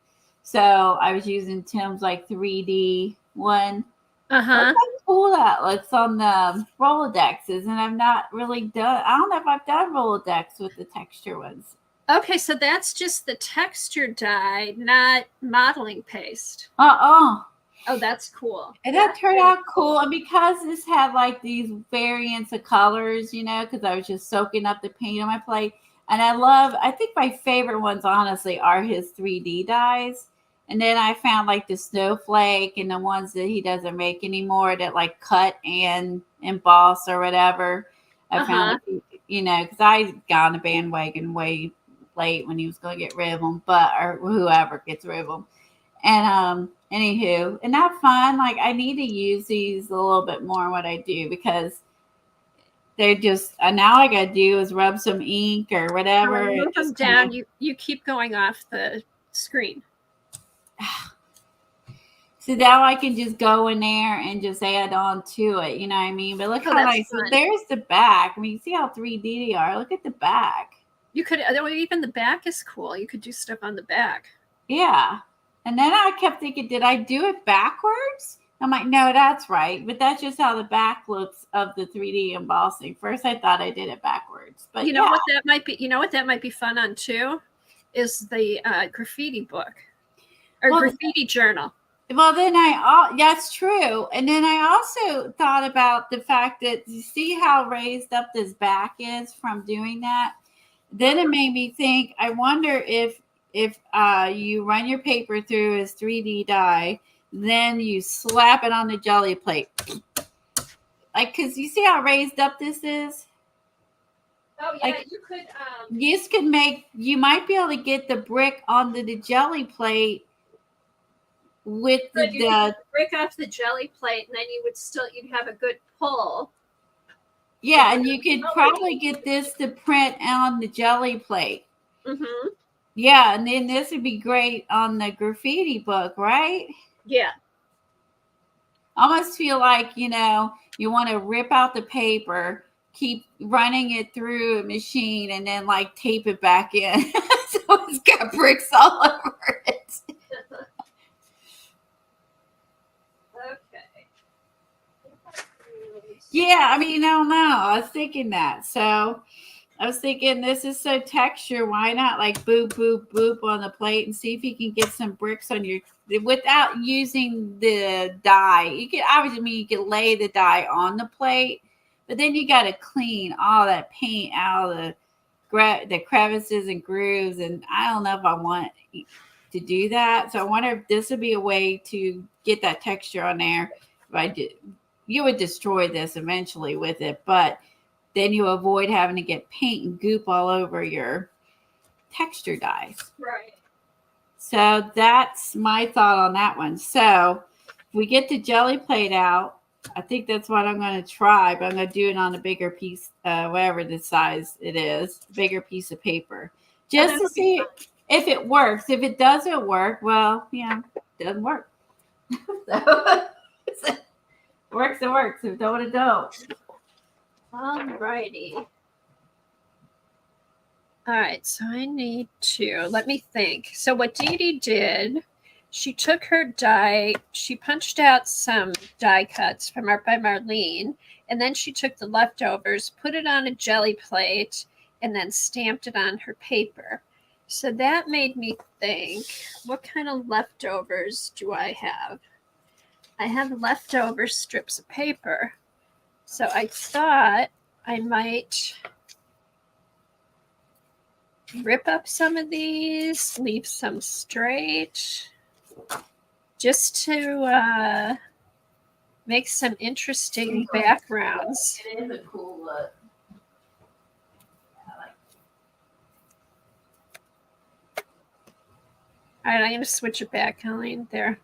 so I was using Tim's like 3D one. Look how cool that looks on the Rolodexes, and I've not really done. I don't know if I've done Rolodex with the texture ones. Okay, so that's just the texture dye, not modeling paste. Oh, that's cool. And that turned out cool. And because this had like these variants of colors, because I was just soaking up the paint on my plate. And I think my favorite ones, honestly, are his 3D dyes. And then I found like the snowflake and the ones that he doesn't make anymore that like cut and emboss or whatever. I found, because I got on the bandwagon way late when he was going to get rid of them, or whoever gets rid of them. And anywho, and that's fun. Like I need to use these a little bit more in what I do because they're just now I gotta do is rub some ink or whatever. Move them down. You keep going off the screen. So now I can just go in there and just add on to it. You know what I mean? But look how nice. So there's the back. I mean, see how 3D they are. Look at the back. You could, even the back is cool. You could do stuff on the back. Yeah. And then I kept thinking, did I do it backwards? I'm like, no, that's right. But that's just how the back looks of the 3D embossing. First, I thought I did it backwards. But you know what that might be? You know what that might be fun on too? Is the graffiti book or graffiti journal. Well, then that's true. And then I also thought about the fact that you see how raised up this back is from doing that. Then it made me think, I wonder if you run your paper through as 3D dye, then you slap it on the jelly plate. Like, because you see how raised up this is? Oh, yeah, like, you might be able to get the brick onto the jelly plate with the break off the jelly plate, and then you'd have a good pull. Yeah, and you could probably get this to print on the jelly plate. Mm-hmm. Yeah, and then this would be great on the graffiti book, right? Yeah. I almost feel like, you want to rip out the paper, keep running it through a machine, and then like tape it back in. So it's got bricks all over it. Yeah, I mean, I don't know. I was thinking that. So I was thinking this is so texture. Why not like boop, boop, boop on the plate and see if you can get some bricks on your without using the dye. You can obviously, you can lay the dye on the plate, but then you got to clean all that paint out of the crevices and grooves. And I don't know if I want to do that. So I wonder if this would be a way to get that texture on there. If I did. You would destroy this eventually with it, but then you avoid having to get paint and goop all over your texture dyes. Right. So that's my thought on that one. So if we get the jelly plate out, I think that's what I'm going to try, but I'm going to do it on a bigger piece, whatever the size it is, bigger piece of paper, just to see if it works. If it doesn't work, well, it doesn't work. So, works, it works. If it don't, it don't. Alrighty. All right, so I need to, let me think. So what Dee Dee did, she took her die, she punched out some die cuts from Art by Marlene, and then she took the leftovers, put it on a jelly plate, and then stamped it on her paper. So that made me think, what kind of leftovers do I have? I have leftover strips of paper. So I thought I might rip up some of these, leave some straight, just to make some interesting backgrounds. It is a cool look. All right, I'm going to switch it back, Colleen. There.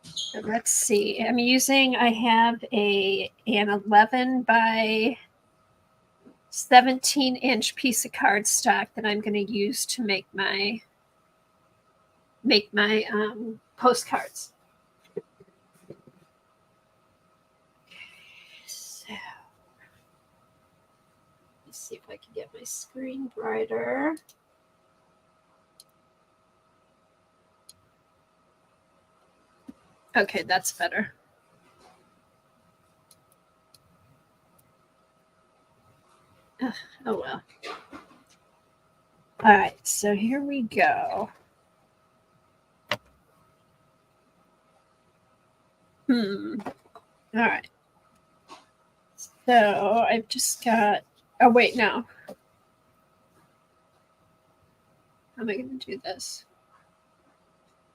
So let's see. I have an 11 by 17-inch piece of cardstock that I'm going to use to make my postcards. So let's see if I can get my screen brighter. Okay, that's better. Oh well. All right, so here we go. All right. So I've just got, oh wait, no. How am I going to do this?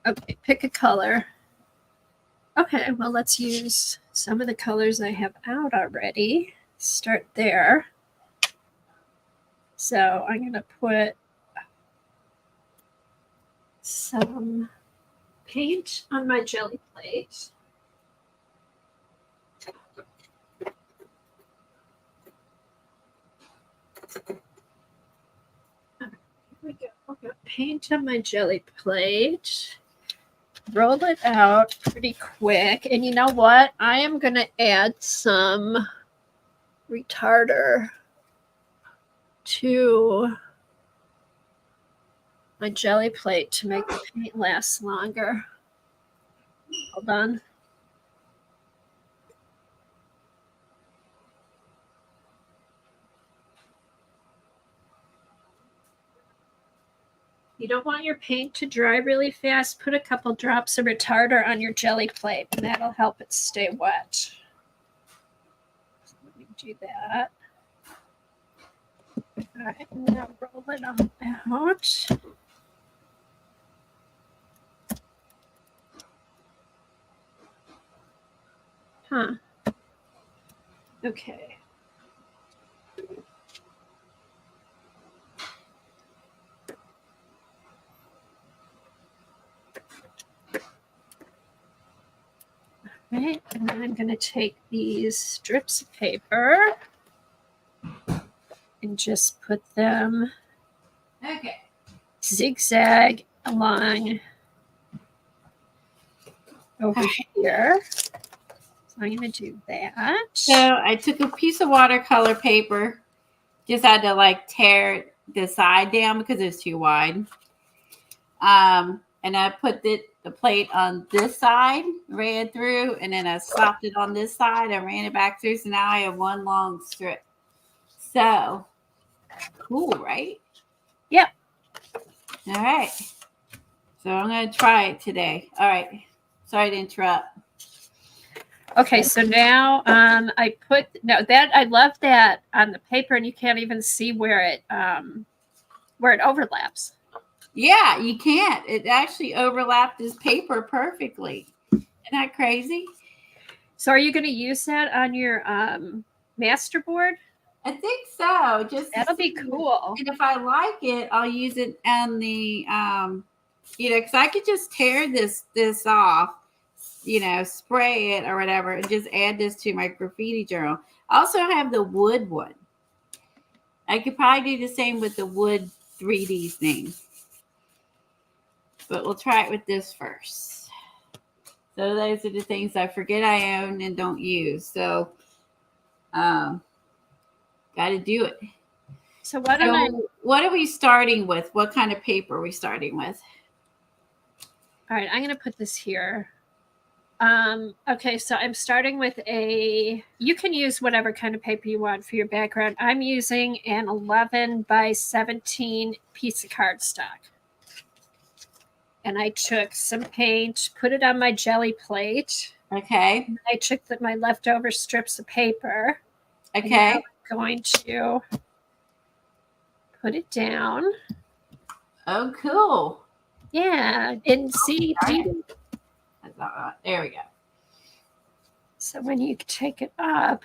Okay, pick a color. Okay, well, let's use some of the colors I have out already. Start there. So I'm going to put some paint on my jelly plate. Here we go. Okay, paint on my jelly plate. Roll it out pretty quick. And you know what? I am going to add some retarder to my jelly plate to make the paint last longer. Hold on. You don't want your paint to dry really fast. Put a couple drops of retarder on your jelly plate, and that'll help it stay wet. So let me do that. All right, now roll it all out. Huh. Okay. Right, and then I'm going to take these strips of paper and just put them zigzag along over here. So I'm going to do that. So I took a piece of watercolor paper, just had to like tear the side down because it's too wide. And I put the plate on this side, ran through, and then I slapped it on this side and ran it back through. So now I have one long strip. So cool, right? Yep. All right. So I'm going to try it today. All right. Sorry to interrupt. Okay, so now I put I love that on the paper, and you can't even see where it overlaps. Yeah, you can't. It actually overlapped this paper perfectly. Isn't that crazy? So are you going to use that on your masterboard? I think so. Just that'll be cool. And if I like it, I'll use it on the because I could just tear this off, spray it or whatever, and just add this to my graffiti journal. I also have the wood one. I could probably do the same with the wood 3D thing. But we'll try it with this first. So those are the things I forget I own and don't use. So got to do it. So what are we starting with? What kind of paper are we starting with? All right, I'm going to put this here. Okay, so I'm starting with you can use whatever kind of paper you want for your background. I'm using an 11 by 17 piece of cardstock. And I took some paint, put it on my jelly plate. Okay. And I took my leftover strips of paper. Okay. I'm going to put it down. Oh, cool. Yeah. And see, there we go. So when you take it up,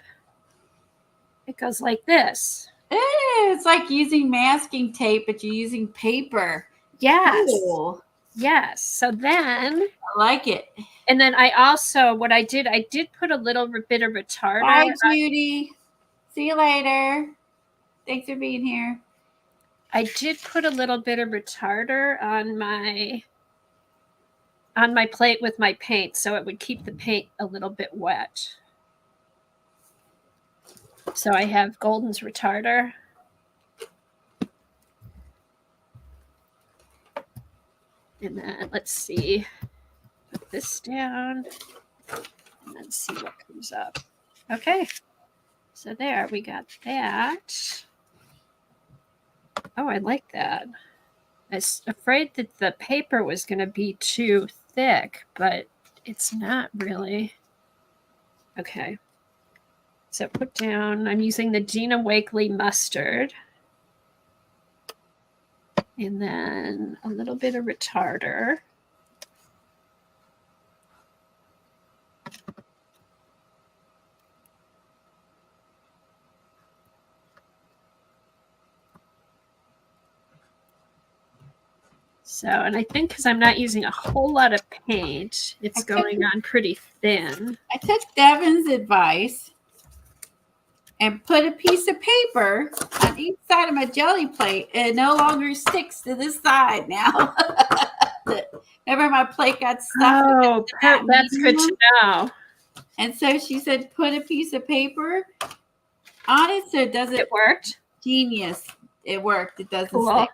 it goes like this. It's like using masking tape, but you're using paper. Yes. Cool. Yes. So then I like it. And then I did put a little bit of retarder. Bye, Judy. See you later. Thanks for being here. I did put a little bit of retarder on my plate with my paint, so it would keep the paint a little bit wet. So I have Golden's retarder. And then let's see, put this down and then see what comes up. Okay, so there we got that. Oh, I like that. I was afraid that the paper was going to be too thick, but it's not really. Okay, so put down, I'm using the Dina Wakley mustard. And then a little bit of retarder. So, and I think because I'm not using a whole lot of paint, it's going on pretty thin. I took Devin's advice and put a piece of paper on each side of my jelly plate, and it no longer sticks to this side now. Remember, my plate got stuck. Oh, that's good to know. And so she said, put a piece of paper on it so it doesn't. It worked? Genius. It worked. It doesn't cool. stick.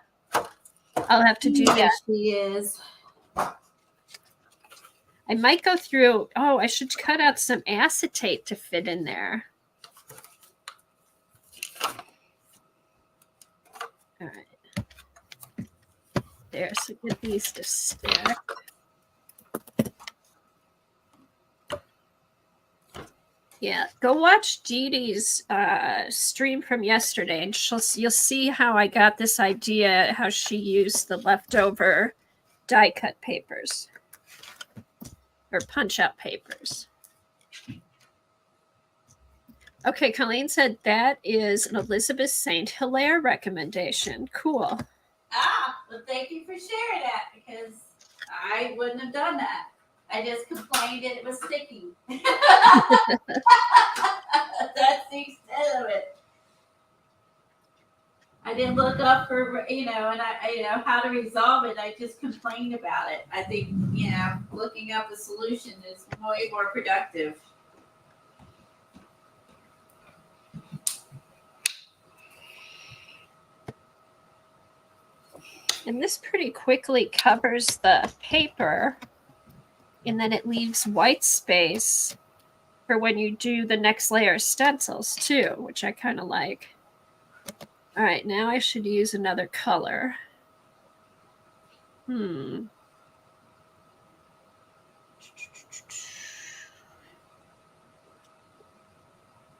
I'll have to do that. She is. I might go through. Oh, I should cut out some acetate to fit in there. All right. There, so get these to stick. Yeah, go watch Dee Dee's stream from yesterday, and you'll see how I got this idea, how she used the leftover die cut papers or punch out papers. Okay, Colleen said that is an Elizabeth St. Hilaire recommendation. Cool. Well, thank you for sharing that, because I wouldn't have done that. I just complained that it was sticky. That's the extent of it. I didn't look up for, and how to resolve it. I just complained about it. I think, looking up a solution is way more productive. And this pretty quickly covers the paper, and then it leaves white space for when you do the next layer of stencils too, which I kind of like. All right, now I should use another color. All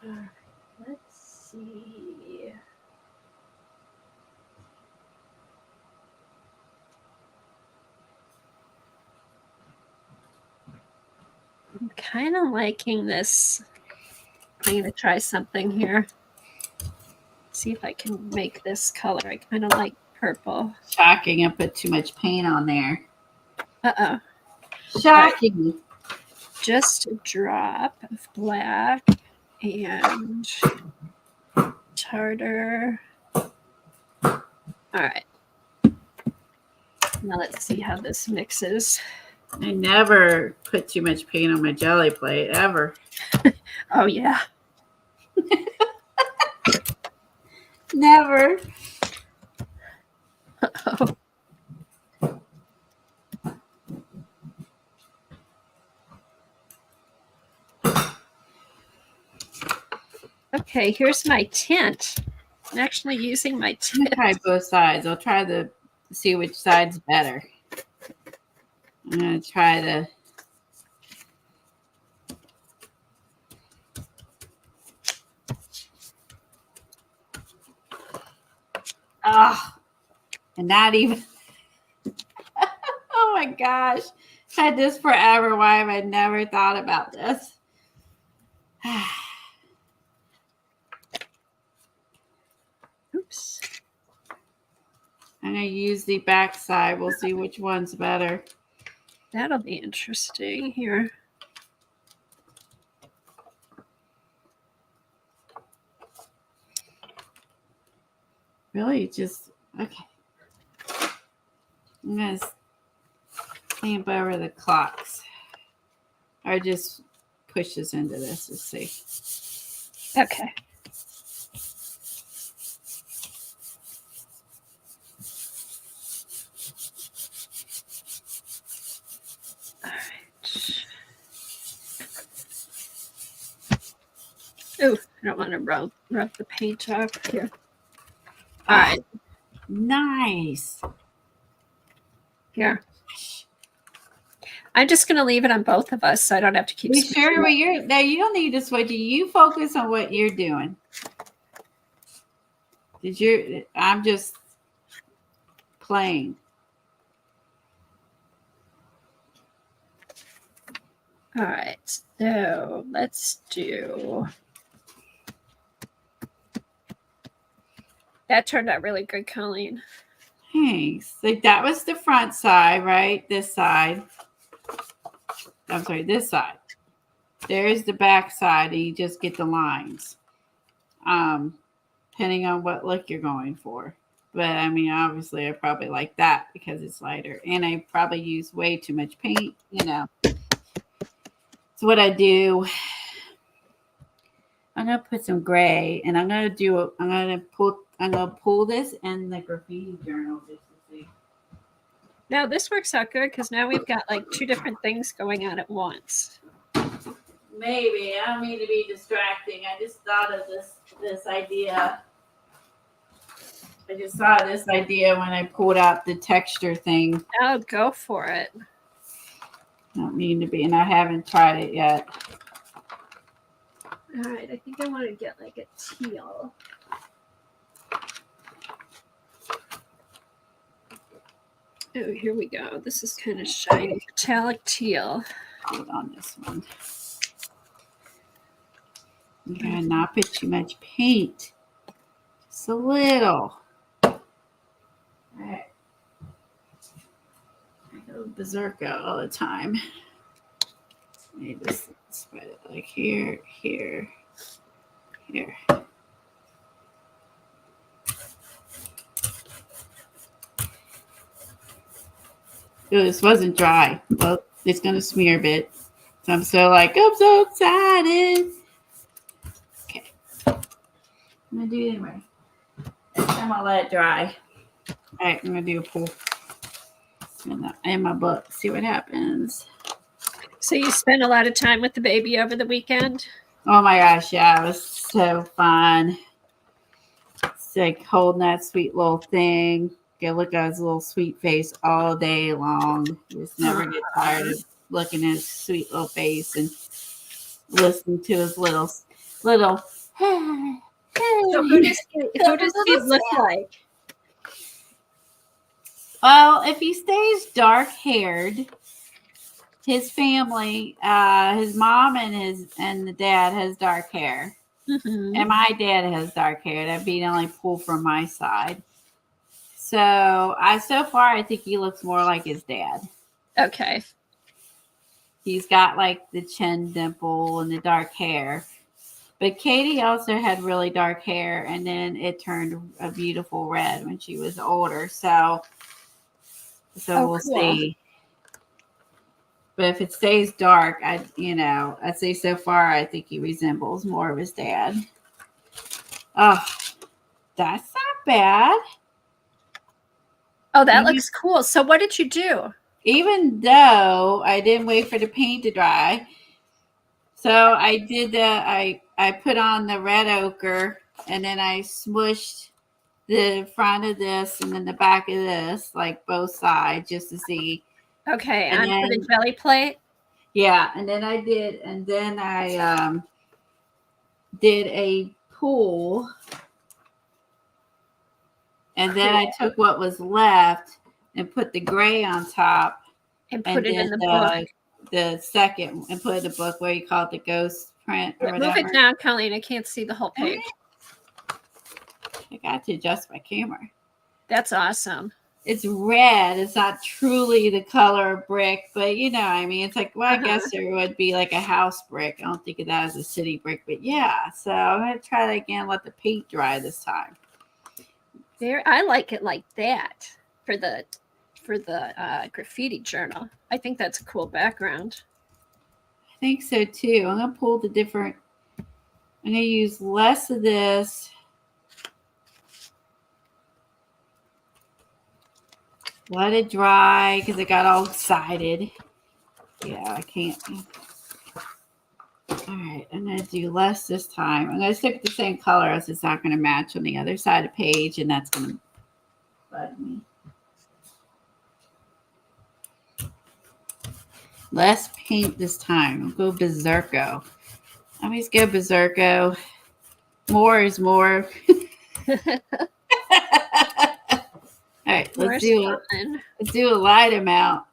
right, let's see. I'm kind of liking this. I'm going to try something here. See if I can make this color. I kind of like purple. Shocking, I put too much paint on there. Uh-oh. Shocking. Right. Just a drop of black and tartar. All right. Now let's see how this mixes. I never put too much paint on my jelly plate, ever. Oh, yeah. Never. Uh-oh. Okay, here's my tint. I'm actually using my tint. Try both sides. I'll try to see which side's better. I'm going to try the... and not even... Oh my gosh. Had this forever. Why have I never thought about this? Oops. I'm going to use the back side. We'll see which one's better. That'll be interesting here. Really? Just, okay. I'm going to stamp over the clocks. Or just push this into this. Let's see. Okay. All right. Oh, I don't want to rub the paint off here. All right. Nice. Here. I'm just going to leave it on both of us so I don't have to keep. You sure? Well, you don't need to switch it. You focus on what you're doing. I'm just playing. All right. So let's do. That turned out really good, Colleen. hangs. Like that was the front side, right? This side. I'm sorry, this side. There's the back side, and you just get the lines. Depending on what look you're going for. But I mean, obviously, I probably like that because it's lighter, and I probably use way too much paint. You know, so what I do, I'm gonna put some gray, and I'm gonna pull this in the graffiti journal just to see. Now this works out good because now we've got like 2 different things going on at once. Maybe I don't mean to be distracting. I just thought of this idea. I just saw this idea when I pulled out the texture thing. Oh, go for it. I don't mean to be, and I haven't tried it yet. All right, I think I want to get like a teal. Oh, here we go. This is kind of shiny, metallic teal. Hold on this one. You gotta not put too much paint. Just a little. All right. I go berserker all the time. Maybe just spread it like here, here, here. Ooh, this wasn't dry. Well, it's gonna smear a bit. So I'm so excited. Okay. I'm gonna do it anyway. I'm gonna let it dry. All right, I'm gonna do a pull in my book. See what happens. So you spent a lot of time with the baby over the weekend? Oh my gosh, yeah, it was so fun. It's like holding that sweet little thing. Get look at his little sweet face all day long. You just never get tired of looking at his sweet little face and listening to his little. So who does he look like? Well, if he stays dark haired, his family, his mom and the dad has dark hair. Mm-hmm. And my dad has dark hair. That'd be the only pull from my side. So I think he looks more like his dad. Okay. He's got like the chin dimple and the dark hair. But Katie also had really dark hair, and then it turned a beautiful red when she was older. So we'll see. But if it stays dark, I'd say so far I think he resembles more of his dad. Oh, that's not bad. Oh, that looks cool. So what did you do? Even though I didn't wait for the paint to dry, so I did I put on the red ochre, and then I smushed the front of this and then the back of this, like both sides, just to see. Okay, and onto the jelly plate? Yeah, and then I did a pool. And then I took what was left and put the gray on top. And put it in the book. The second, and put in the book where you call it the ghost print or whatever. Move it down, Colleen. I can't see the whole page. I got to adjust my camera. That's awesome. It's red. It's not truly the color of brick, but I mean, it's like, well, I guess there would be like a house brick. I don't think of that as a city brick, but yeah. So I'm going to try that again, let the paint dry this time. I like it like that for the graffiti journal. I think that's a cool background. I think so too. I'm gonna pull I'm gonna use less of this. Let it dry because it got all excited. Yeah, I can't. All right, I'm going to do less this time. I'm going to stick with the same color as it's not going to match on the other side of the page, and that's going to bug me. Less paint this time. I'll go berserko. I always go berserko. More is more. All right, let's do a light amount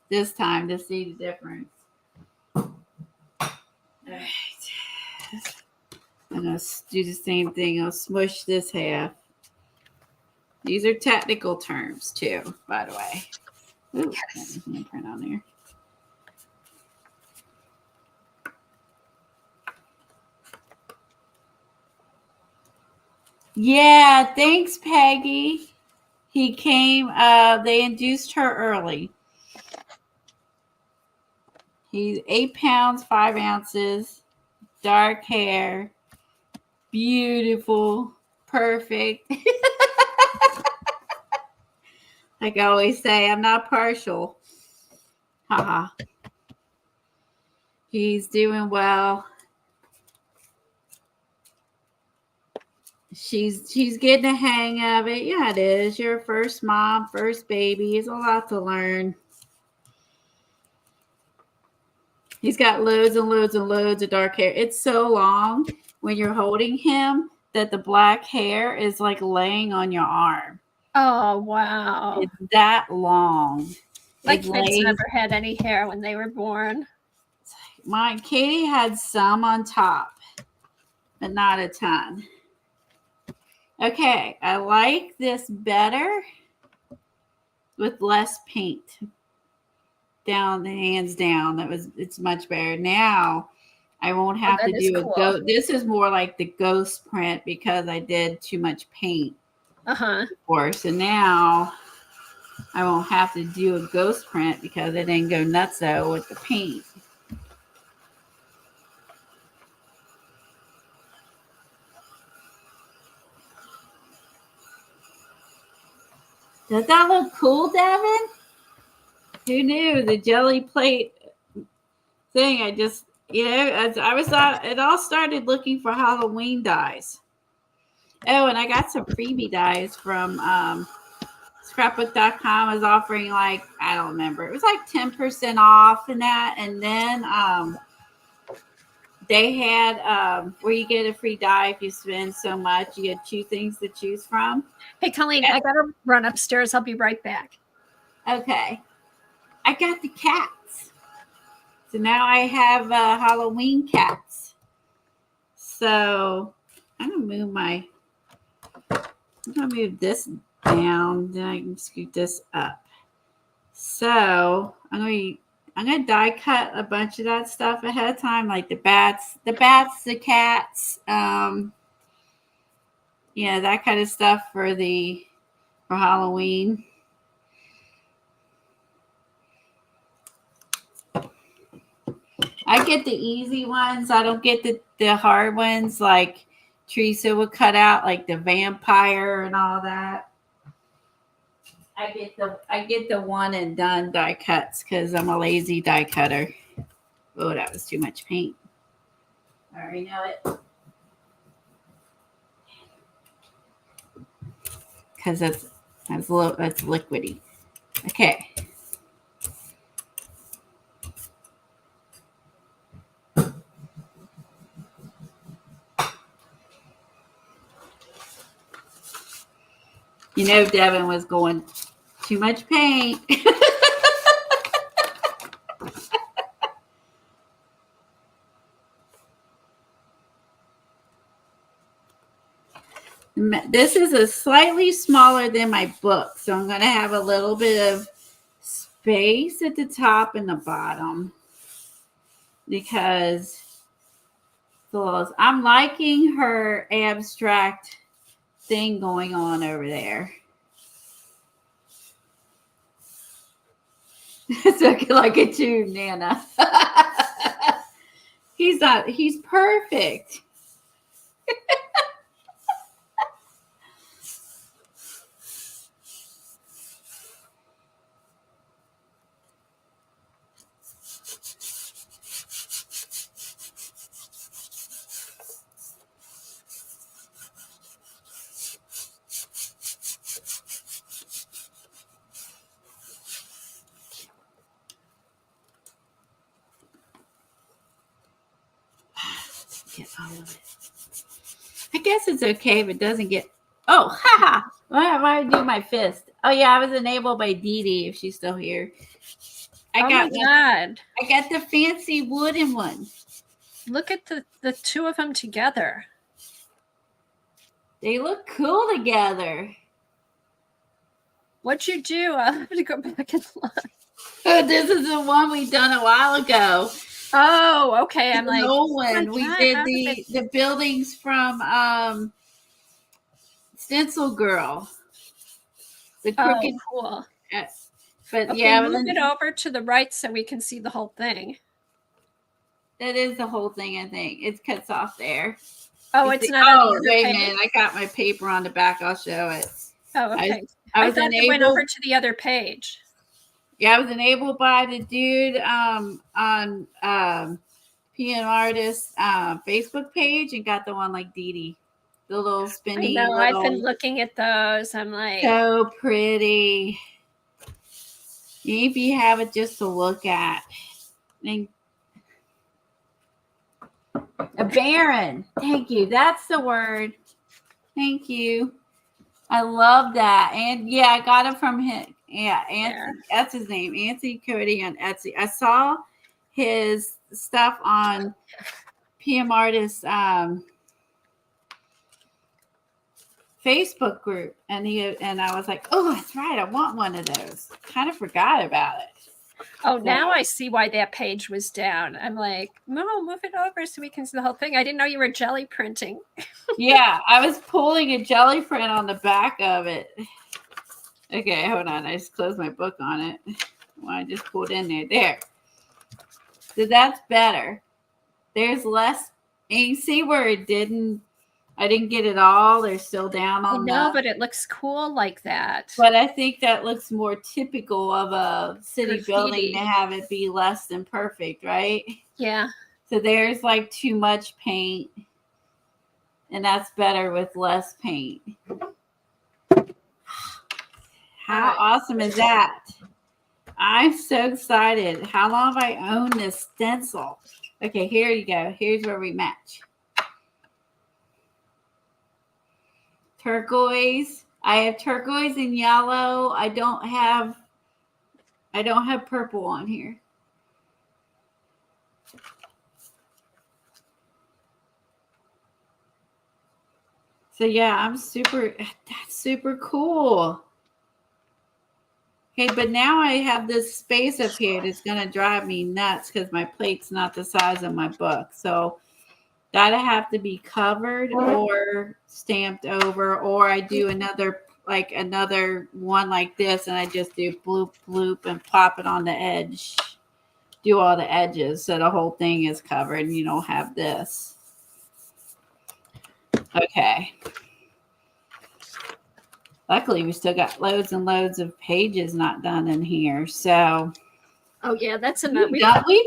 this time to see the difference. All right. I'm going to do the same thing. I'll smush this half. These are technical terms too, by the way. Ooh, Yes. print on there. Yeah, thanks, Peggy. He came, they induced her early. He's 8 pounds, 5 ounces, dark hair, beautiful, perfect. Like I always say, I'm not partial. Haha. He's doing well. She's getting a hang of it. Yeah, it is. Your first mom, first baby. It's a lot to learn. He's got loads and loads and loads of dark hair. It's so long when you're holding him that the black hair is like laying on your arm. Oh, wow. It's that long. My kids never had any hair when they were born. Katie had some on top, but not a ton. Okay, I like this better with less paint. Down the hands down. It's much better. Now I won't have to do cool. a ghost. This is more like the ghost print because I did too much paint. Before. So now I won't have to do a ghost print because I didn't go nutso with the paint. Does that look cool, Devin? Who knew the jelly plate thing? I just, as I was it all started looking for Halloween dies. Oh, and I got some freebie dies from scrapbook.com is offering like, I don't remember. It was like 10% off and that. And then they had where you get a free die if you spend so much. You get 2 things to choose from. Hey, Colleen, I got to run upstairs. I'll be right back. Okay. I got the cats. So now I have Halloween cats. So I'm going to move this down. Then I can scoot this up. So I'm going to die cut a bunch of that stuff ahead of time, like the bats, the cats, that kind of stuff for Halloween. I get the easy ones. I don't get the hard ones like Teresa would cut out, like the vampire and all that. I get the one and done die cuts because I'm a lazy die cutter. Oh, that was too much paint. I already know it. Because that's liquidy. Okay. Devin was going too much paint. This is a slightly smaller than my book, so I'm going to have a little bit of space at the top and the bottom because I'm liking her abstract thing going on over there. It's looking like a tube, Nana. He's perfect. Get all of it. I guess it's okay if it doesn't get. Oh, haha! Why do my fist? Oh yeah, I was enabled by Dee Dee if she's still here. Oh my God! I got the fancy wooden one. Look at the 2 of them together. They look cool together. What'd you do? I'll have to go back and look. This is the one we done a while ago. Oh, okay. I'm The like, old oh my one. We God, did how did they- the buildings from Stencil Girl. The crooked. Oh, cool. But Okay, yeah, move it over to the right so we can see the whole thing. that is the whole thing. I think it cuts off there. Oh, it's not on the other wait page? a minute. I got my paper on the back. I'll show it. Oh, okay. I I was thought it went enabled. over to the other page. Yeah, I was enabled by the dude on PM Artist Facebook page and got the one like Dee Dee. The little spinny. I know. I've been looking at those. I'm like, so pretty. If you have it just to look at. And a baron. Thank you. That's the word. Thank you. I love that. And yeah, I got it from him. Yeah, Anthony, that's his name. Anthony Cody on Etsy. I saw his stuff on PM Artist Facebook group, and I was like, oh, that's right. I want one of those. Kind of forgot about it. oh, now I see why that page was down. I'm like, no, move it over so we can see the whole thing. I didn't know you were jelly printing. Yeah, I was pulling a jelly print on the back of it. Okay, hold on. I just closed my book on it. Well, I just pulled in there. There. So that's better. There's less. And you see where I didn't get it all. They're still down on but it looks cool like that. But I think that looks more typical of a city Graffiti. building to have it be less than perfect, right? Yeah. So there's like too much paint. And that's better with less paint. How awesome is that? I'm so excited. How long have I owned this stencil? Okay, here you go. Here's where we match. Turquoise. I have turquoise and yellow. I don't have purple on here. So yeah, that's super cool. Okay, but now I have this space up here that's going to drive me nuts because my plate's not the size of my book. So that'll have to be covered or stamped over, or I do another one like this, and I just do bloop, bloop, and pop it on the edge. Do all the edges so the whole thing is covered and you don't have this. Okay. Luckily, we still got loads and loads of pages not done in here. So, oh yeah, that's enough. We've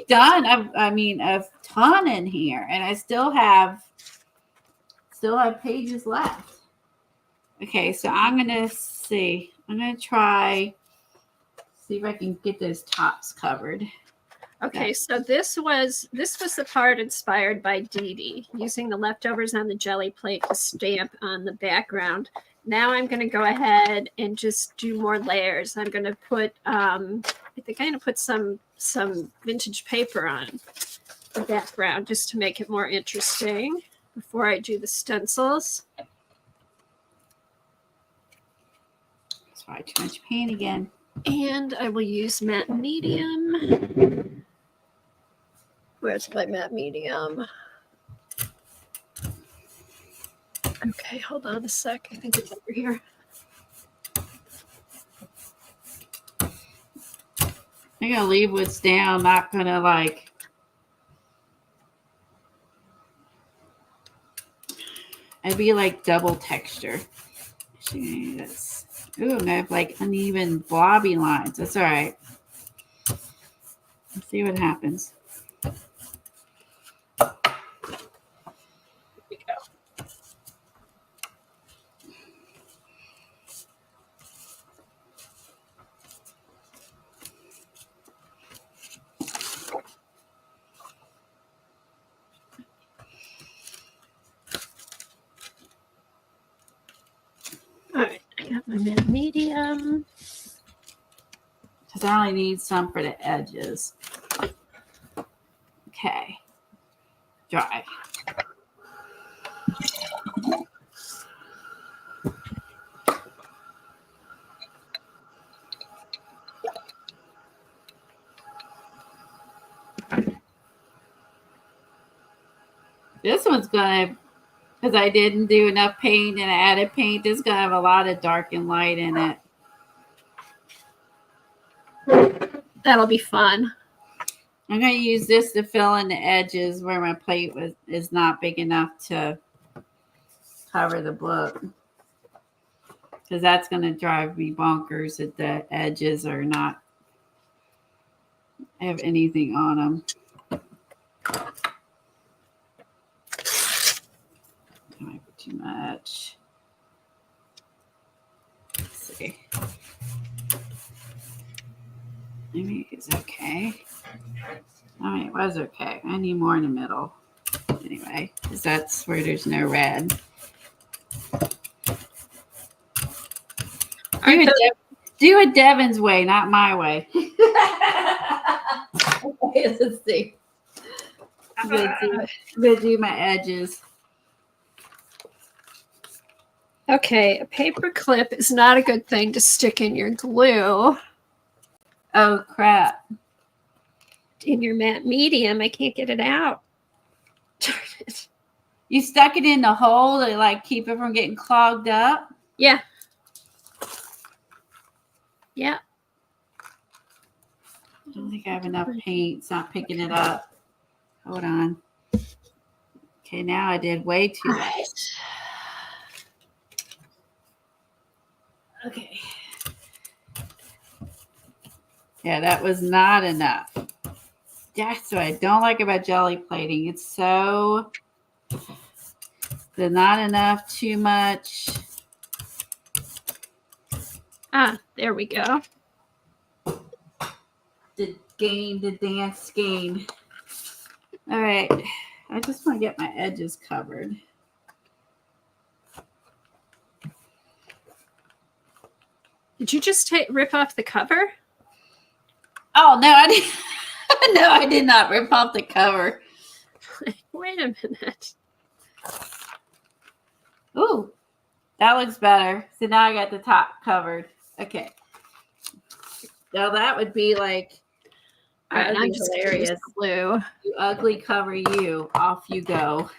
done. A ton in here, and I still have pages left. Okay, so I'm gonna see. I'm gonna see if I can get those tops covered. Okay, so this was the part inspired by Dee Dee, using the leftovers on the jelly plate to stamp on the background. Now I'm going to go ahead and just do more layers. I'm going to put, I think I'm going to put some vintage paper on the background just to make it more interesting before I do the stencils. That's why too much paint again. And I will use matte medium. Where's my matte medium? Okay, hold on a sec. I think it's over here. I'm gonna leave what's down, not gonna I'd be like double texture. Ooh, I have like uneven blobby lines. That's all right. Let's see what happens. All right, I got my matte medium. Because I only need some for the edges. Okay. Dry. This one's going to, because I didn't do enough paint and I added paint, this is going to have a lot of dark and light in it. That'll be fun. I'm going to use this to fill in the edges where my plate is not big enough to cover the book. Because that's going to drive me bonkers that the edges are not have anything on them. Might be too much. Let's see. Maybe it's okay. I mean, it was okay. I need more in the middle. Anyway, because that's where there's no red. Do it Devin's way, not my way. Okay, let's see. I'm gonna do my edges. Okay, a paper clip is not a good thing to stick in your glue. Oh, crap. In your matte medium, I can't get it out. Darn it. You stuck it in the hole to like keep it from getting clogged up? Yeah. Yeah. I don't think I have enough paint. It's not picking it up. Hold on. Okay, now I did way too much. Okay. Yeah, that was not enough. That's what I don't like about jelly plating. It's so not enough, too much. Ah, there we go. The dance game. All right. I just want to get my edges covered. Did you just rip off the cover? Oh, no, I didn't. No, I did not rip off the cover. Wait a minute. Ooh, that looks better. So now I got the top covered. Okay. Now that would be like, all right, I'm just hilarious. Glue. You ugly cover, you. Off you go.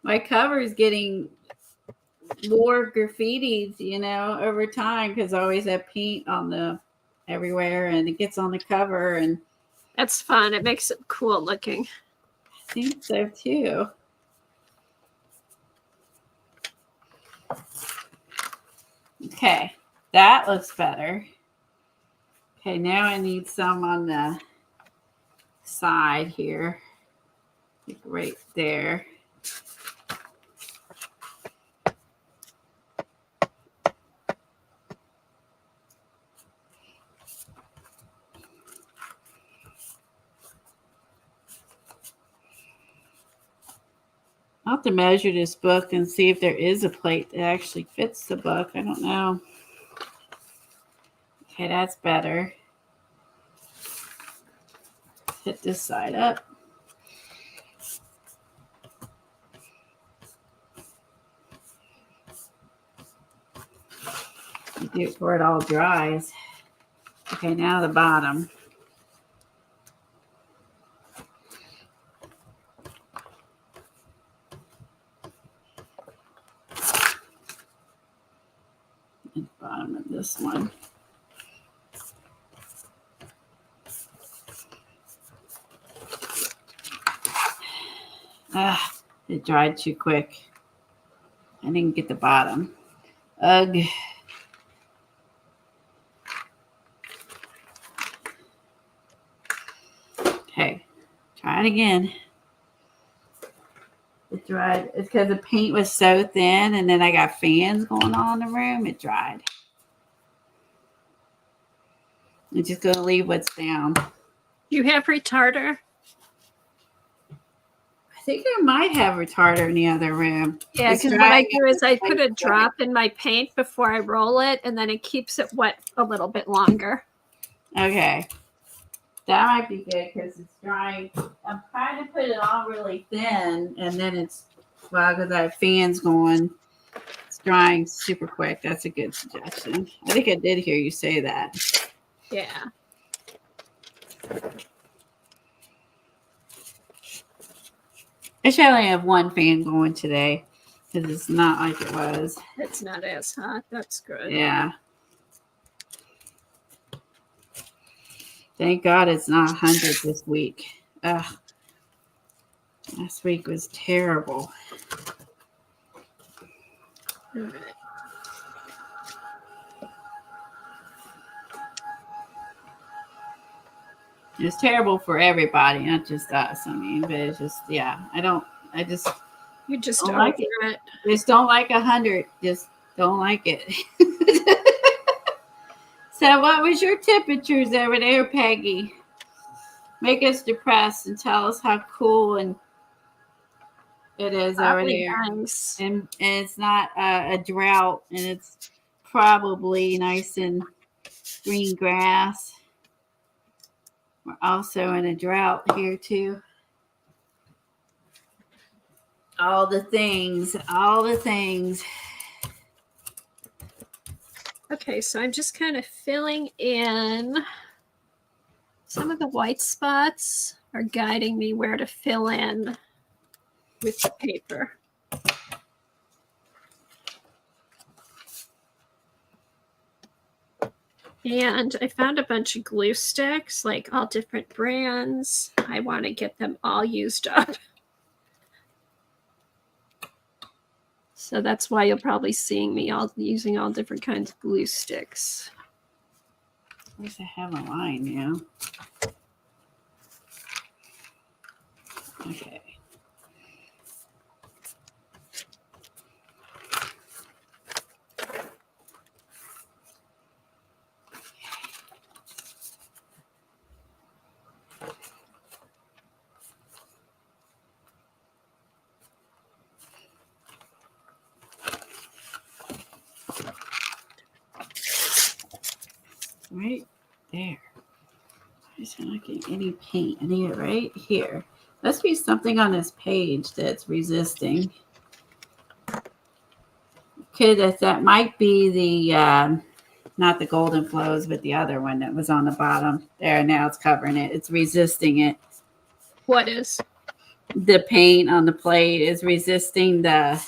My cover is getting more graffitis, over time because I always have paint on the everywhere and it gets on the cover, and that's fun. It makes it cool looking. I think so too. Okay, that looks better. Okay, now I need some on the side here, like right there. I'll have to measure this book and see if there is a plate that actually fits the book. I don't know. Okay, that's better. Hit this side up. Do it before it all dries. Okay, now the bottom. And the bottom of this one. It dried too quick. I didn't get the bottom. Ugh. Okay, try it again. It dried. It's because the paint was so thin, and then I got fans going on in the room. It dried. I'm just going to leave what's down. You have retarder? I think I might have retarder in the other room. Yeah, because what I do is I put a drop in my paint before I roll it, and then it keeps it wet a little bit longer. Okay. That might be good because it's drying. I'm trying to put it on really thin, and then it's, well, because I have fans going, it's drying super quick. That's a good suggestion. I think I did hear you say that. Yeah. I should only have one fan going today because it's not like it was. It's not as hot. That's good. Yeah. Thank God it's not 100 this week. Ugh. Last week was terrible. All right. It's terrible for everybody, not just us. I mean, but it's just, yeah. I just You just don't over like it. Just don't like 100. Just don't like it. So, what was your temperatures over there, Peggy? Make us depressed and tell us how cool and it is over Probably there. nice. And it's not a drought, and it's probably nice and green grass. We're also in a drought here, too. All the things. Okay, so I'm just kind of filling in. Some of the white spots are guiding me where to fill in with the paper. And I found a bunch of glue sticks, like all different brands. I want to get them all used up. So that's why you'll probably seeing me using all different kinds of glue sticks. At least I have a line now. Okay. Right there. Why is it not getting any paint? I need it right here. Must be something on this page that's resisting. Okay, that might be the not the golden flows, but the other one that was on the bottom there. Now it's covering it. It's resisting it. What is? The paint on the plate is resisting the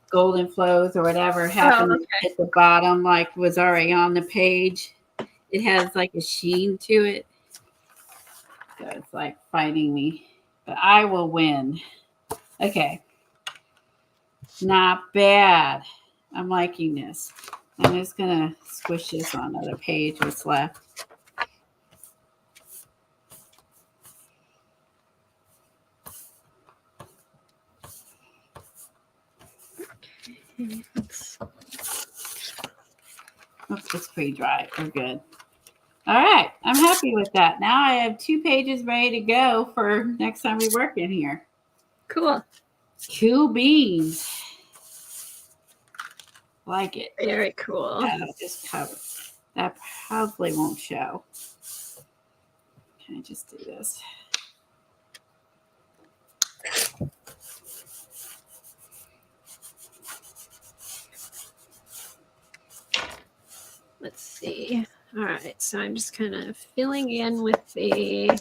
golden flows or whatever happened at the bottom, like was already on the page. It has like a sheen to it. So it's like fighting me. But I will win. Okay. Not bad. I'm liking this. I'm just going to squish this on another page what's left. Oops, it's pretty dry. We're good. All right. I'm happy with that. Now I have 2 pages ready to go for next time we work in here. Cool. Cool beans. Like it. Very cool. That'll just cover. That probably won't show. Can I just do this? Let's see. All right, so I'm just kind of filling in with the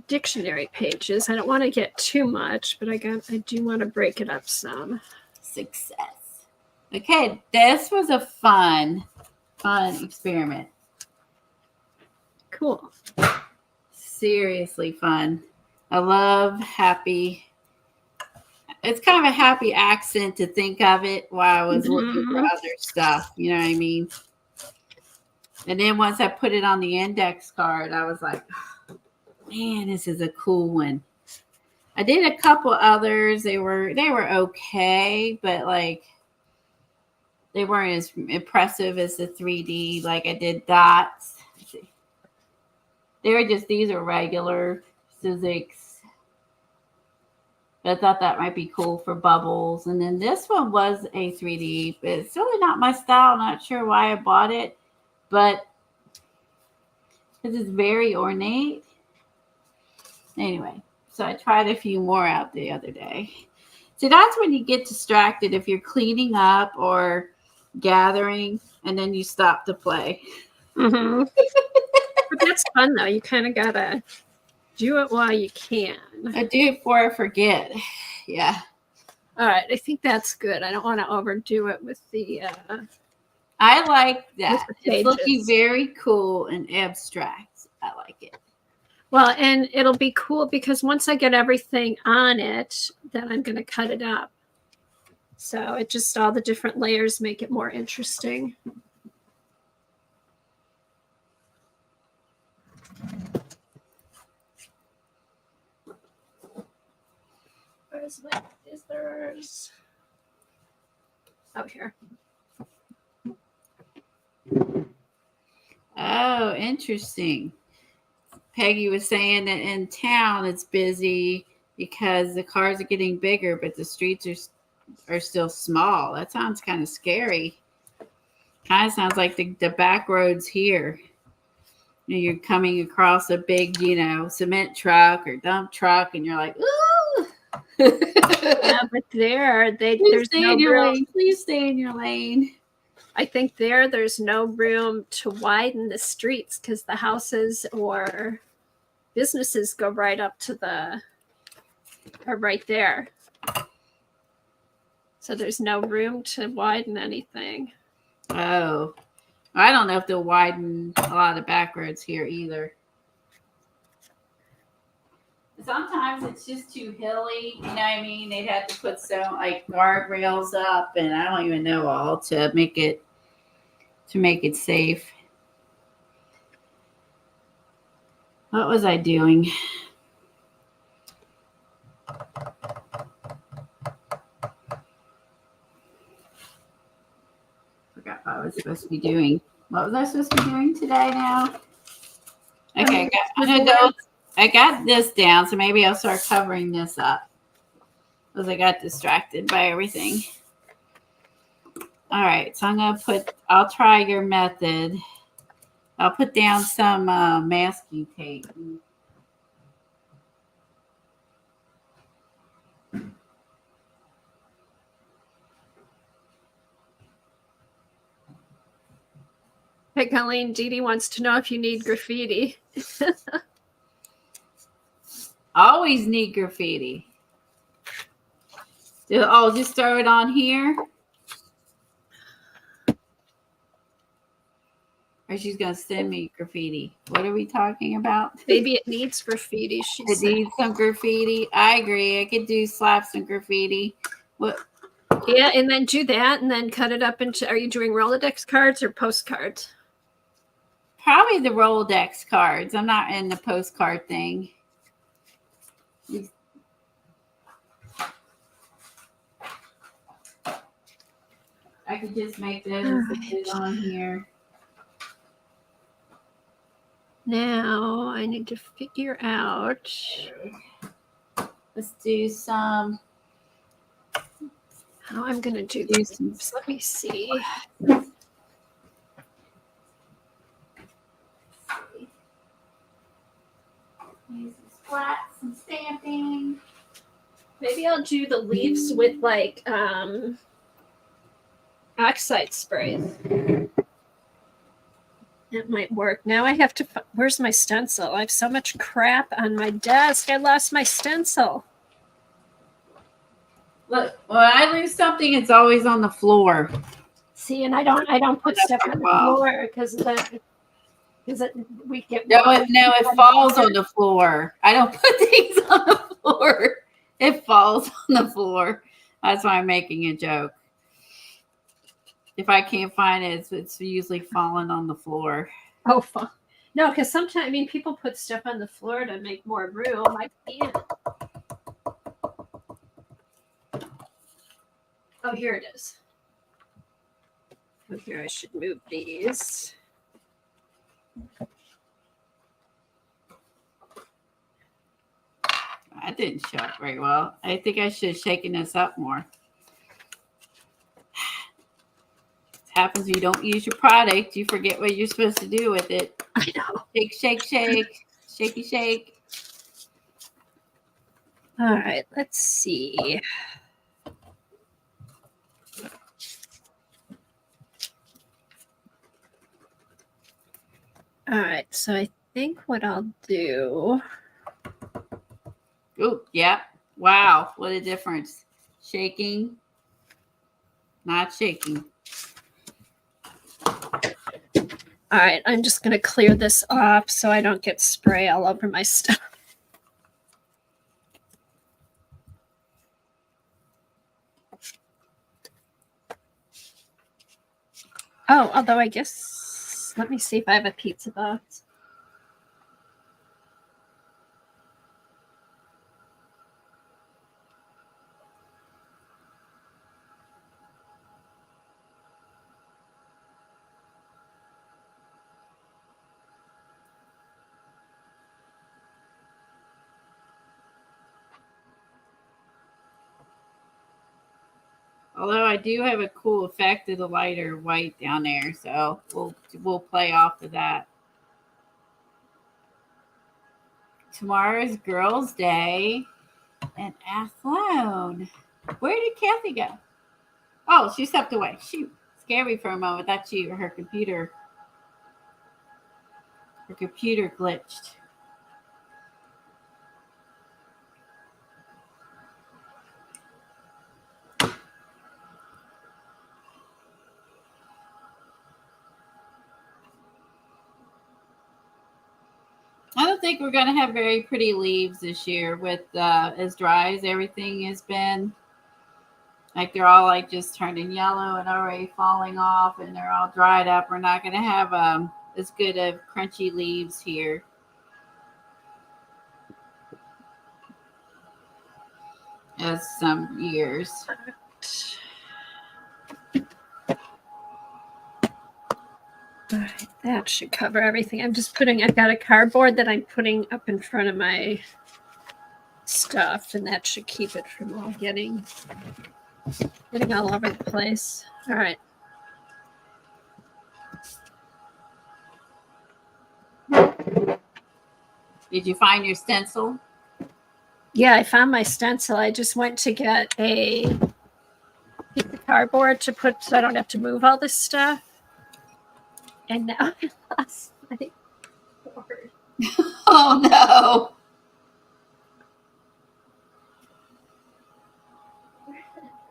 dictionary pages. I don't want to get too much, but I do want to break it up some. Success. Okay, this was a fun experiment. Cool. Seriously fun. I love happy. It's kind of a happy accent to think of it while I was looking for other stuff. You know what I mean? And then once I put it on the index card, I was like, oh, man, this is a cool one. I did a couple others. They were okay, but like they weren't as impressive as the 3D. Like I did dots. Let's see. These are regular Sizzix. But I thought that might be cool for bubbles. And then this one was a 3D, but it's really not my style. Not sure why I bought it, but this is very ornate. Anyway, so I tried a few more out the other day. So that's when you get distracted if you're cleaning up or gathering, and then you stop to play. Mm-hmm. But that's fun though. You kind of gotta do it while you can. I do it before I forget. Yeah. All right, I think that's good. I don't want to overdo it with the I like that. with the It's looking pages. very cool and abstract. I like it. Well, and it'll be cool because once I get everything on it, then I'm going to cut it up. So it just, all the different layers make it more interesting. Where's my scissors? Oh, here. Oh, interesting. Peggy was saying that in town it's busy because the cars are getting bigger, but the streets are still small. That sounds kind of scary. Kind of sounds like the back roads here. You're coming across a big, cement truck or dump truck, and you're like, ooh. Yeah, but there's no room. Please stay in your lane. I think there's no room to widen the streets because the houses or businesses go right up to or right there. So there's no room to widen anything. Oh, I don't know if they'll widen a lot of back roads here either. Sometimes it's just too hilly, you know what I mean? They'd have to put some like guardrails up, and I don't even know all to make it safe. What was I doing? Forgot what I was supposed to be doing. What was I supposed to be doing today now? Okay, I'm gonna go. I got this down, so maybe I'll start covering this up because I got distracted by everything. All right, so I'll try your method. I'll put down some masking tape. Hey, Colleen, Dee Dee wants to know if you need graffiti. Always need graffiti. Just throw it on here. Or she's going to send me graffiti. What are we talking about? Maybe it needs graffiti, she said. It needs some graffiti. I agree. I could slap some graffiti. What? Yeah, and then do that and then cut it up into, are you doing Rolodex cards or postcards? Probably the Rolodex cards. I'm not in the postcard thing. I could just make those and put it on here. Now I need to figure out. Let's do some. How I'm going to do this. Let me see. Use some flats and stamping. Maybe I'll do the leaves with like oxide sprays. It might work. Now I have to, where's my stencil? I have so much crap on my desk. I lost my stencil. Look, when I lose something, it's always on the floor. See, and I don't put stuff on the floor because we get it falls on the floor. I don't put things on the floor. It falls on the floor. That's why I'm making a joke. If I can't find it, it's usually falling on the floor. Oh, no, because sometimes people put stuff on the floor to make more room. I can't. Oh, here it is. Oh, here I should move these. That didn't show up very well. I think I should have shaken this up more. It happens when you don't use your product. You forget what you're supposed to do with it. I know. Shake, shake, shake. Shaky, shake. All right, let's see. All right, so I think what I'll do. Oh, yeah. Wow, what a difference. Shaking, not shaking. All right, I'm just going to clear this off so I don't get spray all over my stuff. Oh, although I guess, let me see if I have a pizza box. Although I do have a cool effect of the lighter white down there, so we'll play off of that. Tomorrow's Girls' Day and Athlone. Where did Kathy go? Oh, she stepped away. She scared me for a moment. Thought her computer glitched. I don't think we're going to have very pretty leaves this year with as dry as everything has been. Like they're all like just turning yellow and already falling off and they're all dried up. We're not going to have as good of crunchy leaves here as some years. All right, that should cover everything. I've got a cardboard that I'm putting up in front of my stuff, and that should keep it from all getting all over the place. All right. Did you find your stencil? Yeah, I found my stencil. I just went to get a piece of cardboard to put so I don't have to move all this stuff. And now I lost my board. Oh no.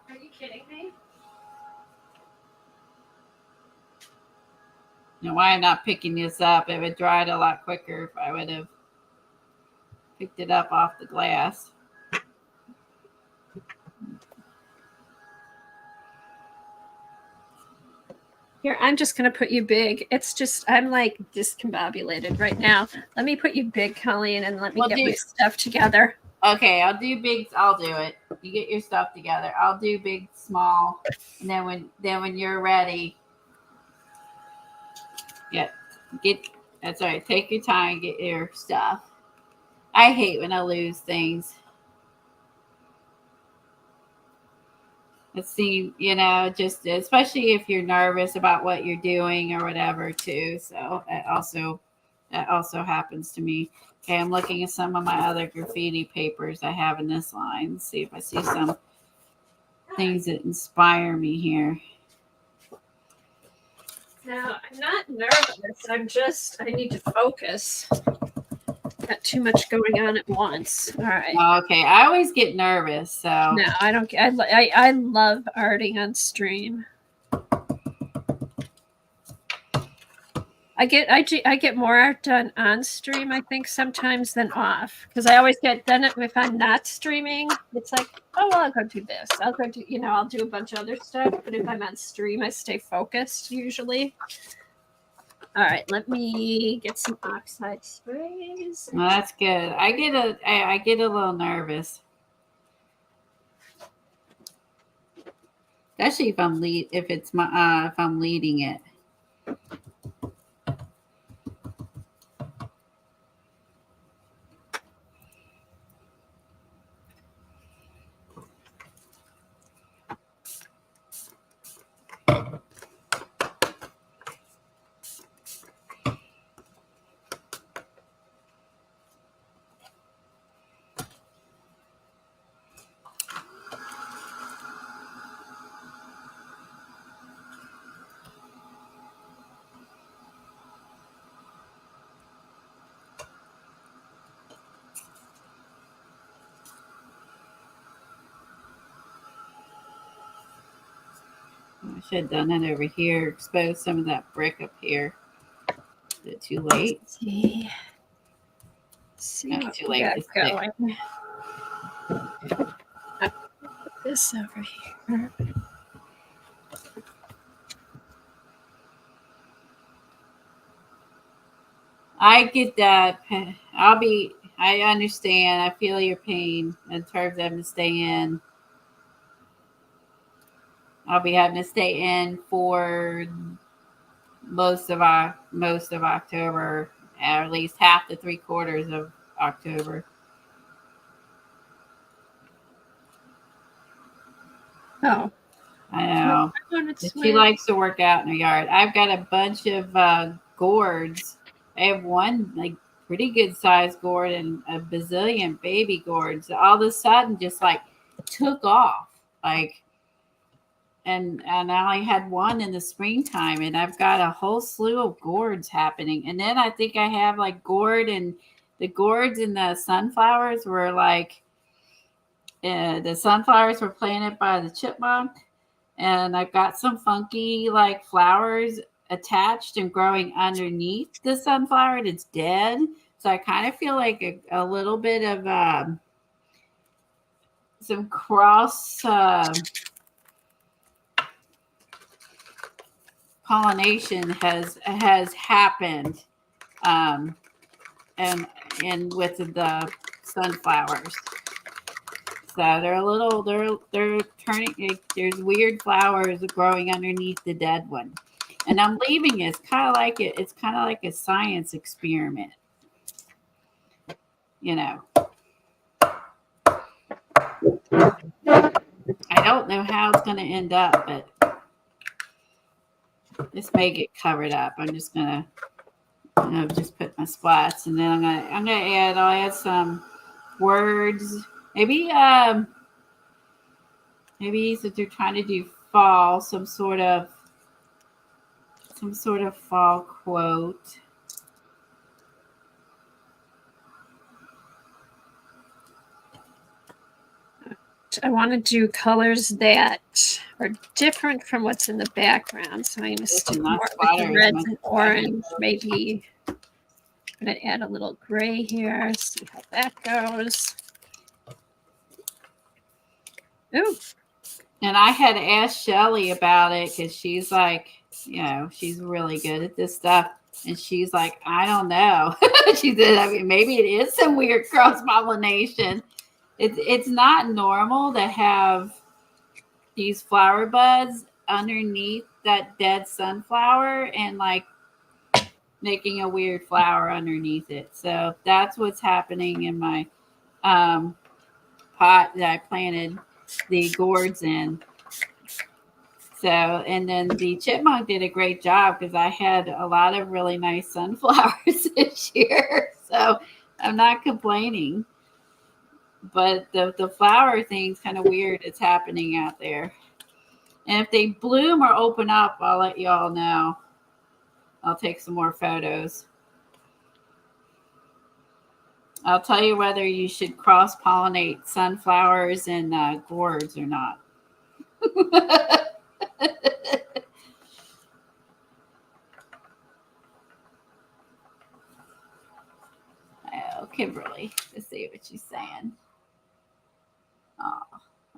Are you kidding me? Now, why I'm not picking this up? It would dried a lot quicker if I would have picked it up off the glass. Here, I'm just going to put you big. It's just, I'm like discombobulated right now. Let me put you big, Colleen, and let me get my stuff together. Okay, I'll do big. I'll do it. You get your stuff together. I'll do big, small, and then when you're ready, get. That's all right. Take your time. Get your stuff. I hate when I lose things. Just especially if you're nervous about what you're doing or whatever too. So that also happens to me. Okay, I'm looking at some of my other graffiti papers I have in this line. Let's see if I see some things that inspire me here. Now, I'm not nervous. I need to focus. Got too much going on at once. All right. Okay, I always get nervous. So no, I don't. I love arting on stream. I get more art done on stream, I think, sometimes than off, because I always get done it if I'm not streaming. It's like, oh well, I'll go do this. I'll go do I'll do a bunch of other stuff. But if I'm on stream, I stay focused usually. All right, let me get some oxide sprays. Well, that's good. I get a little nervous, especially if I'm leading it. I should have done that over here. Expose some of that brick up here. Is it too late? Let's see. See No, what too we late. got It's going. I'll put this over here. I get that. I understand. I feel your pain in terms of having to stay in. I'll be having to stay in for most of October, at least half to 3/4 of October. Oh, I know. She likes to work out in her yard. I've got a bunch of gourds. I have one like pretty good sized gourd and a bazillion baby gourds. All of a sudden, just like took off, like, and I only had one in the springtime, and I've got a whole slew of gourds happening. And then I think I have like gourd, and the gourds and the sunflowers were like, the sunflowers were planted by the chipmunk. And I've got some funky like flowers attached and growing underneath the sunflower, and it's dead. So I kind of feel like a little bit of some cross pollination has happened, and with the sunflowers. So they're a little, they're turning, there's weird flowers growing underneath the dead one. And I'm leaving it. It's kind of like it's kind of like a science experiment. You know. I don't know how it's going to end up, but this may get covered up. I'm just going to just put my splats, and then I'll add some words. Maybe since they're trying to do fall, some sort of fall quote. I want to do colors that are different from what's in the background. So I'm going to stick more with the red and orange. Maybe I'm going to add a little gray here. See how that goes. Ooh. And I had asked Shelly about it because she's like, she's really good at this stuff. And she's like, I don't know. She said, I mean, maybe it is some weird cross pollination. It's not normal to have these flower buds underneath that dead sunflower and like making a weird flower underneath it. So that's what's happening in my pot that I planted the gourds in. So, and then the chipmunk did a great job because I had a lot of really nice sunflowers this year. So I'm not complaining. But the flower thing's kind of weird. It's happening out there. And if they bloom or open up, I'll let you all know. I'll take some more photos. I'll tell you whether you should cross-pollinate sunflowers and gourds or not. Oh, Kimberly. Let's see what she's saying.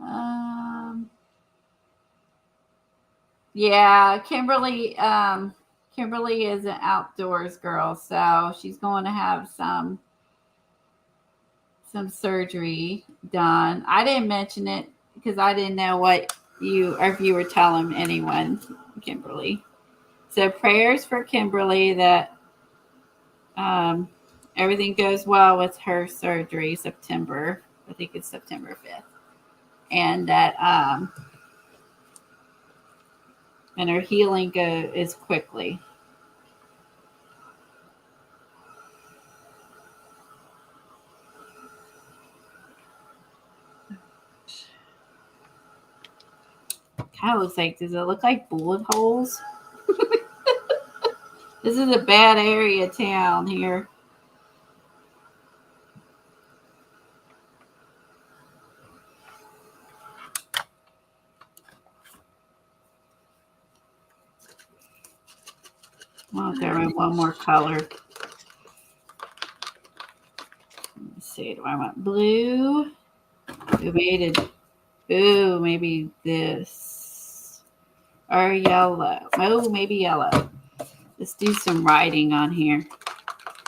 Oh, yeah, Kimberly. Kimberly is an outdoors girl, so she's going to have some surgery done. I didn't mention it because I didn't know what you or if you were telling anyone, Kimberly. So prayers for Kimberly that everything goes well with her surgery, September. I think it's September 5th. And that and her healing is quickly. Kind of looks like, does it look like bullet holes? This is a bad area of town here. I'll throw in one more color. Let's see. Do I want blue? Ooh, maybe this. Or yellow. Oh, maybe yellow. Let's do some writing on here.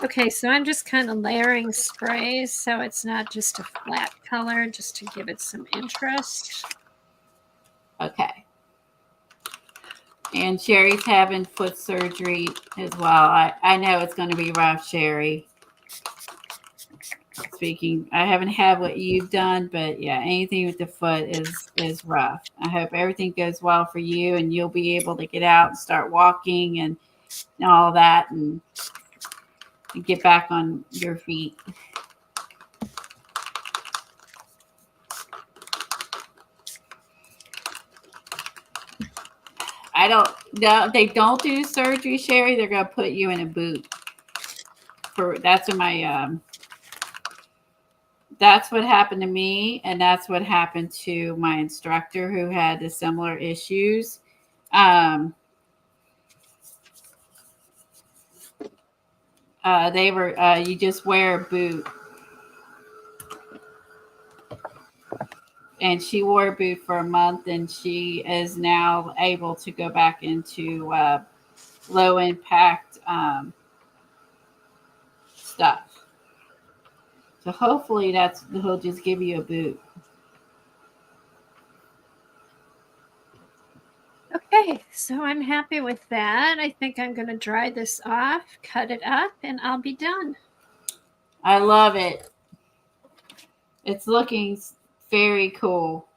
Okay, so I'm just kind of layering sprays so it's not just a flat color, just to give it some interest. Okay. And Sherry's having foot surgery as well. I know it's going to be rough, Sherry. Speaking, I haven't had what you've done, but yeah, anything with the foot is rough. I hope everything goes well for you and you'll be able to get out and start walking and all that and get back on your feet. They don't do surgery, Sherry. They're going to put you in a boot. That's what happened to me, and that's what happened to my instructor who had the similar issues. You just wear a boot. And she wore a boot for a month, and she is now able to go back into low impact stuff. So hopefully he'll just give you a boot. Okay, so I'm happy with that. I think I'm going to dry this off, cut it up, and I'll be done. I love it. It's looking very cool.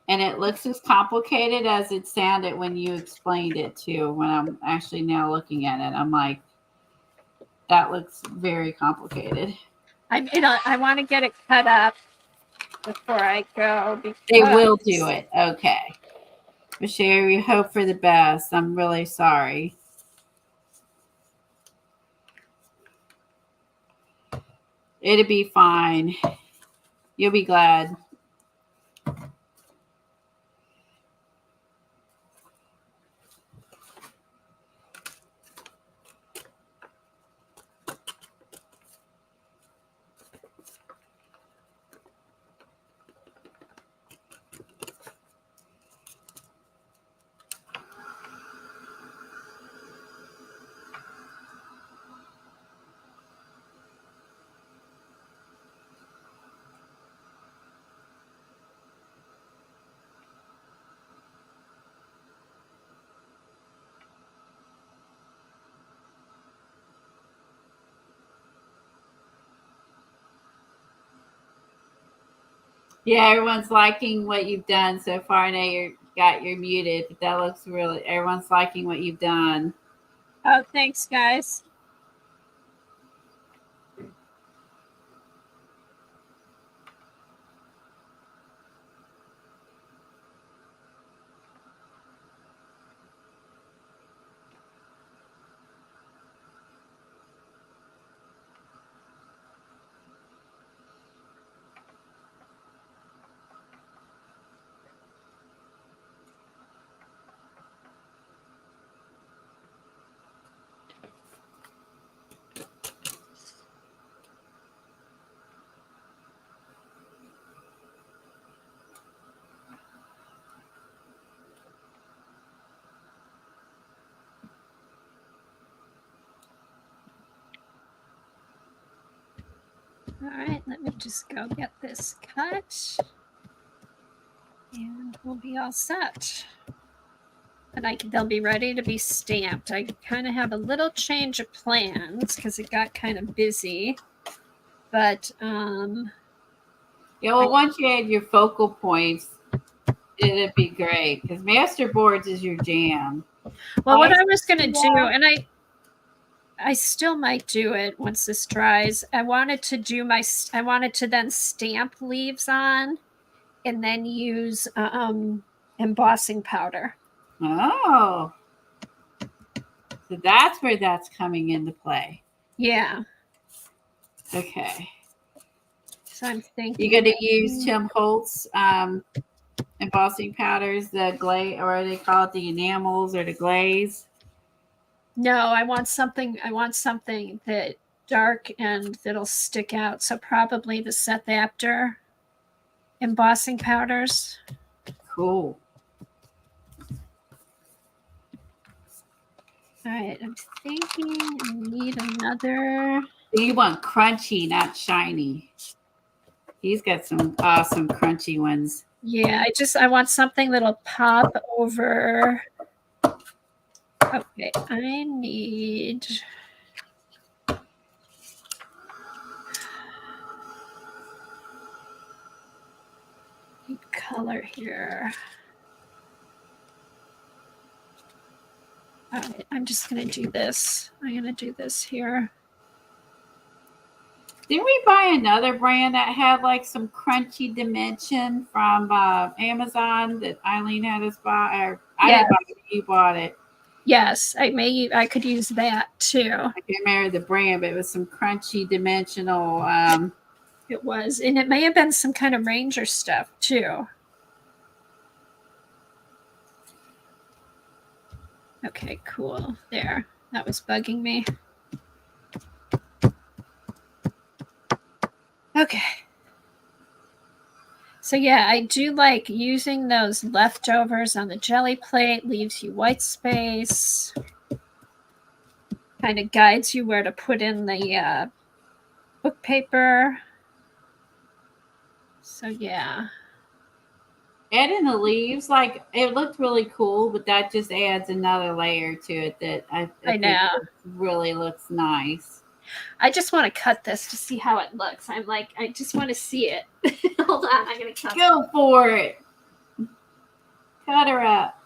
And it looks as complicated as it sounded when you explained it too. When I'm actually now looking at it, I'm like, that looks very complicated. I want to get it cut up before I go. They will do it. Okay. But Sherry, we hope for the best. I'm really sorry. It'll be fine. You'll be glad. Yeah, everyone's liking what you've done so far. I know you're muted, but that looks really. Everyone's liking what you've done. Oh, thanks, guys. All right, let me just go get this cut and we'll be all set. And they'll be ready to be stamped. I kind of have a little change of plans because it got kind of busy. But yeah, well, once you add your focal points, it'd be great because masterboards is your jam. Well, what I was going to do, and I still might do it once this dries. I wanted to then stamp leaves on and then use embossing powder. Oh, so that's where that's coming into play. Yeah. Okay. So I'm thinking you're going to use Tim Holtz embossing powders, the glaze, or they call it the enamels or the glaze. No, I want something that dark and that'll stick out. So probably the Seth Apter embossing powders. Cool. All right, I'm thinking I need another. You want crunchy, not shiny. He's got some awesome crunchy ones. Yeah, I want something that'll pop over. Okay, I need color here. All right, I'm just gonna do this. I'm gonna do this here. Didn't we buy another brand that had like some crunchy dimension from Amazon that Eileen had us buy? Or I didn't buy it, you bought it. Yes, I could use that too. I can't remember the brand, but it was some crunchy dimensional. It was, and it may have been some kind of Ranger stuff too. Okay, cool. There, that was bugging me. Okay. So yeah, I do like using those leftovers on the jelly plate, leaves you white space, kind of guides you where to put in the book paper. So yeah. Adding the leaves, like it looked really cool, but that just adds another layer to it that I think really looks nice. I just want to cut this to see how it looks. I'm like, I just want to see it. Hold on, I'm gonna cut. Go for it. Cut her up.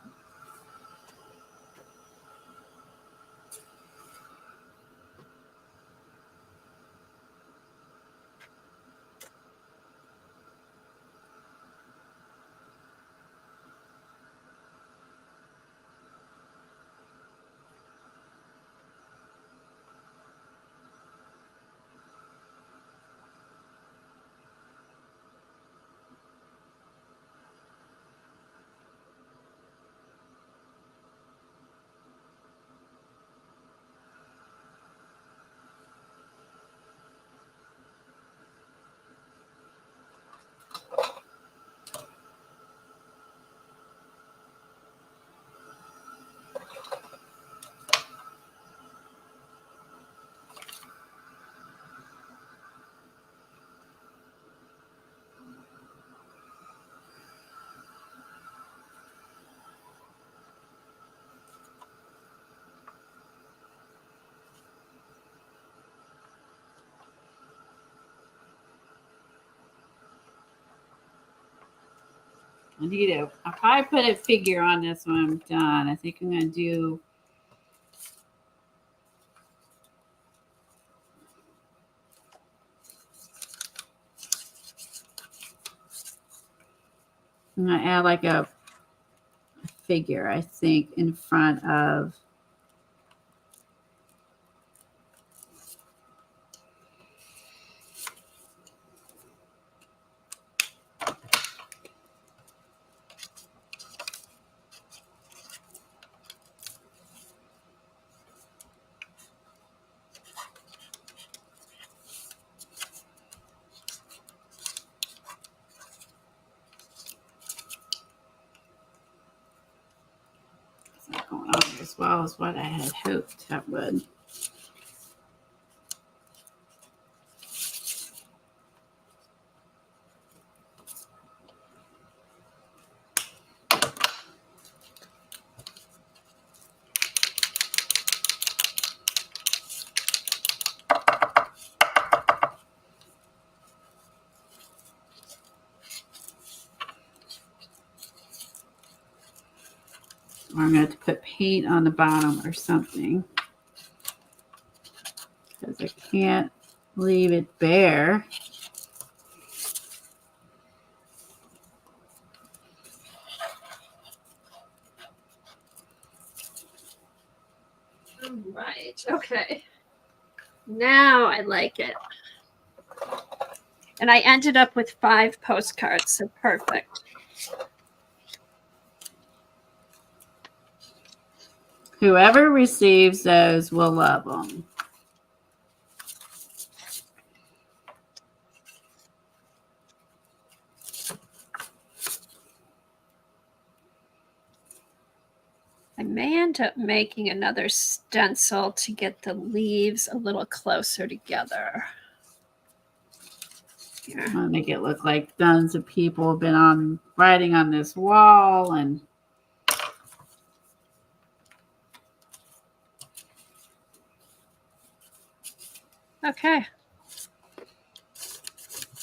I'll probably put a figure on this when I'm done. I think I'm going to do. I'm going to add like a figure, I think, in front of. Going on as well as what I had hoped that would. Or I'm going to have to put paint on the bottom or something. Because I can't leave it bare. All right. Okay. Now I like it. And I ended up with 5 postcards, so perfect. Whoever receives those will love them. I may end up making another stencil to get the leaves a little closer together. Here. I'm gonna make it look like tons of people have been writing on this wall and okay.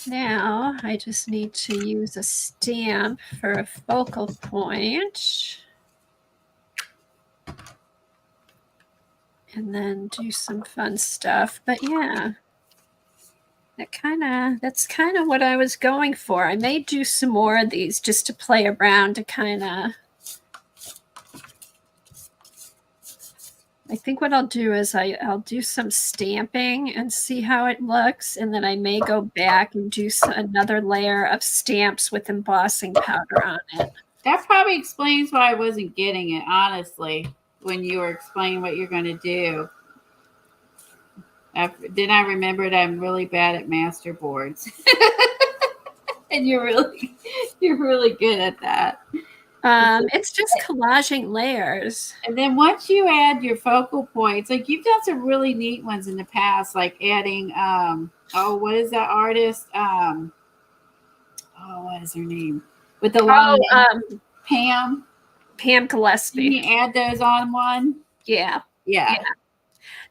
Now I just need to use a stamp for a focal point. And then do some fun stuff. But yeah, that's kind of what I was going for. I may do some more of these just to play around to kind of. I think what I'll do is I'll do some stamping and see how it looks. And then I may go back and do another layer of stamps with embossing powder on it. That probably explains why I wasn't getting it, honestly, when you were explaining what you're going to do. Then I remembered I'm really bad at masterboards. And you're really good at that. It's just collaging layers. And then once you add your focal points, like you've done some really neat ones in the past, like adding, what is that artist? What is her name? With the long name. Pam Gillespie. Can you add those on one? Yeah.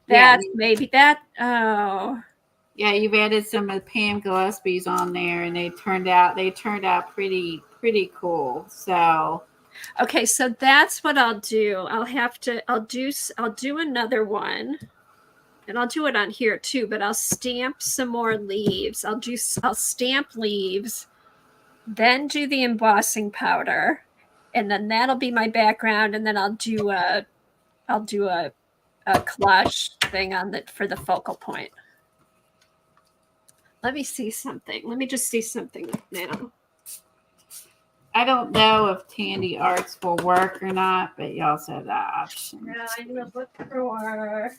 That's maybe that. Oh. Yeah, you've added some of Pam Gillespie's on there, and they turned out pretty cool. So okay, so that's what I'll do. I'll do another one, and I'll do it on here too, but I'll stamp some more leaves. I'll stamp leaves, then do the embossing powder, and then that'll be my background, and then I'll do a collage thing for the focal point. Let me see something. Let me just see something now. I don't know if Tandy Arts will work or not, but you also have that option. Yeah, I'm gonna look for.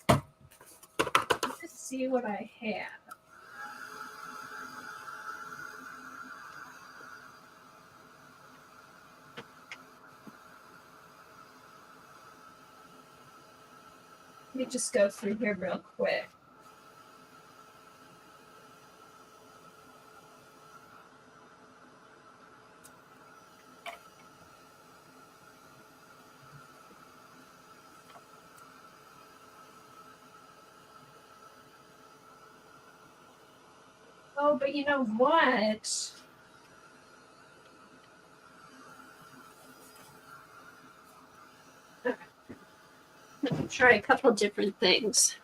Let's see what I have. Let me just go through here real quick. Oh, but you know what? Let me try a couple different things.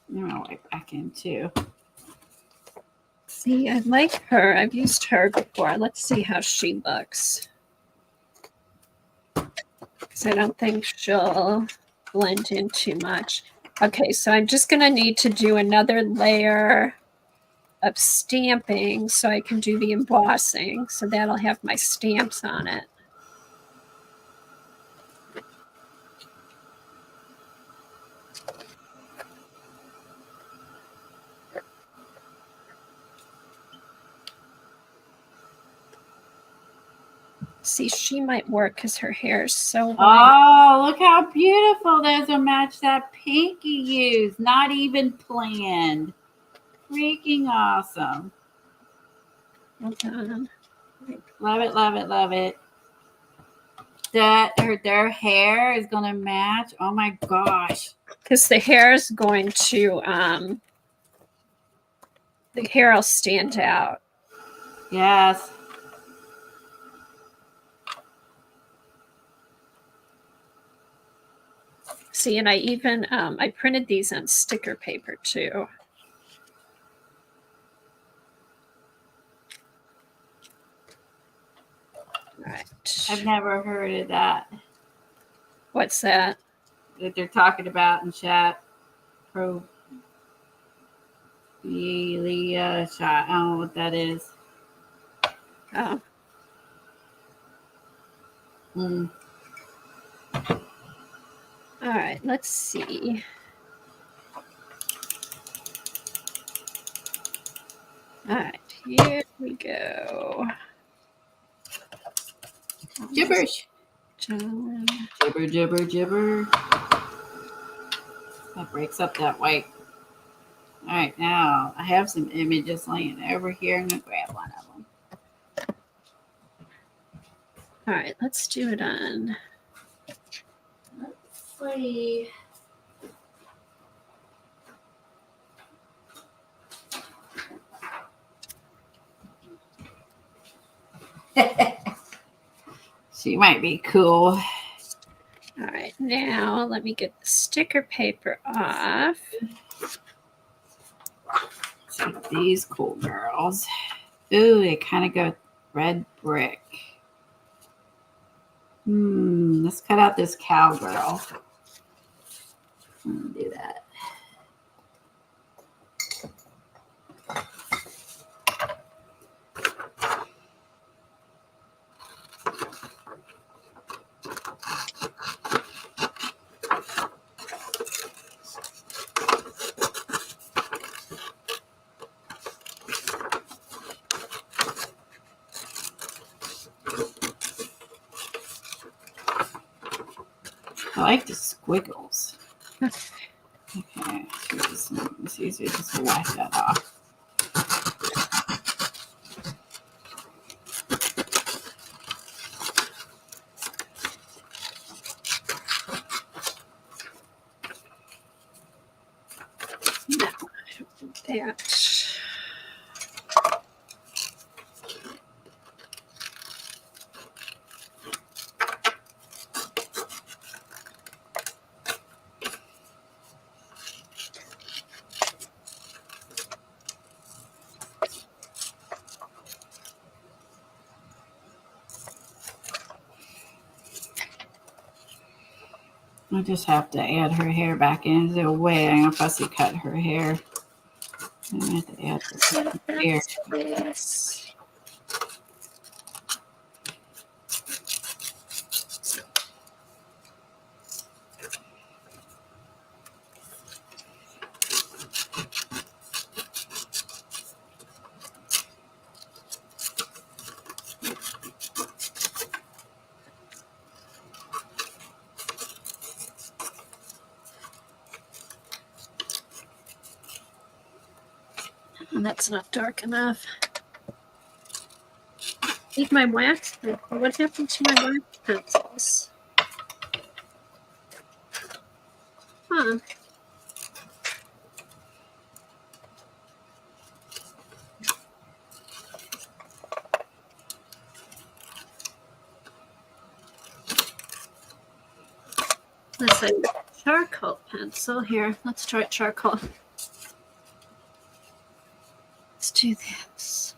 I'm gonna wipe back in too. See, I like her. I've used her before. Let's see how she looks. Because I don't think she'll blend in too much. Okay, so I'm just going to need to do another layer of stamping so I can do the embossing. So that'll have my stamps on it. See, she might work because her hair is so white. Oh, look how beautiful. Those will match that pink you used. Not even planned. Freaking awesome. Hold on. Love it, love it, love it. Their hair is going to match. Oh my gosh. Because the hair is going to, the hair will stand out. Yes. See, and I even, I printed these on sticker paper too. All right. I've never heard of that What's that? they're talking about in chat. Prophylia shot. I don't know what that is. Oh, Mm. all right. Let's see. All right, here we go. Gibberish. John. Gibber, gibber, gibber. That breaks up that white. All right, now I have some images laying over here. I'm going to grab one of them. All right, let's do it on. Let's see. She might be cool. All right, now let me get the sticker paper off. See these cool girls. Ooh, they kind of go red brick. Let's cut out this cowgirl. Do that. I like the squiggles. Okay, it's easier just to wipe that off. No, I don't want that. I just have to add her hair back in. There's a way I'm fussy cut her hair. I have to add the hair. This. And that's not dark enough. Leave my wax. What happened to my wax pencils? Huh. Listen, charcoal pencil here. Let's try charcoal. Let's do this.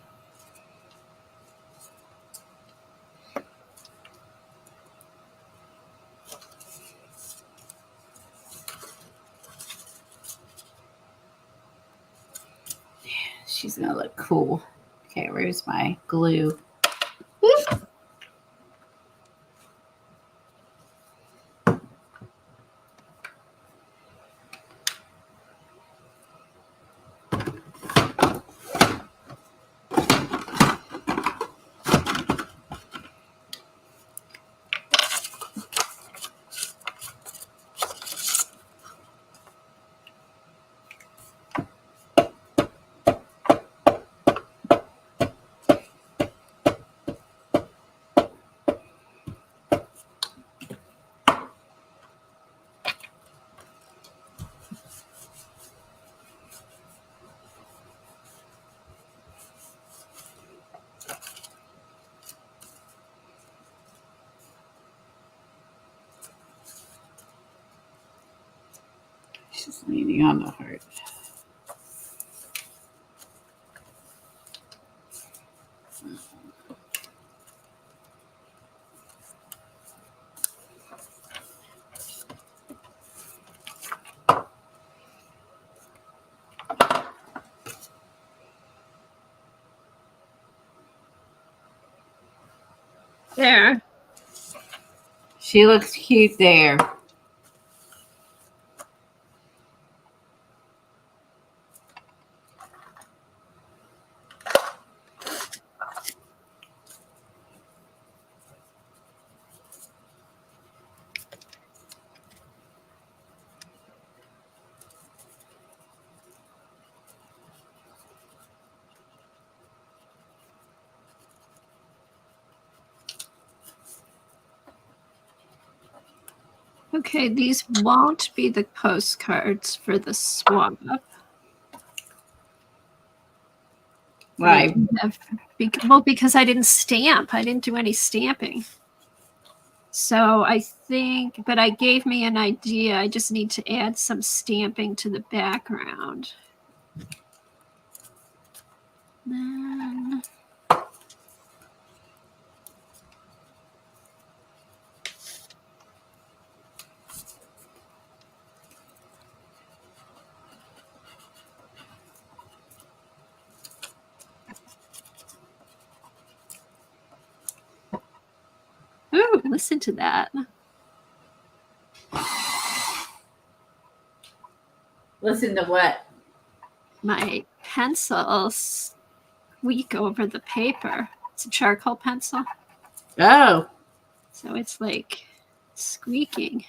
She's gonna look cool. Okay, where's my glue? She's leaning on the heart. There. She looks cute there. Okay, these won't be the postcards for the swap. Right. Well, because I didn't stamp. I didn't do any stamping. So I think, but I gave me an idea. I just need to add some stamping to the background. Then ooh, listen to that. Listen to what? My pencil squeak over the paper. It's a charcoal pencil. Oh. So it's like squeaking.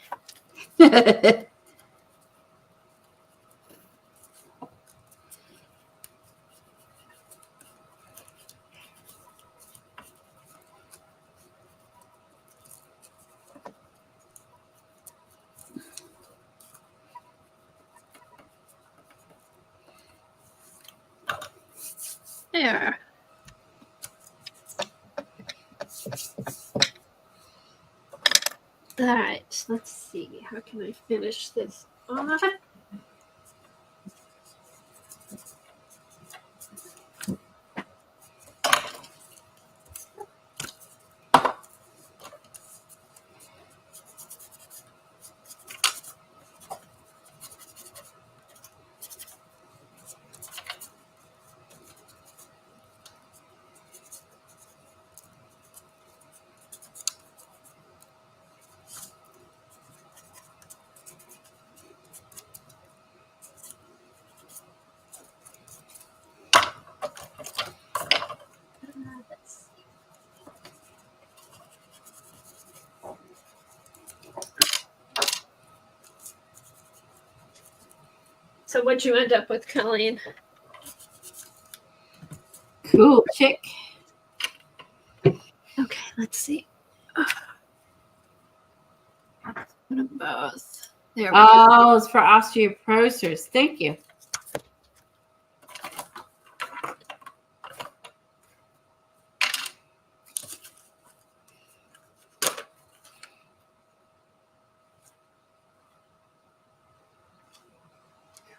There. All right, let's see. How can I finish this off? Let's see. So what'd you end up with, Colleen? Cool chick. Okay, let's see. Put them both. There we go. Oh, it's for osteoporosis. Thank you.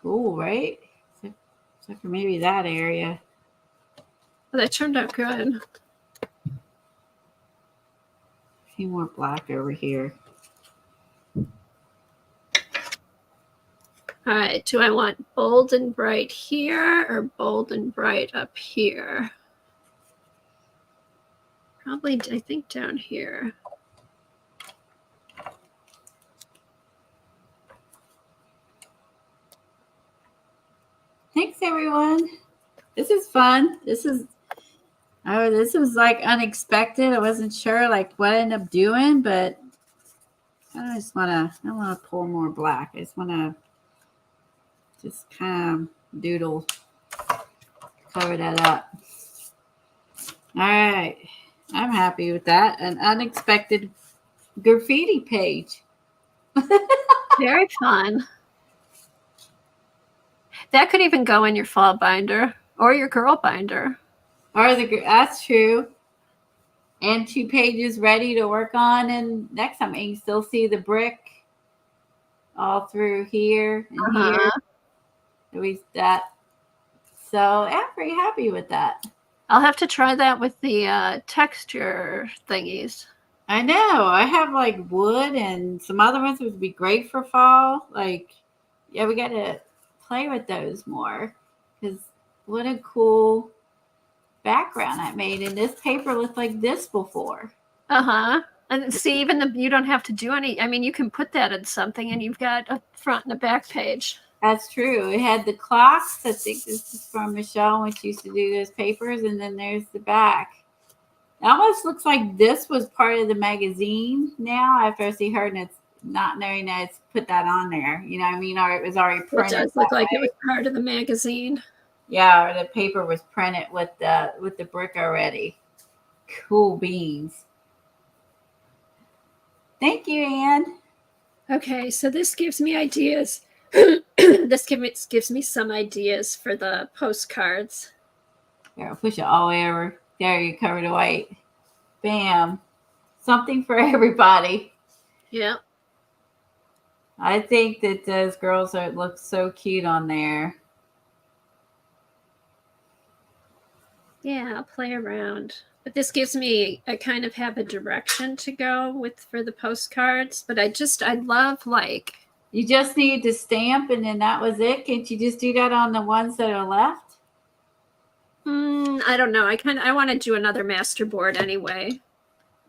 Cool, right? Except for maybe that area. Well, that turned out good. A few more black over here. All right, do I want bold and bright here or bold and bright up here? Probably, I think down here. Thanks, everyone. This is fun. This was like unexpected. I wasn't sure like what I end up doing, but I don't want to pour more black. I just want to just kind of doodle, cover that up. All right. I'm happy with that. An unexpected graffiti page. Very fun. That could even go in your fall binder or your girl binder. That's true. And 2 pages ready to work on. And next time you can still see the brick all through here and here. So I'm pretty happy with that. I'll have to try that with the texture thingies. I know. I have like wood and some other ones would be great for fall. Like, yeah, we got to play with those more because what a cool background I made. And this paper looked like this before. Uh-huh. And see, even you don't have to do any, I mean, you can put that in something and you've got a front and a back page. That's true. It had the clocks. I think this is from Michelle when she used to do those papers. And then there's the back. It almost looks like this was part of the magazine now after I see her, and it's not knowing that it's put that on there. You know what I mean? Or it was already It printed. does look like it was part of the magazine. Yeah, or the paper was printed with the brick already. Cool beans. Thank you, Anne. Okay, so this gives me ideas. This gives me some ideas for the postcards. Here, I'll push it all the way over. There, you cover the white. Bam. Something for everybody. Yeah. I think that those girls look so cute on there. Yeah, I'll play around. But this gives me, I kind of have a direction to go with for the postcards. But I love like. You just need to stamp and then that was it. Can't you just do that on the ones that are left? I don't know. I want to do another masterboard anyway.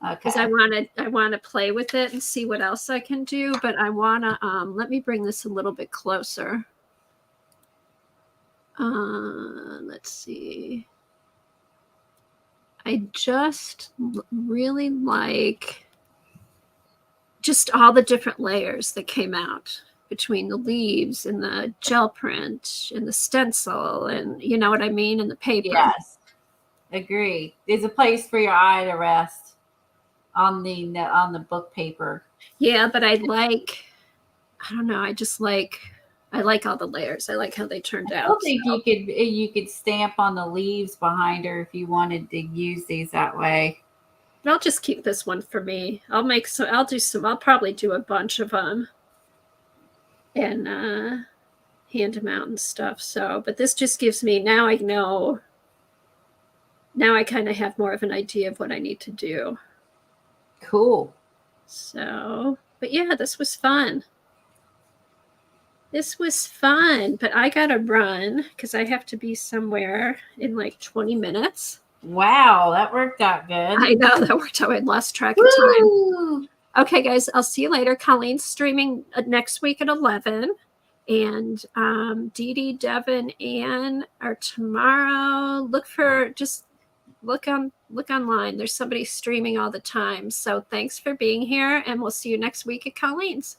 Okay. Because I want to play with it and see what else I can do. But I want to, let me bring this a little bit closer. Let's see. I just really like just all the different layers that came out between the leaves and the gel print and the stencil and you know what I mean, and the paper. Yes, agree. There's a place for your eye to rest on the book paper. Yeah, but I don't know. I like all the layers. I like how they turned out. I think you could stamp on the leaves behind her if you wanted to use these that way. But I'll just keep this one for me. I'll probably do a bunch of them and hand them out and stuff. So, but this just gives me, now I know, now I kind of have more of an idea of what I need to do. Cool. So, but yeah, this was fun. This was fun, but I gotta run because I have to be somewhere in like 20 minutes. Wow, that worked out good. I know that worked out. I lost track of time. Okay, guys, I'll see you later. Colleen's streaming next week at 11. And Dee Dee, Devin, Ann are tomorrow. Look online. There's somebody streaming all the time. So thanks for being here, and we'll see you next week at Colleen's.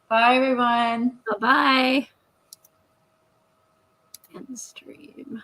Bye, everyone. Bye-bye. End stream.